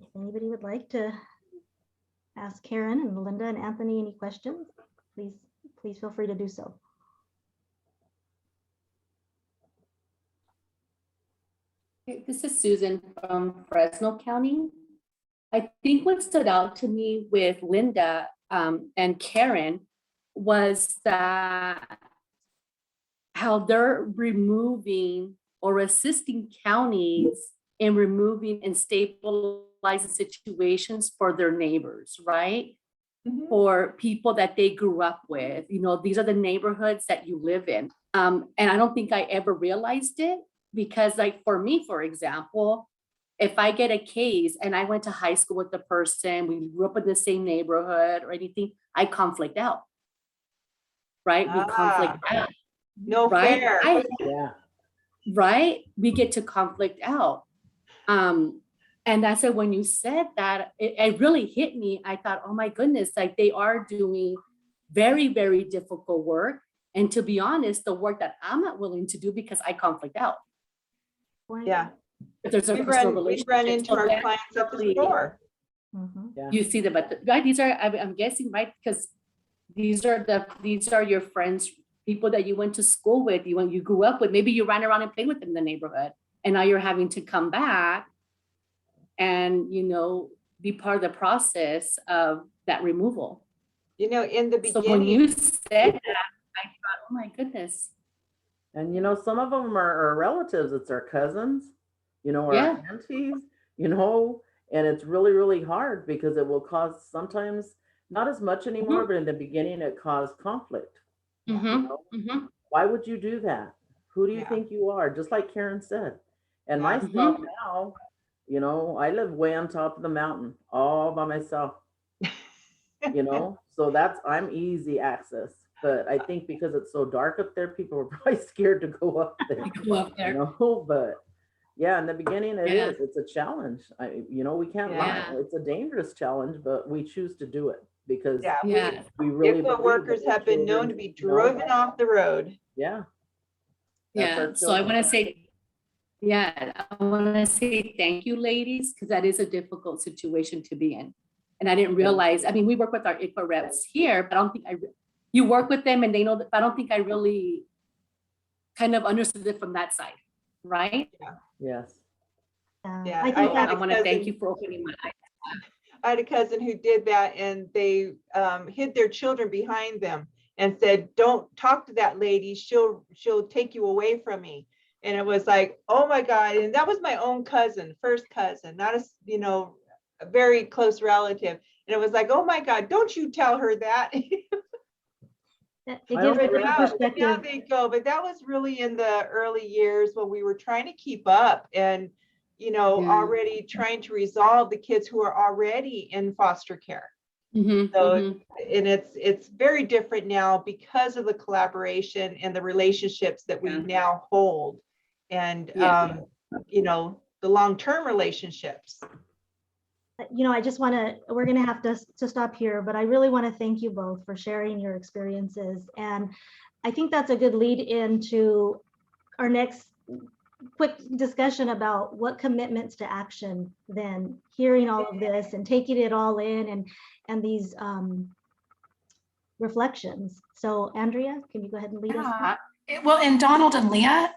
if anybody would like to ask Karen and Melinda and Anthony any questions, please feel free to do so. This is Susan from Fresno County. I think what stood out to me with Linda and Karen was that how they're removing or assisting counties in removing and stabilizing situations for their neighbors, right? Mm-hmm. For people that they grew up with. These are the neighborhoods that you live in. And I don't think I ever realized it because, like, for me, for example, if I get a case and I went to high school with the person, we grew up in the same neighborhood or anything, I conflict out, right? We conflict out. No right? fair. Right? We get to conflict out. And that's it. When you said that, it really hit me. I thought, oh my goodness, like they are doing very, very difficult work. And to be honest, the work that I'm not willing to do because I conflict out. Yeah. If there's a we personal run relationship. into our clients at the store. You see them, but right, these are, I'm guessing, right? Because these are your friends, people that you went to school with, you grew up with. Maybe you ran around and played with them in the neighborhood, and now you're having to come back and be part of the process of that removal. In the beginning. So when you said that, I thought, oh my goodness. And some of them are our relatives. It's our cousins, or our aunties, and it's really, really hard because it will cause sometimes not as much anymore, but in the beginning it caused conflict. Why would you do that? Who do you think you are? Just like Karen said. And myself now, I live way on top of the mountain all by myself, so I'm easy access. But I think because it's so dark up there, people are probably scared to go up there. But yeah, in the beginning it's a challenge. We can't lie. It's a dangerous challenge, but we choose to do it because we really ICWA workers have been known to be driven off the road. So I want to say, thank you, ladies, because that is a difficult situation to be in. And I didn't realize, we work with our ICWA reps here, but I don't think you work with them and they know that, but I don't think I really kind of understood it from that side, right? Yes. I want to thank you for opening my eyes. I had a cousin who did that, and they hid their children behind them and said, "Don't talk to that lady. She'll take you away from me." And it was like, oh my God. And that was my own cousin, first cousin, not a very close relative. And it was like, oh my God, don't you tell her that. Now they go, but that was really in the early years when we were trying to keep up and already trying to resolve the kids who are already in foster care. And it's very different now because of the collaboration and the relationships that we now hold, and the long-term relationships. I just we're going to have to stop here, but I really want to thank you both for sharing your experiences. And I think that's a good lead into our next quick discussion about what commitments to action, then hearing all of this and taking it all in and these reflections. So Andrea, can you go ahead and lead us? Well, and Donald and Leah,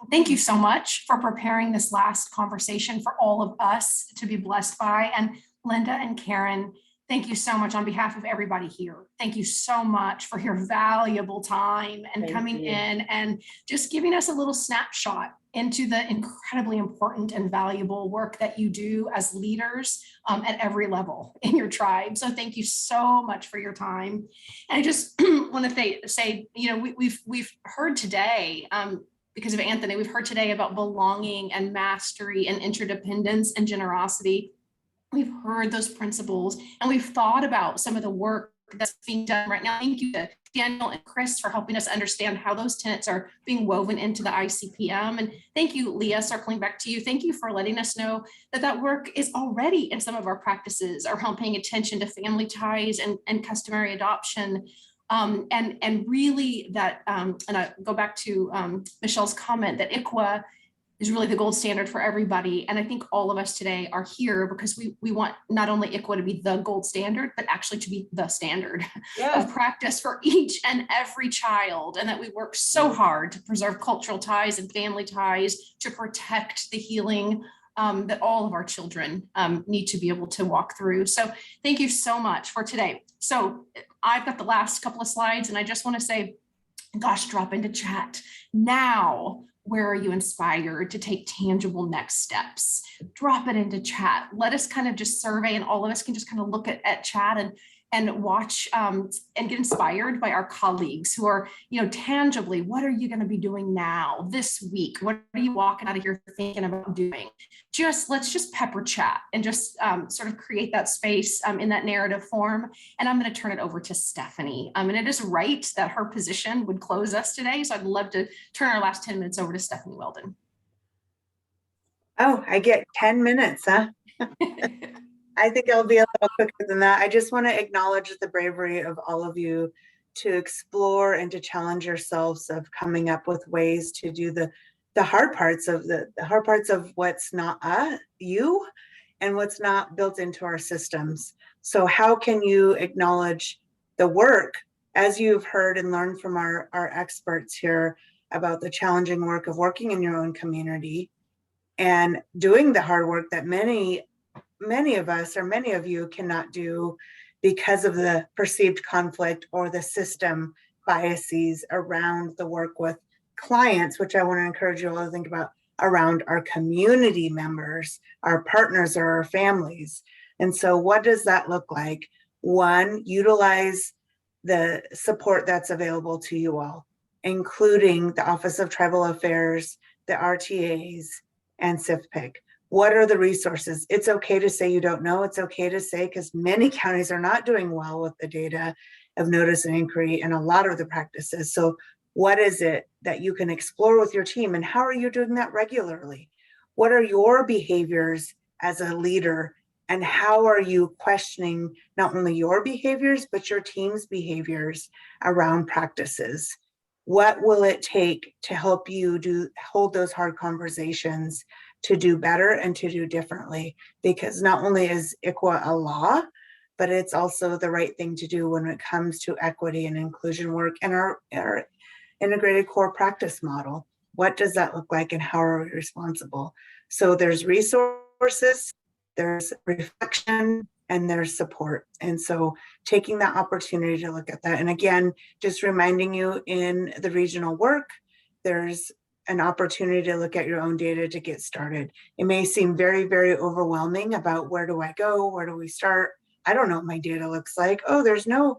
thank you so much for preparing this last conversation for all of us to be blessed by. And Linda and Karen, thank you so much on behalf of everybody here. Thank you so much for your valuable time and coming in and just giving us a little snapshot into the incredibly important and valuable work that you do as leaders at every level in your tribe. So thank you so much for your time. And I just want to say, we've heard today, because of Anthony, we've heard today about belonging and mastery and interdependence and generosity. We've heard those principles and we've thought about some of the work that's being done right now. Thank you to Daniel and Chris for helping us understand how those tenets are being woven into the ICPM. And thank you, Leah, circling back to you. Thank you for letting us know that that work is already in some of our practices around paying attention to family ties and customary adoption. And really that, and I go back to Michelle's comment that ICWA is really the gold standard for everybody. And I think all of us today are here because we want not only ICWA to be the gold standard, but actually to be the standard of practice for each and every child. And that we work so hard to preserve cultural ties and family ties, to protect the healing that all of our children need to be able to walk through. So thank you so much for today. So I've got the last couple of slides and I just want to say, gosh, drop into chat now. Where are you inspired to take tangible next steps? Drop it into chat. Let us kind of just survey, and all of us can just kind of look at chat and watch and get inspired by our colleagues who are, tangibly, what are you going to be doing now this week? What are you walking out of here thinking about doing? Let's just pepper chat and just sort of create that space in that narrative form. And I'm going to turn it over to Stephanie. And it is right that her position would close us today. So I'd love to turn our last 10 minutes over to Stephanie Weldon. Oh, I get 10 minutes, huh? I think I'll be a little quicker than that. I just want to acknowledge the bravery of all of you to explore and to challenge yourselves of coming up with ways to do the hard parts of the hard parts of what's not you and what's not built into our systems. So how can you acknowledge the work, as you've heard and learned from our experts here about the challenging work of working in your own community and doing the hard work that many of us or many of you cannot do because of the perceived conflict or the system biases around the work with clients, which I want to encourage you all to think about around our community members, our partners, or our families. And so what does that look like? One, utilize the support that's available to you all, including the Office of Tribal Affairs, the RTAs, and CFPIC. What are the resources? It's okay to say you don't know. It's okay to say, because many counties are not doing well with the data of notice and inquiry and a lot of the practices. So what is it that you can explore with your team, and how are you doing that regularly? What are your behaviors as a leader, and how are you questioning not only your behaviors, but your team's behaviors around practices? What will it take to help you hold those hard conversations to do better and to do differently? Because not only is ICWA a law, but it's also the right thing to do when it comes to equity and inclusion work and our integrated core practice model. What does that look like, and how are we responsible? So there's resources, there's reflection, and there's support. And so taking that opportunity to look at that. And again, just reminding you, in the regional work, there's an opportunity to look at your own data to get started. It may seem very, very overwhelming about where do I go? Where do we start? I don't know what my data looks like. Oh, there's no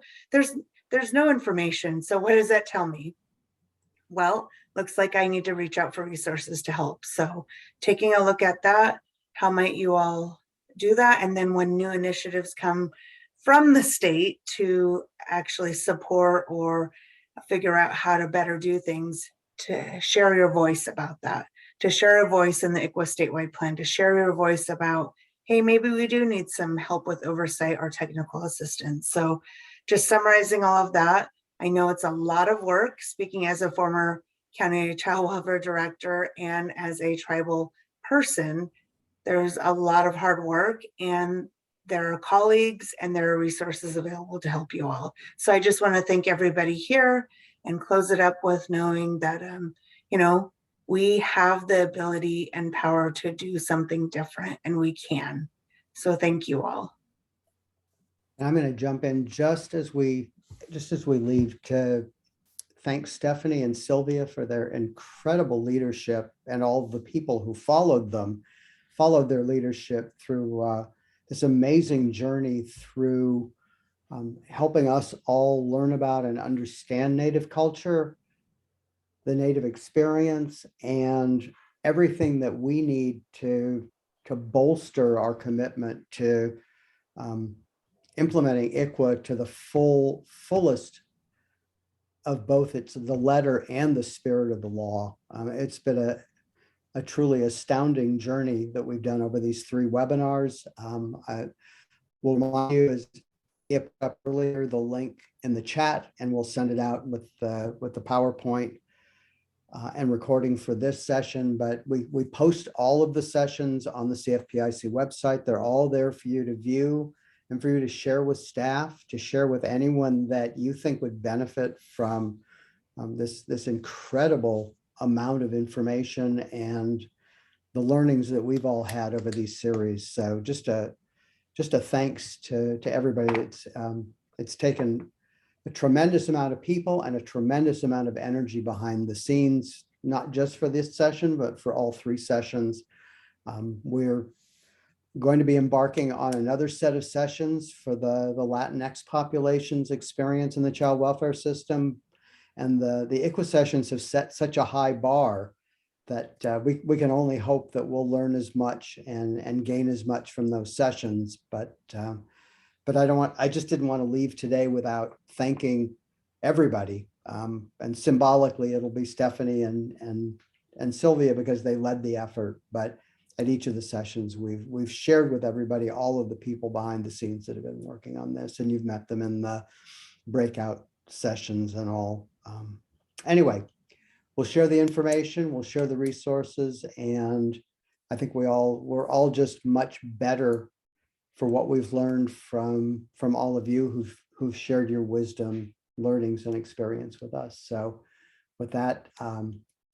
information. So what does that tell me? Well, looks like I need to reach out for resources to help. So taking a look at that, how might you all do that? And then when new initiatives come from the state to actually support or figure out how to better do things, to share your voice about that, to share a voice in the ICWA statewide plan, to share your voice about, hey, maybe we do need some help with oversight or technical assistance. So just summarizing all of that, I know it's a lot of work, speaking as a former county child welfare director and as a tribal person. There's a lot of hard work, and there are colleagues and there are resources available to help you all. So I just want to thank everybody here and close it up with knowing that, we have the ability and power to do something different, and we can. So thank you all. I'm going to jump in just as we leave to thank Stephanie and Sylvia for their incredible leadership, and all the people who followed their leadership through this amazing journey through helping us all learn about and understand Native culture, the Native experience, and everything that we need to bolster our commitment to implementing ICWA to the fullest of both its the letter and the spirit of the law. It's been a truly astounding journey that we've done over these 3 webinars. I will remind you, as I put up earlier, the link in the chat, and we'll send it out with the PowerPoint and recording for this session. But we post all of the sessions on the CFPIC website. They're all there for you to view and for you to share with staff, to share with anyone that you think would benefit from this incredible amount of information and the learnings that we've all had over these series. So just a thanks to everybody. It's taken a tremendous amount of people and a tremendous amount of energy behind the scenes, not just for this session, but for all 3 sessions. We're going to be embarking on another set of sessions for the Latinx population's experience in the child welfare system. And the ICWA sessions have set such a high bar that we can only hope that we'll learn as much and gain as much from those sessions. But I just didn't want to leave today without thanking everybody. And symbolically, it'll be Stephanie and Sylvia, because they led the effort. But at each of the sessions, we've shared with everybody all of the people behind the scenes that have been working on this, and you've met them in the breakout sessions and all. Anyway, we'll share the information, we'll share the resources, and I think we're all just much better for what we've learned from all of you who've shared your wisdom, learnings, and experience with us. So with that,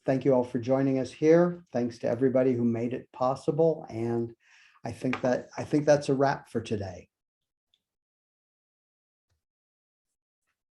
thank you all for joining us here. Thanks to everybody who made it possible. And I think that's a wrap for today.